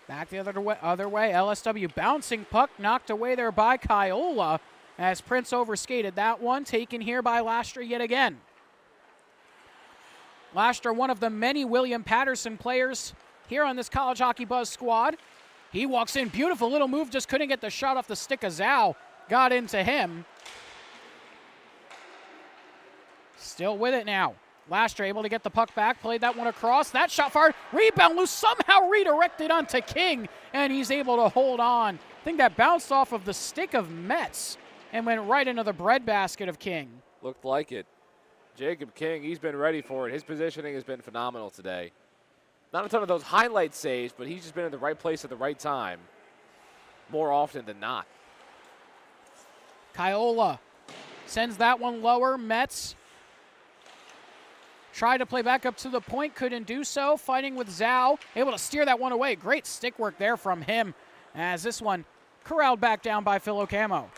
Back the other way. LSW bouncing puck, knocked away there by Kiola, as Prince overskated that one. Taken here by Lastra yet again. Lastra, one of the many William Patterson players here on this College Hockey Buzz squad. He walks in, beautiful little move, just couldn't get the shot off the stick of Zhao. Got into him. Still with it now. Lastra able to get the puck back, played that one across. That shot fired, rebound loose, somehow redirected onto King, and he's able to hold on. I think that bounced off of the stick of Metz and went right into the breadbasket of King. Looked like it. Jacob King, he's been ready for it. His positioning has been phenomenal today. Not a ton of those highlight saves, but he's just been in the right place at the right time more often than not. Kiola sends that one lower. Metz tried to play back up to the point, couldn't do so. Fighting with Zhao, able to steer that one away. Great stick work there from him, as this one corralled back down by Phil O'Camo.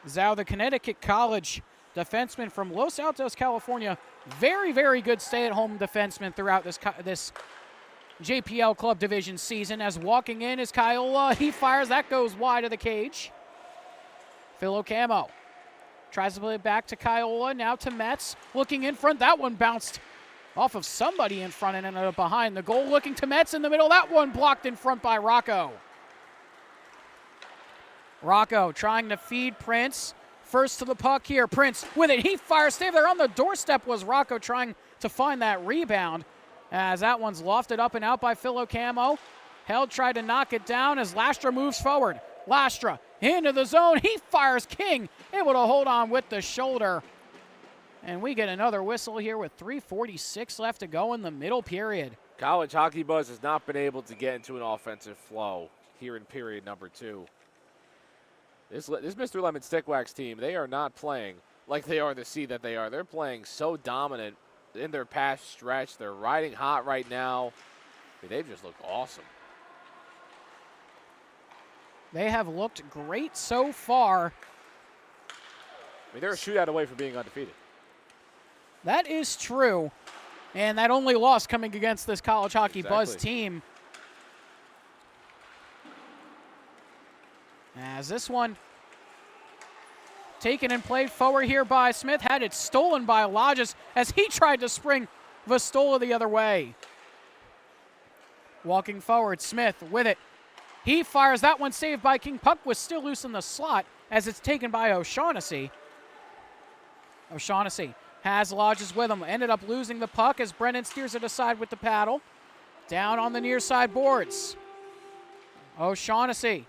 Zhao, the Connecticut College defenseman from Los Altos, California. Very, very good stay-at-home defenseman throughout this JPL Club Division season. As walking in is Kiola. He fires. That goes wide of the cage. Phil O'Camo tries to play it back to Kiola. Now to Metz. Looking in front. That one bounced off of somebody in front and ended up behind the goal. Looking to Metz in the middle. That one blocked in front by Rocco. Rocco trying to feed Prince. First to the puck here. Prince with it. He fires. Stay there on the doorstep was Rocco, trying to find that rebound, as that one's lofted up and out by Phil O'Camo. Held, tried to knock it down as Lastra moves forward. Lastra into the zone. He fires. King able to hold on with the shoulder. And we get another whistle here with 3:46 left to go in the middle period. College Hockey Buzz has not been able to get into an offensive flow here in period number 2. This Mr. Lemon Stick Wax team, they are not playing like they are the seed that they are. They're playing so dominant in their past stretch. They're riding hot right now. I mean, they've just looked awesome. They have looked great so far. I mean, they're a shootout away from being undefeated. That is true. And that only loss coming against this College Hockey Buzz team. As this one taken and played forward here by Smith, had it stolen by Lodges as he tried to spring Vastola the other way. Walking forward, Smith with it. He fires that one, saved by King. Puck was still loose in the slot as it's taken by O'Shaughnessy. O'Shaughnessy has Lodges with him. Ended up losing the puck as Brennan steers it aside with the paddle. Down on the near side boards. O'Shaughnessy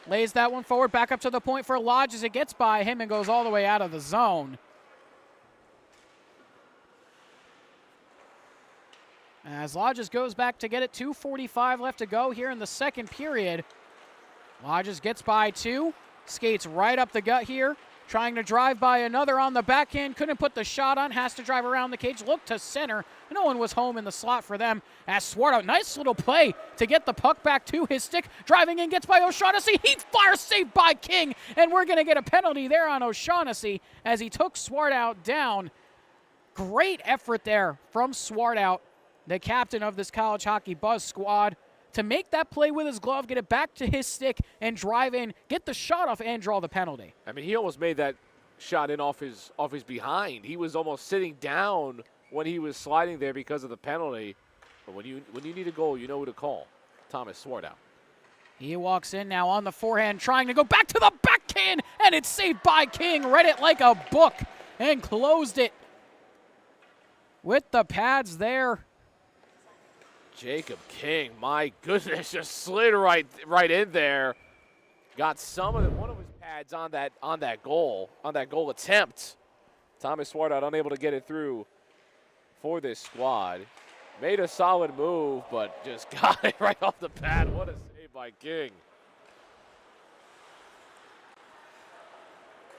lays that one forward, back up to the point for Lodges. It gets by him and goes all the way out of the zone. As Lodges goes back to get it, 2:45 left to go here in the second period. Lodges gets by two, skates right up the gut here, trying to drive by another on the backhand. Couldn't put the shot on, has to drive around the cage, look to center. No one was home in the slot for them. As Swartout, nice little play to get the puck back to his stick. Driving in, gets by O'Shaughnessy. He fires, saved by King. And we're going to get a penalty there on O'Shaughnessy as he took Swartout down. Great effort there from Swartout, the captain of this College Hockey Buzz squad, to make that play with his glove, get it back to his stick, and drive in, get the shot off, and draw the penalty. I mean, he almost made that shot in off his behind. He was almost sitting down when he was sliding there because of the penalty. But when you need a goal, you know who to call. Thomas Swartout. He walks in now on the forehand, trying to go back to the backhand, and it's saved by King. Read it like a book and closed it with the pads there. Jacob King, my goodness, just slid right in there. Got one of his pads on that goal attempt. Thomas Swartout unable to get it through for this squad. Made a solid move, but just got it right off the pad. What a save by King.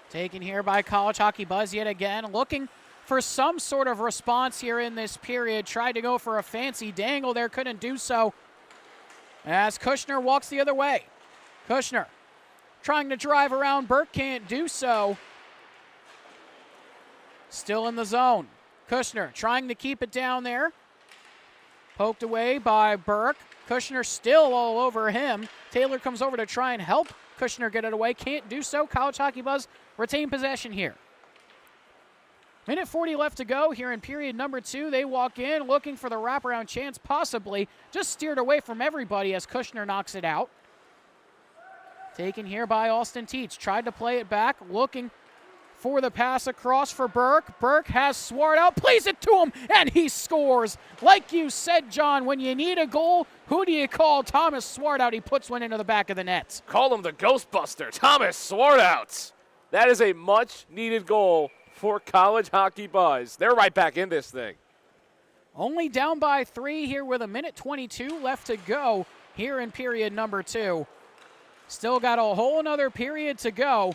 Taken here by College Hockey Buzz yet again, looking for some sort of response here in this period. Tried to go for a fancy dangle there, couldn't do so. As Kushner walks the other way. Kushner trying to drive around Burke, can't do so. Still in the zone. Kushner trying to keep it down there. Poked away by Burke. Kushner still all over him. Taylor comes over to try and help Kushner get it away. Can't do so. College Hockey Buzz retain possession here. Minute 40 left to go here in period number 2. They walk in looking for the wraparound chance, possibly. Just steered away from everybody as Kushner knocks it out. Taken here by Austin Teets. Tried to play it back, looking for the pass across for Burke. Burke has Swartout, plays it to him, and he scores. Like you said, John, when you need a goal, who do you call? Thomas Swartout. He puts one into the back of the net. Call him the Ghostbuster, Thomas Swartout. That is a much-needed goal for College Hockey Buzz. They're right back in this thing. Only down by 3 here with a minute 22 left to go here in period number 2. Still got a whole another period to go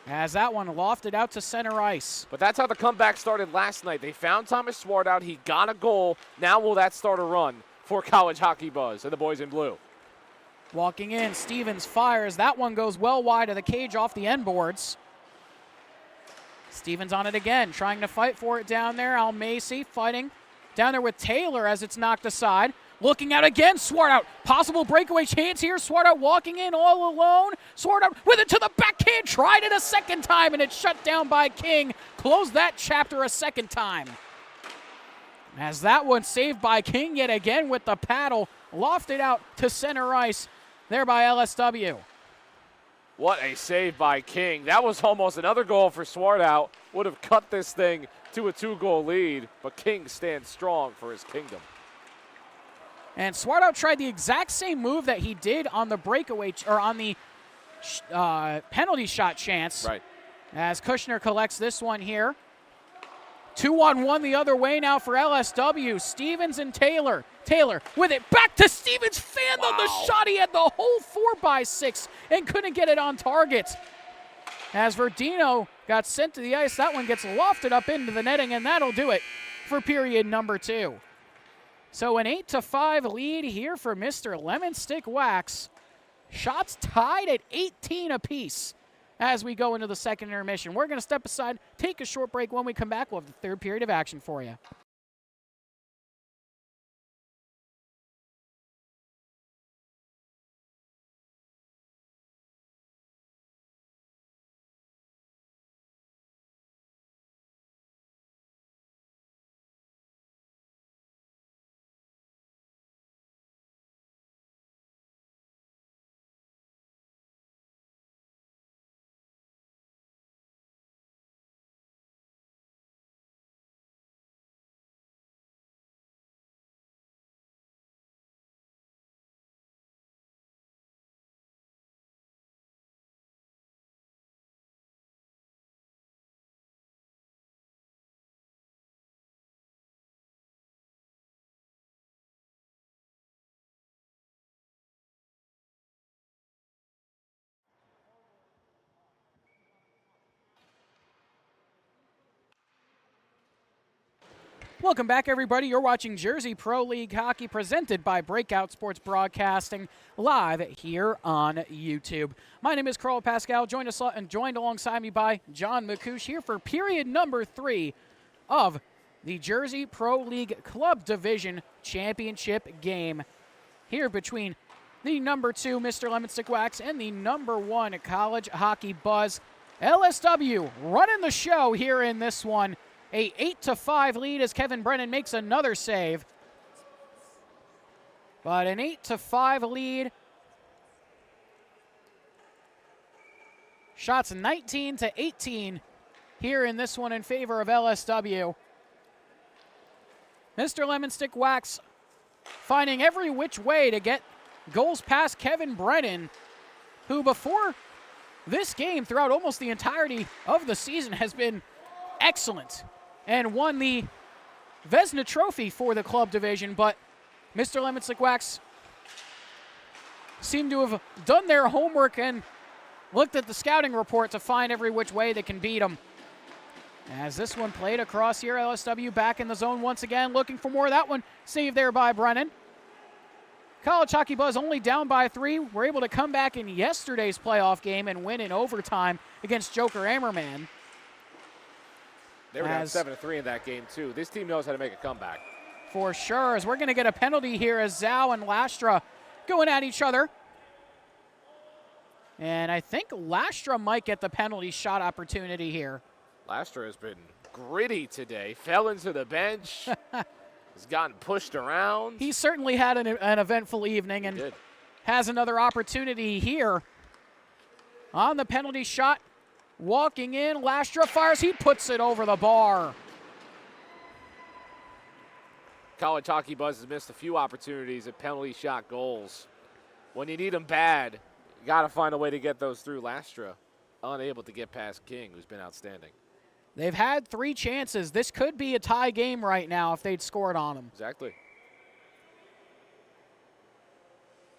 as that one lofted out to center ice. But that's how the comeback started last night. They found Thomas Swartout. He got a goal. Now will that start a run for College Hockey Buzz and the boys in blue? Walking in, Stevens fires. That one goes well wide of the cage off the end boards. Stevens on it again, trying to fight for it down there. Al Macy fighting down there with Taylor as it's knocked aside. Looking out again, Swartout. Possible breakaway chance here. Swartout walking in all alone. Swartout with it to the backhand. Tried it a second time, and it's shut down by King. Close that chapter a second time. As that one saved by King yet again with the paddle. Lofted out to center ice there by LSW. What a save by King. That was almost another goal for Swartout. Would have cut this thing to a 2-goal lead, but King stands strong for his kingdom. And Swartout tried the exact same move that he did on the breakaway, or on the penalty shot chance. Right. As Kushner collects this one here. 2-on-1 the other way now for LSW. Stevens and Taylor Taylor with it. Back to Stevens. Fanned on the shot. He had the whole 4x6 and couldn't get it on target. As Verdino got sent to the ice, that one gets lofted up into the netting, and that'll do it for period number 2. So an 8-5 lead here for Mr. Lemon Stick Wax. Shots tied at 18 apiece as we go into the second intermission. We're going to step aside, take a short break. When we come back, we'll have the third period of action for you. Welcome back, everybody. You're watching Jersey Pro League Hockey presented by Breakout Sports Broadcasting live here on YouTube. My name is Carl Pascal, joined alongside me by John McCouche here for period number 3 of the Jersey Pro League Club Division Championship game here between the number 2 Mr. Lemon Stick Wax and the number 1 College Hockey Buzz. LSW running the show here in this one. A 8-5 lead as Kevin Brennan makes another save. But an 8-5 lead. Shots 19-18 here in this one in favor of LSW. Mr. Lemon Stick Wax finding every which way to get goals past Kevin Brennan, who before this game, throughout almost the entirety of the season, has been excellent and won the Vezina Trophy for the club division. But Mr. Lemon Stick Wax seem to have done their homework and looked at the scouting report to find every which way they can beat them. As this one played across here, LSW back in the zone once again, looking for more. That one saved there by Brennan. College Hockey Buzz only down by 3. Were able to come back in yesterday's playoff game and win in overtime against Joker Ammerman. They were down 7-3 in that game, too. This team knows how to make a comeback. For sure, as we're going to get a penalty here as Zhao and Lastra going at each other. And I think Lastra might get the penalty shot opportunity here. Lastra has been gritty today. Fell into the bench. Has gotten pushed around. He certainly had an eventful evening and has another opportunity here on the penalty shot. Walking in, Lastra fires, he puts it over the bar. College Hockey Buzz has missed a few opportunities at penalty shot goals. When you need them bad, you got to find a way to get those through. Lastra unable to get past King, who's been outstanding. They've had 3 chances. This could be a tie game right now if they'd scored on them. Exactly.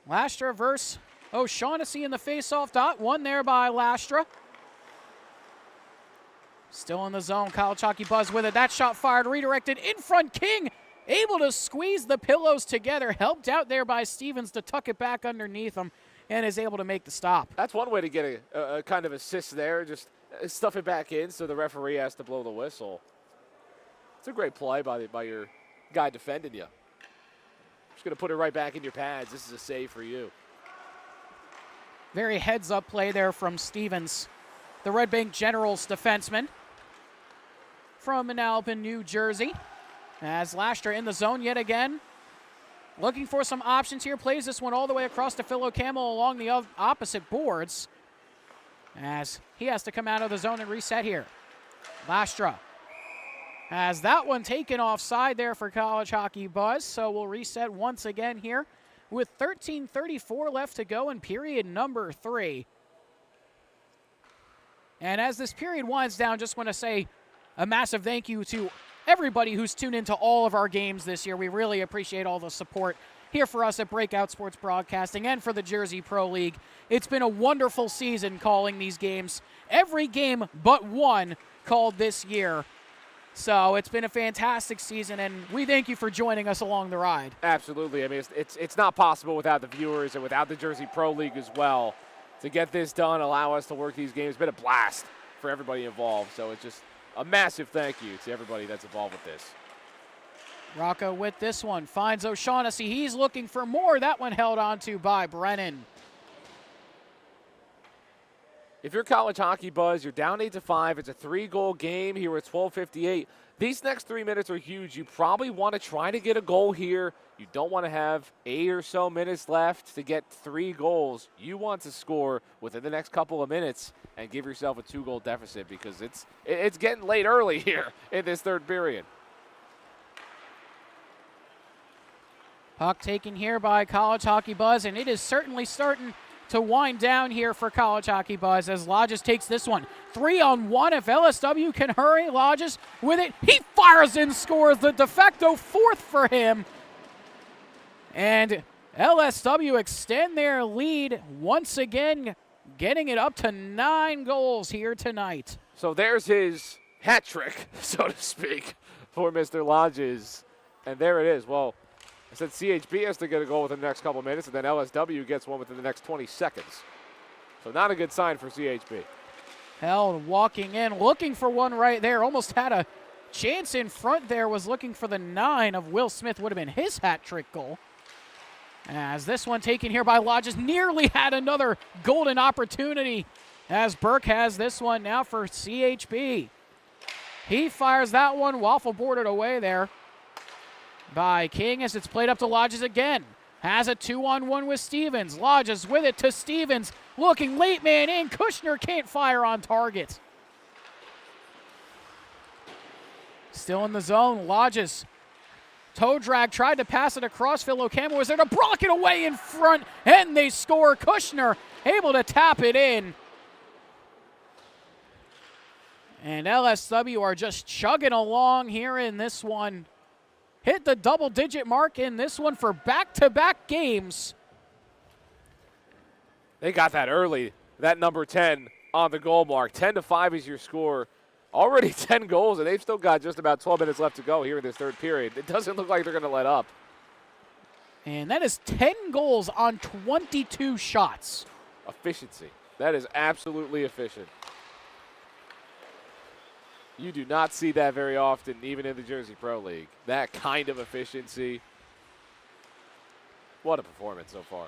Lastra versus O'Shaughnessy in the face-off dot. One there by Lastra. Still in the zone, College Hockey Buzz with it. That shot fired, redirected in front. King able to squeeze the pillows together. Helped out there by Stevens to tuck it back underneath him and is able to make the stop. That's one way to get a kind of assist there. Just stuff it back in so the referee has to blow the whistle. It's a great play by your guy defending you. Just going to put it right back in your pads. This is a save for you. Very heads-up play there from Stevens, the Red Bank Generals defenseman from Manalapan, New Jersey. As Lastra in the zone yet again. Looking for some options here. Plays this one all the way across to Phil O'Camel along the opposite boards. As he has to come out of the zone and reset here. Lastra has that one taken offside there for College Hockey Buzz. So we'll reset once again here with 13:34 left to go in period number 3. And as this period winds down, just want to say a massive thank you to everybody who's tuned into all of our games this year. We really appreciate all the support here for us at Breakout Sports Broadcasting and for the Jersey Pro League. It's been a wonderful season calling these games. Every game but one called this year. So it's been a fantastic season, and we thank you for joining us along the ride. Absolutely. I mean, it's not possible without the viewers and without the Jersey Pro League as well. To get this done, allow us to work these games. It's been a blast for everybody involved. So it's just a massive thank you to everybody that's involved with this. Rocco with this one. Finds O'Shaughnessy. He's looking for more. That one held on to by Brennan. If you're College Hockey Buzz, you're down 8-5. It's a 3-goal game here at 12:58. These next 3 minutes are huge. You probably want to try to get a goal here. You don't want to have 8 or so minutes left to get 3 goals. You want to score within the next couple of minutes and give yourself a 2-goal deficit because it's getting late early here in this third period. Puck taken here by College Hockey Buzz, and it is certainly starting to wind down here for College Hockey Buzz as Lodges takes this one. 3-on-1. If LSW can hurry, Lodges with it. He fires and scores the de facto 4th for him. And LSW extend their lead once again, getting it up to 9 goals here tonight. So there's his hat trick, so to speak, for Mr. Lodges. And there it is. Well, I said CHB has to get a goal within the next couple of minutes, and then LSW gets one within the next 20 seconds. So not a good sign for CHB. Held walking in, looking for one right there. Almost had a chance in front there, was looking for the 9 of Will Smith. Would have been his hat trick goal. As this one taken here by Lodges, nearly had another golden opportunity as Burke has this one now for CHB. He fires that one, waffle boarded away there by King as it's played up to Lodges again. Has a 2-on-1 with Stevens. Lodges with it to Stevens. Looking late man in. Kushner can't fire on target. Still in the zone. Lodges. Toe drag. Tried to pass it across. Phil O'Campbell was there to block it away in front. And they score. Kushner able to tap it in. And LSW are just chugging along here in this one. Hit the double-digit mark in this one for back-to-back games. They got that early, that number 10 on the goal mark. 10-5 is your score. Already 10 goals, and they've still got just about 12 minutes left to go here in this third period. It doesn't look like they're going to let up. And that is 10 goals on 22 shots. Efficiency. That is absolutely efficient. You do not see that very often, even in the Jersey Pro League. That kind of efficiency. What a performance so far.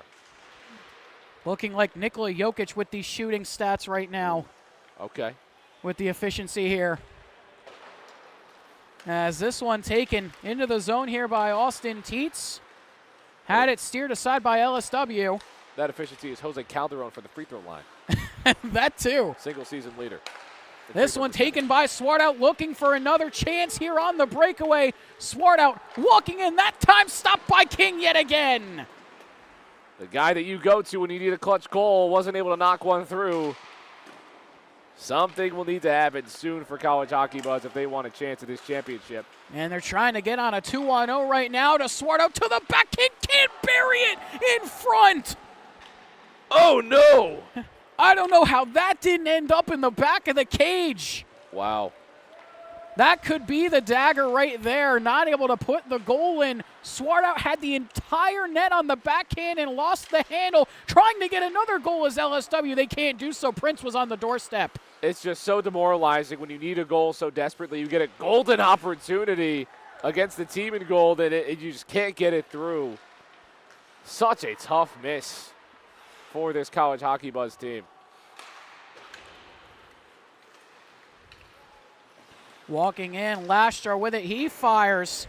Looking like Nikola Jokic with these shooting stats right now. Okay. With the efficiency here. As this one taken into the zone here by Austin Teets. Had it steered aside by LSW. That efficiency is Jose Calderon for the free throw line. That too. Single season leader. This one taken by Swartout, looking for another chance here on the breakaway. Swartout walking in, that time stopped by King yet again. The guy that you go to when you need a clutch goal wasn't able to knock one through. Something will need to happen soon for College Hockey Buzz if they want a chance at this championship. And they're trying to get on a 2-on-0 right now to Swartout to the back. King can't bury it in front. Oh, no. I don't know how that didn't end up in the back of the cage. Wow. That could be the dagger right there. Not able to put the goal in. Swartout had the entire net on the backhand and lost the handle. Trying to get another goal as LSW. They can't do so. Prince was on the doorstep. It's just so demoralizing when you need a goal so desperately. You get a golden opportunity against the team in goal that you just can't get it through. Such a tough miss for this College Hockey Buzz team. Walking in, Lashtar with it, he fires.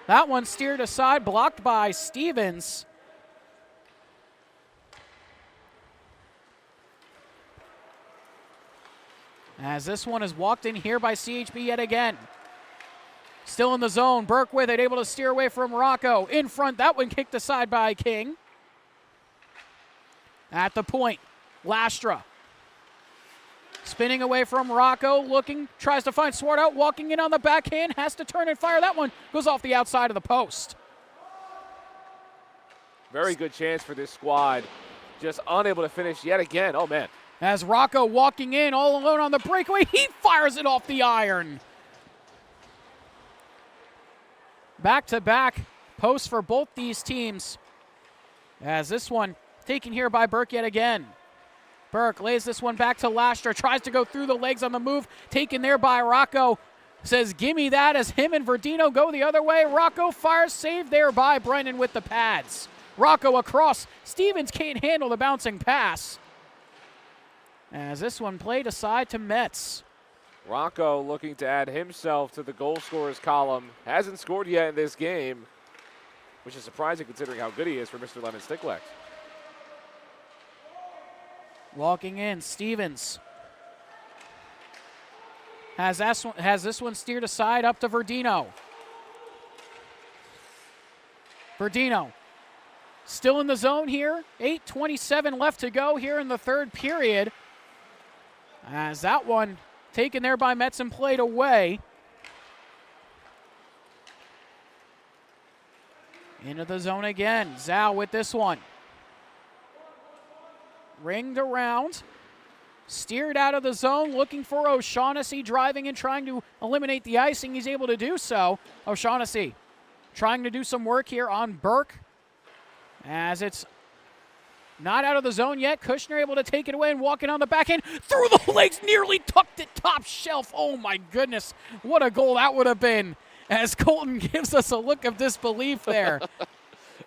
That one steered aside, blocked by Stevens. As this one is walked in here by CHB yet again. Still in the zone, Burke with it, able to steer away from Rocco. In front, that one kicked aside by King. At the point, Lastra. Spinning away from Rocco, looking, tries to find Swartout, walking in on the backhand, has to turn and fire. That one goes off the outside of the post. Very good chance for this squad. Just unable to finish yet again. Oh, man. As Rocco walking in all alone on the breakaway, he fires it off the iron. Back-to-back posts for both these teams. As this one taken here by Burke yet again. Burke lays this one back to Lastra, tries to go through the legs on the move, taken there by Rocco. Says, gimme that, as him and Verdino go the other way. Rocco fires, saved there by Brennan with the pads. Rocco across. Stevens can't handle the bouncing pass. As this one played aside to Metz. Rocco looking to add himself to the goal scorers column. Hasn't scored yet in this game, which is surprising considering how good he is for Mr. Lemon Sticklex. Walking in, Stevens has this one steered aside up to Verdino. Verdino still in the zone here. 8:27 left to go here in the third period. As that one taken there by Metz and played away. Into the zone again. Zhao with this one. Ringed around, steered out of the zone, looking for O'Shaughnessy, driving and trying to eliminate the icing. He's able to do so. O'Shaughnessy trying to do some work here on Burke. As it's not out of the zone yet, Kushner able to take it away and walking on the backhand, through the legs, nearly tucked it top shelf. Oh my goodness, what a goal that would have been. As Colton gives us a look of disbelief there.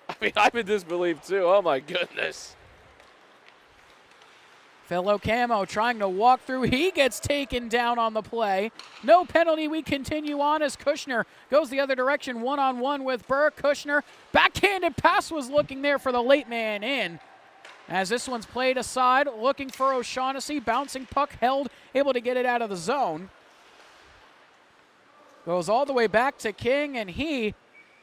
I mean, I'm in disbelief too. Oh my goodness. Philo Camo trying to walk through. He gets taken down on the play. No penalty. We continue on as Kushner goes the other direction, one-on-one with Burke. Kushner, backhanded pass was looking there for the late man in. As this one's played aside, looking for O'Shaughnessy. Bouncing puck held, able to get it out of the zone. Goes all the way back to King, and he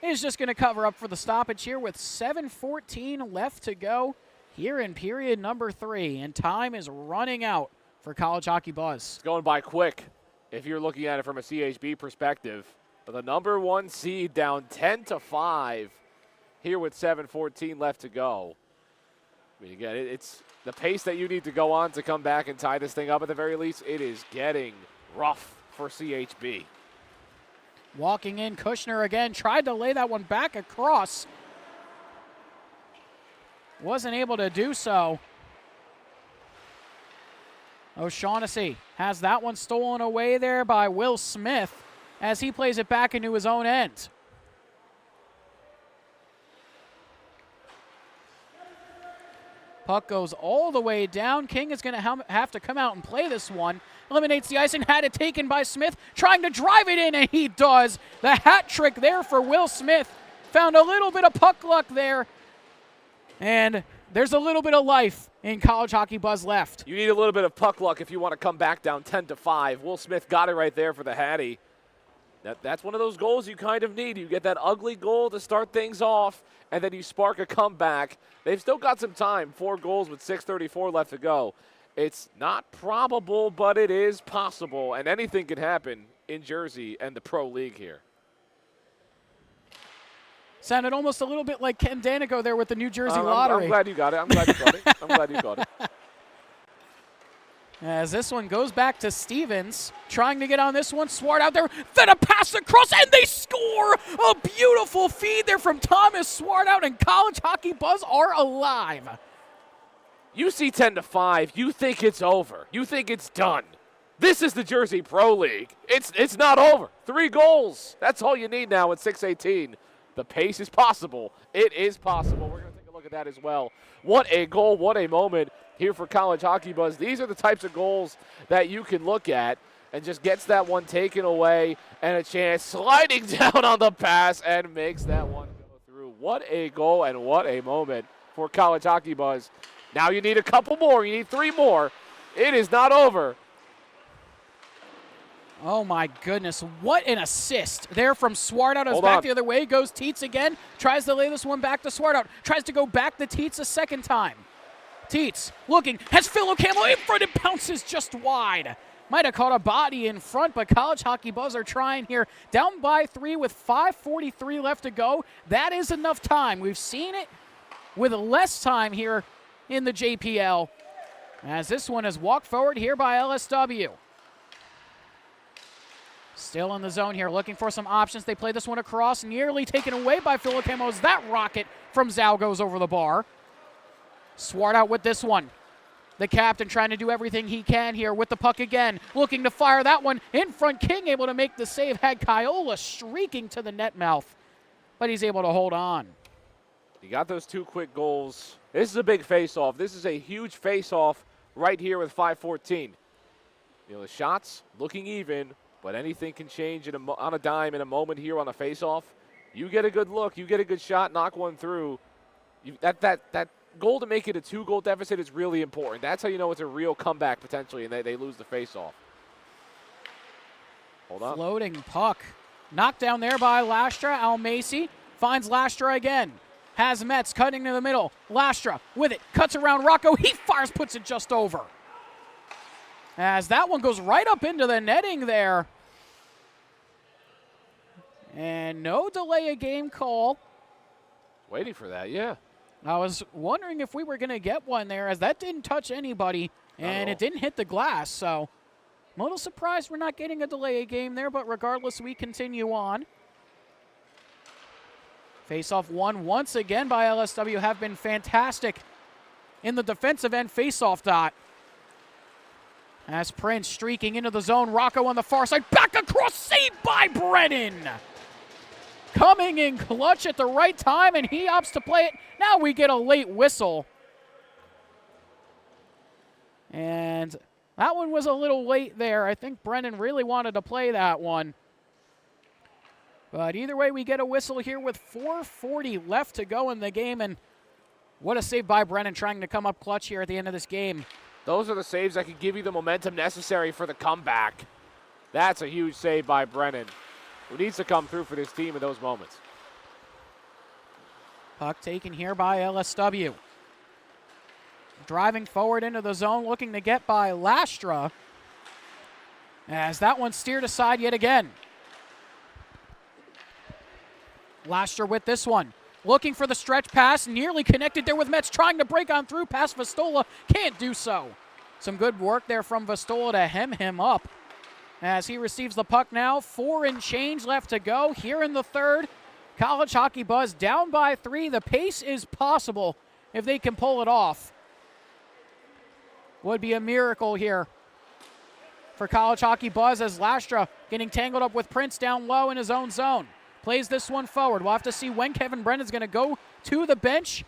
is just going to cover up for the stoppage here with 7:14 left to go here in period number 3, and time is running out for College Hockey Buzz. It's going by quick if you're looking at it from a CHB perspective. But the number 1 seed down 10-5 here with 7:14 left to go. I mean, again, it's the pace that you need to go on to come back and tie this thing up at the very least. It is getting rough for CHB. Walking in, Kushner again, tried to lay that one back across. Wasn't able to do so. O'Shaughnessy has that one stolen away there by Will Smith as he plays it back into his own end. Puck goes all the way down. King is going to have to come out and play this one. Eliminates the icing, had it taken by Smith, trying to drive it in, and he does. The hat trick there for Will Smith. Found a little bit of puck luck there. And there's a little bit of life in College Hockey Buzz left. You need a little bit of puck luck if you want to come back down 10-5. Will Smith got it right there for the Hattie. That's one of those goals you kind of need. You get that ugly goal to start things off, and then you spark a comeback. They've still got some time. 4 goals with 6:34 left to go. It's not probable, but it is possible, and anything can happen in Jersey and the Pro League here. Sounded almost a little bit like Ken Danico there with the New Jersey Lottery. I'm glad you got it. I'm glad you got it. I'm glad you got it. As this one goes back to Stevens, trying to get on this one. Swart out there, then a pass across, and they score! A beautiful feed there from Thomas Swart out, and College Hockey Buzz are alive. You see 10-5, you think it's over. You think it's done. This is the Jersey Pro League. It's not over. 3 goals. That's all you need now at 6:18. The pace is possible. It is possible. We're going to take a look at that as well. What a goal, what a moment here for College Hockey Buzz. These are the types of goals that you can look at and just gets that one taken away and a chance sliding down on the pass and makes that one go through. What a goal and what a moment for College Hockey Buzz. Now you need a couple more. You need 3 more. It is not over. Oh, my goodness. What an assist there from Swartout. As back the other way goes Teets again. Tries to lay this one back to Swartout. Tries to go back to Teets a second time. Teets looking, has Phil O'Camel in front, and bounces just wide. Might have caught a body in front, but College Hockey Buzz are trying here. Down by 3 with 5:43 left to go. That is enough time. We've seen it with less time here in the JPL, as this one is walked forward here by LSW. Still in the zone here, looking for some options. They play this one across, nearly taken away by Phil O'Camel as that rocket from Zhao goes over the bar. Swart out with this one. The captain trying to do everything he can here with the puck again. Looking to fire that one in front. King able to make the save. Had Kiola streaking to the net mouth, but he's able to hold on. He got those 2 quick goals. This is a big face-off. This is a huge face-off right here with 5:14. You know, the shots looking even, but anything can change on a dime in a moment here on a face-off. You get a good look, you get a good shot, knock one through. That goal to make it a 2-goal deficit is really important. That's how you know it's a real comeback potentially, and they lose the face-off. Hold on. Floating puck. Knocked down there by Lastra. Almasi finds Lastra again. Has Metz cutting to the middle. Lastra with it. Cuts around Rocco. He fires, puts it just over. As that one goes right up into the netting there. And no delay of game call. Waiting for that, yeah. I was wondering if we were going to get one there, as that didn't touch anybody, and it didn't hit the glass. So I'm a little surprised we're not getting a delay of game there, but regardless, we continue on. Face-off won once again by LSW. Have been fantastic in the defensive end face-off dot. As Prince streaking into the zone, Rocco on the far side, back across, saved by Brennan. Coming in clutch at the right time, and he opts to play it. Now we get a late whistle. And that one was a little late there. I think Brennan really wanted to play that one. But either way, we get a whistle here with 4:40 left to go in the game. And what a save by Brennan, trying to come up clutch here at the end of this game. Those are the saves that can give you the momentum necessary for the comeback. That's a huge save by Brennan, who needs to come through for this team in those moments. Puck taken here by LSW. Driving forward into the zone, looking to get by Lastra. As that one steered aside yet again. Lastra with this one. Looking for the stretch pass, nearly connected there with Metz, trying to break on through past Vastola. Can't do so. Some good work there from Vastola to hem him up. As he receives the puck now, 4 and change left to go here in the third. College Hockey Buzz down by 3. The pace is possible if they can pull it off. Would be a miracle here for College Hockey Buzz, as Lastra getting tangled up with Prince down low in his own zone. Plays this one forward. We'll have to see when Kevin Brennan's going to go to the bench.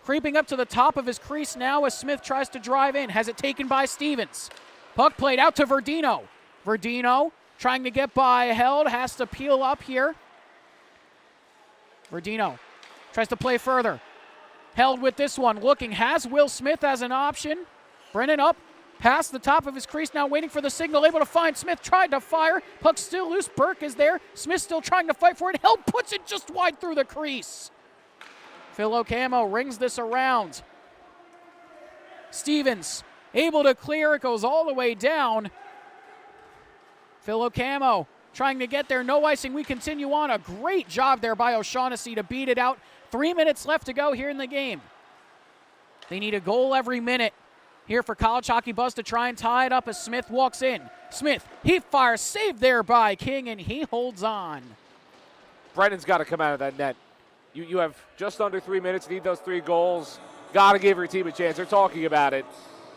Creeping up to the top of his crease now as Smith tries to drive in. Has it taken by Stevens. Puck played out to Verdino. Verdino trying to get by Held. Has to peel up here. Verdino tries to play further. Held with this one. Looking. Has Will Smith as an option. Brennan up past the top of his crease, now waiting for the signal, able to find Smith, tried to fire. Puck still loose. Burke is there. Smith still trying to fight for it. Held puts it just wide through the crease. Phil O'Camel rings this around. Stevens able to clear. It goes all the way down. Phil O'Camel trying to get there. No icing. We continue on. A great job there by O'Shaughnessy to beat it out. 3 minutes left to go here in the game. They need a goal every minute here for College Hockey Buzz to try and tie it up as Smith walks in. Smith, he fires, saved there by King, and he holds on. Brennan's got to come out of that net. You have just under 3 minutes, need those 3 goals. Got to give your team a chance. They're talking about it.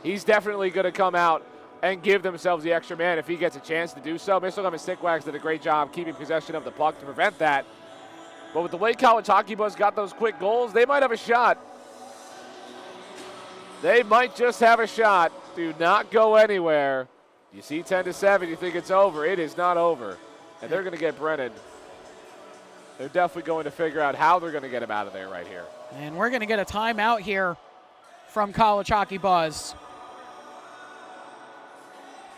He's definitely going to come out and give themselves the extra man if he gets a chance to do so. Mr. Lemon Stickwags did a great job keeping possession of the puck to prevent that. But with the way College Hockey Buzz got those quick goals, they might have a shot. They might just have a shot. Do not go anywhere. You see 10-7, you think it's over. It is not over. And they're going to get Brennan. They're definitely going to figure out how they're going to get him out of there right here. And we're going to get a timeout here from College Hockey Buzz.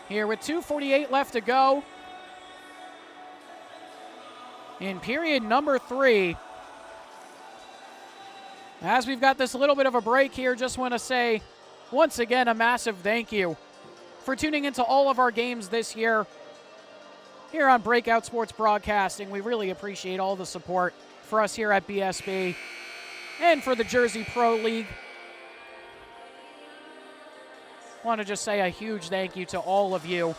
Here with 2:48 left to go in period number 3. As we've got this little bit of a break here, just want to say once again, a massive thank you for tuning into all of our games this year here on Breakout Sports Broadcasting. We really appreciate all the support for us here at BSB and for the Jersey Pro League. Want to just say a huge thank you to all of you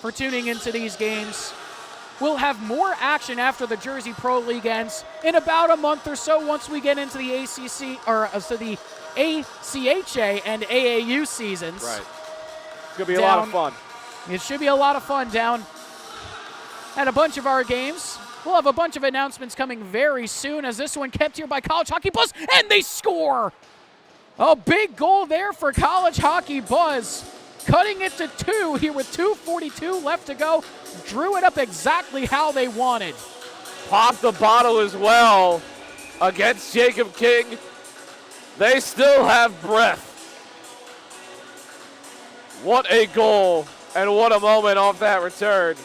for tuning into these games. We'll have more action after the Jersey Pro League ends in about a month or so once we get into the the ACHA and AAU seasons. Right. It's going to be a lot of fun. It should be a lot of fun down at a bunch of our games. We'll have a bunch of announcements coming very soon, as this one kept here by College Hockey Buzz, and they score! A big goal there for College Hockey Buzz. Cutting it to 2 here with 2:42 left to go. Drew it up exactly how they wanted. Popped the bottle as well against Jacob King. They still have breath. What a goal and what a moment off that return.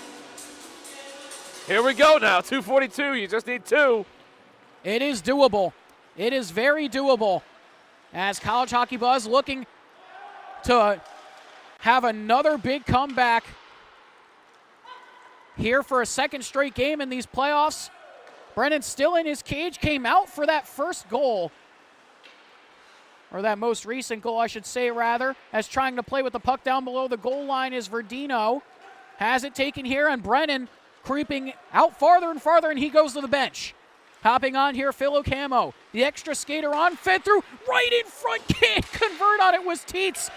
Here we go now, 2:42. You just need 2. It is doable. It is very doable. As College Hockey Buzz looking to have another big comeback here for a second straight game in these playoffs. Brennan still in his cage, came out for that first goal, or that most recent goal, I should say, rather, as trying to play with the puck down below the goal line is Verdino. Has it taken here, and Brennan creeping out farther and farther, and he goes to the bench. Hopping on here, Phil O'Camo. The extra skater on, fed through, right in front, can't convert on it, was Teets.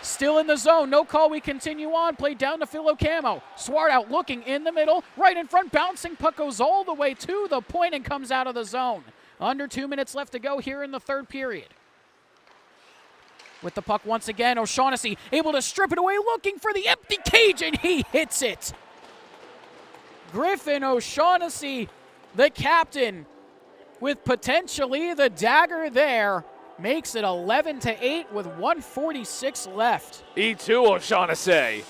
Still in the zone, no call, we continue on. Played down to Phil O'Camo. Swart out looking in the middle, right in front, bouncing, puck goes all the way to the point and comes out of the zone. Under 2 minutes left to go here in the third period. With the puck once again, O'Shaughnessy able to strip it away, looking for the empty cage, and he hits it. Griffin O'Shaughnessy, the captain, with potentially the dagger there, makes it 11-8 with 1:46 left. E2 O'Shaughnessy.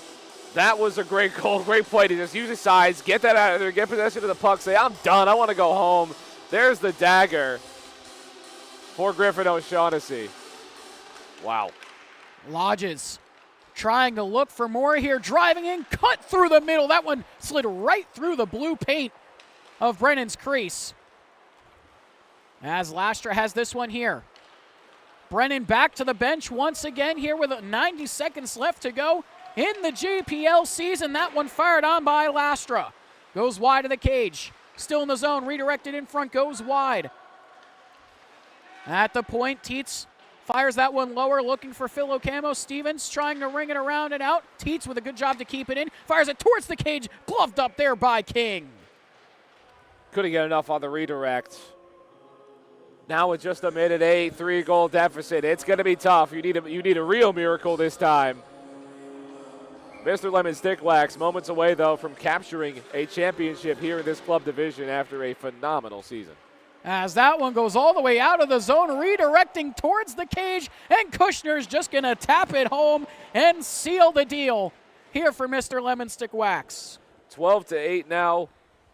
That was a great goal, great play to just use his size, get that out of there, get possession of the puck, say, I'm done, I want to go home. There's the dagger for Griffin O'Shaughnessy. Wow. Lodges trying to look for more here, driving in, cut through the middle. That one slid right through the blue paint of Brennan's crease. As Lastra has this one here. Brennan back to the bench once again here with 90 seconds left to go in the JPL season. That one fired on by Lastra. Goes wide of the cage. Still in the zone, redirected in front, goes wide. At the point, Teets fires that one lower, looking for Phil O'Camo. Stevens trying to ring it around and out. Teets with a good job to keep it in. Fires it towards the cage, gloved up there by King. Couldn't get enough on the redirect. Now with just a minute 8, 3-goal deficit, it's going to be tough. You need a real miracle this time. Mr. Lemon Stick Wax moments away, though, from capturing a championship here in this club division after a phenomenal season. As that one goes all the way out of the zone, redirecting towards the cage, and Kushner's just going to tap it home and seal the deal here for Mr. Lemon Stick Wax. 12-8 now.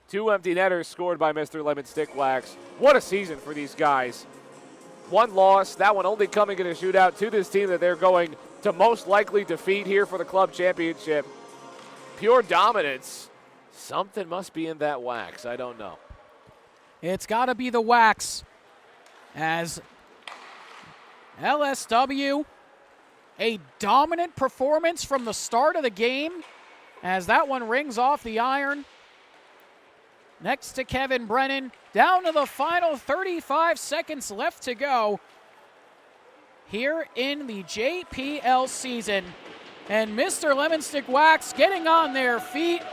2 empty netters scored by Mr. Lemon Stick Wax. What a season for these guys. 1 loss, that one only coming in a shootout to this team that they're going to most likely defeat here for the club championship. Pure dominance. Something must be in that wax. I don't know. It's got to be the wax, as LSW, a dominant performance from the start of the game, as that one rings off the iron. Next to Kevin Brennan, down to the final 35 seconds left to go here in the JPL season. And Mr. Lemon Stick Wax getting on their feet.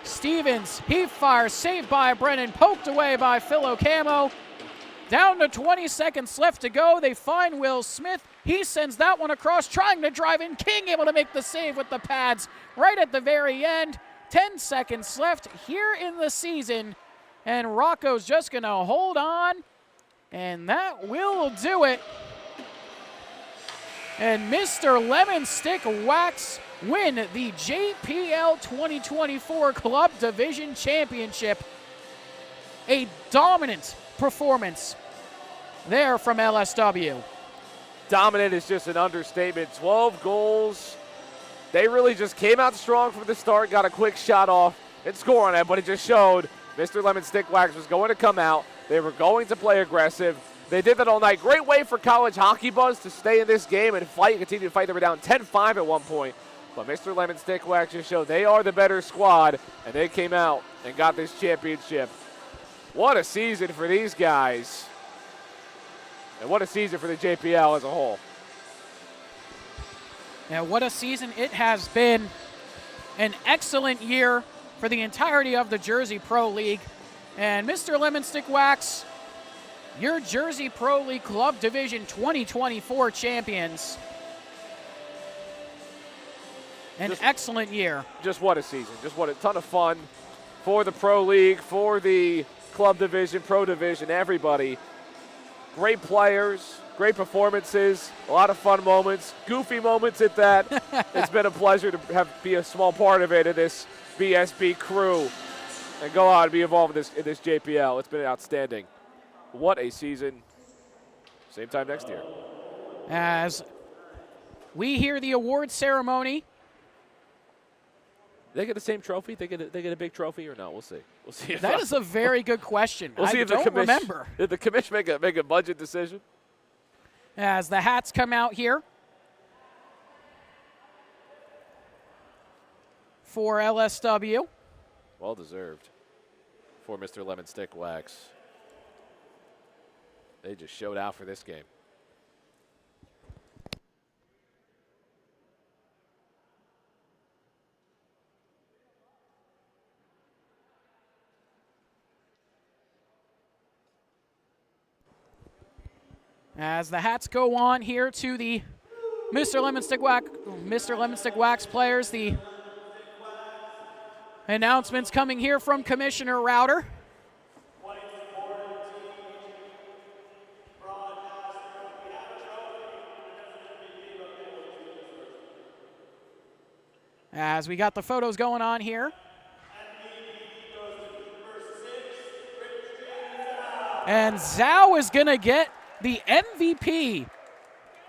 Stevens, he fires, saved by Brennan, poked away by Phil O'Camo. Down to 20 seconds left to go. They find Will Smith. He sends that one across, trying to drive in. King able to make the save with the pads right at the very end. 10 seconds left here in the season, and Rocco's just going to hold on, and that will do it. And Mr. Lemon Stick Wax win the JPL 2024 Club Division Championship. A dominant performance there from LSW. Dominant is just an understatement. 12 goals. They really just came out strong from the start, got a quick shot off and score on it, but it just showed Mr. Lemon Stick Wax was going to come out. They were going to play aggressive. They did that all night. Great way for college hockey buzz to stay in this game and fight, continue to fight. They were down 10-5 at one point. But Mr. Lemon Stick Wax just showed they are the better squad, and they came out and got this championship. What a season for these guys. And what a season for the JPL as a whole. Yeah, what a season it has been. An excellent year for the entirety of the Jersey Pro League. And Mr. Lemon Stick Wax, your Jersey Pro League Club Division 2024 champions. An excellent year. Just what a season. Just what a ton of fun for the Pro League, for the Club Division, Pro Division, everybody. Great players, great performances, a lot of fun moments, goofy moments at that. It's been a pleasure to be a small part of it in this BSB crew and go out and be involved in this JPL. It's been outstanding. What a season. Same time next year. As we hear the award ceremony. They get the same trophy? They get a big trophy or no? We'll see. We'll see. That is a very good question. We'll see I if don't remember. Did the commission make a budget decision? As the hats come out here for LSW. Well deserved for Mr. Lemon Stick Wax. They just showed out for this game. As the hats go on here to the Mr. Lemon Stick Wax players, the announcements coming here from Commissioner Router. As we got the photos going on here. And Zhao is going to get the MVP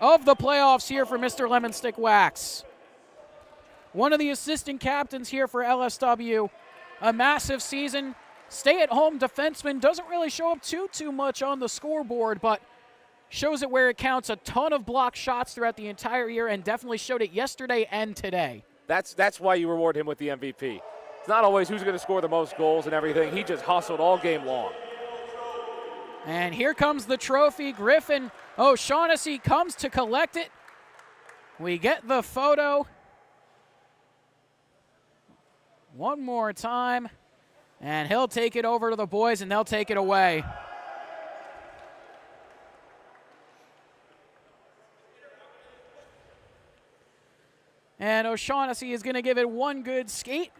of the playoffs here for Mr. Lemon Stick Wax. One of the assistant captains here for LSW. A massive season. Stay-at-home defenseman doesn't really show up too much on the scoreboard, but shows it where it counts. A ton of blocked shots throughout the entire year and definitely showed it yesterday and today. That's why you reward him with the MVP. It's not always who's going to score the most goals and everything. He just hustled all game long. And here comes the trophy. Griffin O'Shaughnessy comes to collect it. We get the photo one more time. And he'll take it over to the boys, and they'll take it away. And O'Shaughnessy is going to give it one good skate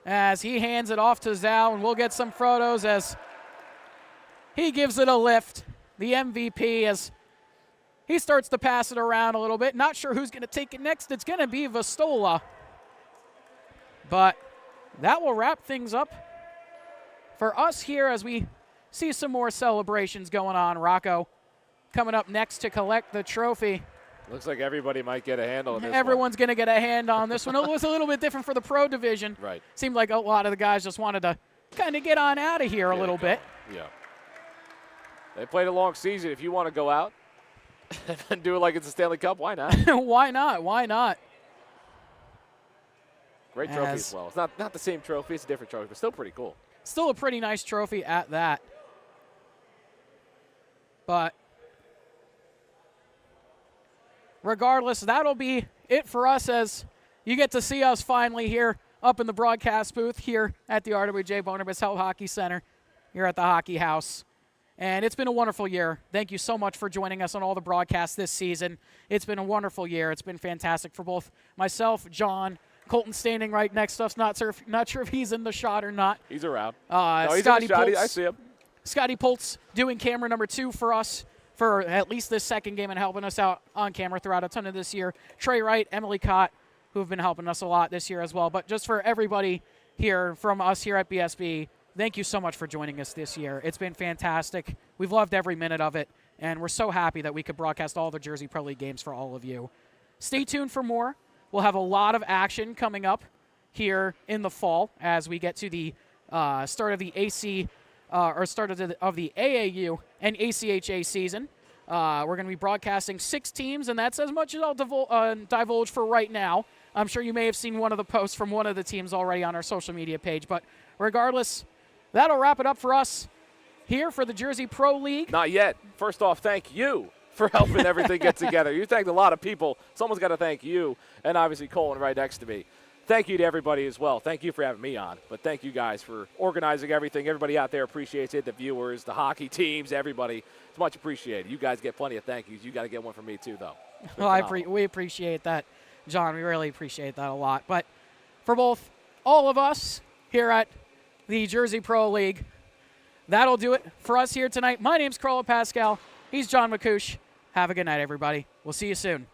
as he hands it off to Zhao, and we'll get some photos as he gives it a lift, the MVP, as he starts to pass it around a little bit. Not sure who's going to take it next. It's going to be Vastola. But that will wrap things up for us here as we see some more celebrations going on. Rocco coming up next to collect the trophy. Looks like everybody might get a handle on this Everyone's going to get a hand on this one. It was a little bit different for the pro division. Right. Seemed like a lot of the guys just wanted to kind of get on out of here a little bit. Yeah. They played a long season. If you want to go out and do it like it's a Stanley Cup, why not? Why not? Why not? Great trophy as well. It's not the same trophy. It's a different trophy, but still pretty cool. Still a pretty nice trophy at that. But regardless, that'll be it for us as you get to see us finally here up in the broadcast booth here at the RWJ Barnabas Health Hockey Center here at the Hockey House. And it's been a wonderful year. Thank you so much for joining us on all the broadcasts this season. It's been a wonderful year. It's been fantastic for both myself, John, Colton standing right next to us. Not sure if he's in the shot or not. He's around. No, he's in the shot. I see him. Scotty Poltz doing camera number 2 for us for at least this second game and helping us out on camera throughout a ton of this year. Trey Wright, Emily Cott, who have been helping us a lot this year as well. But just for everybody here from us here at BSB, thank you so much for joining us this year. It's been fantastic. We've loved every minute of it. And we're so happy that we could broadcast all the Jersey Pro League games for all of you. Stay tuned for more. We'll have a lot of action coming up here in the fall as we get to the start of the start of the AAU and ACHA season. We're going to be broadcasting 6 teams, and that's as much as I'll divulge for right now. I'm sure you may have seen one of the posts from one of the teams already on our social media page, but regardless, that'll wrap it up for us here for the Jersey Pro League. Not yet. First off, thank you for helping everything get together. You thanked a lot of people. Someone's got to thank you, and obviously Colin right next to me. Thank you to everybody as well. Thank you for having me on, but thank you guys for organizing everything. Everybody out there appreciates it, the viewers, the hockey teams, everybody. It's much appreciated. You guys get plenty of thank yous. You got to get one from me too, though. Well, we appreciate that, John. We really appreciate that a lot. But for both all of us here at the Jersey Pro League, that'll do it for us here tonight. My name's Carlo Pascal. He's John McCouche. Have a good night, everybody. We'll see you soon.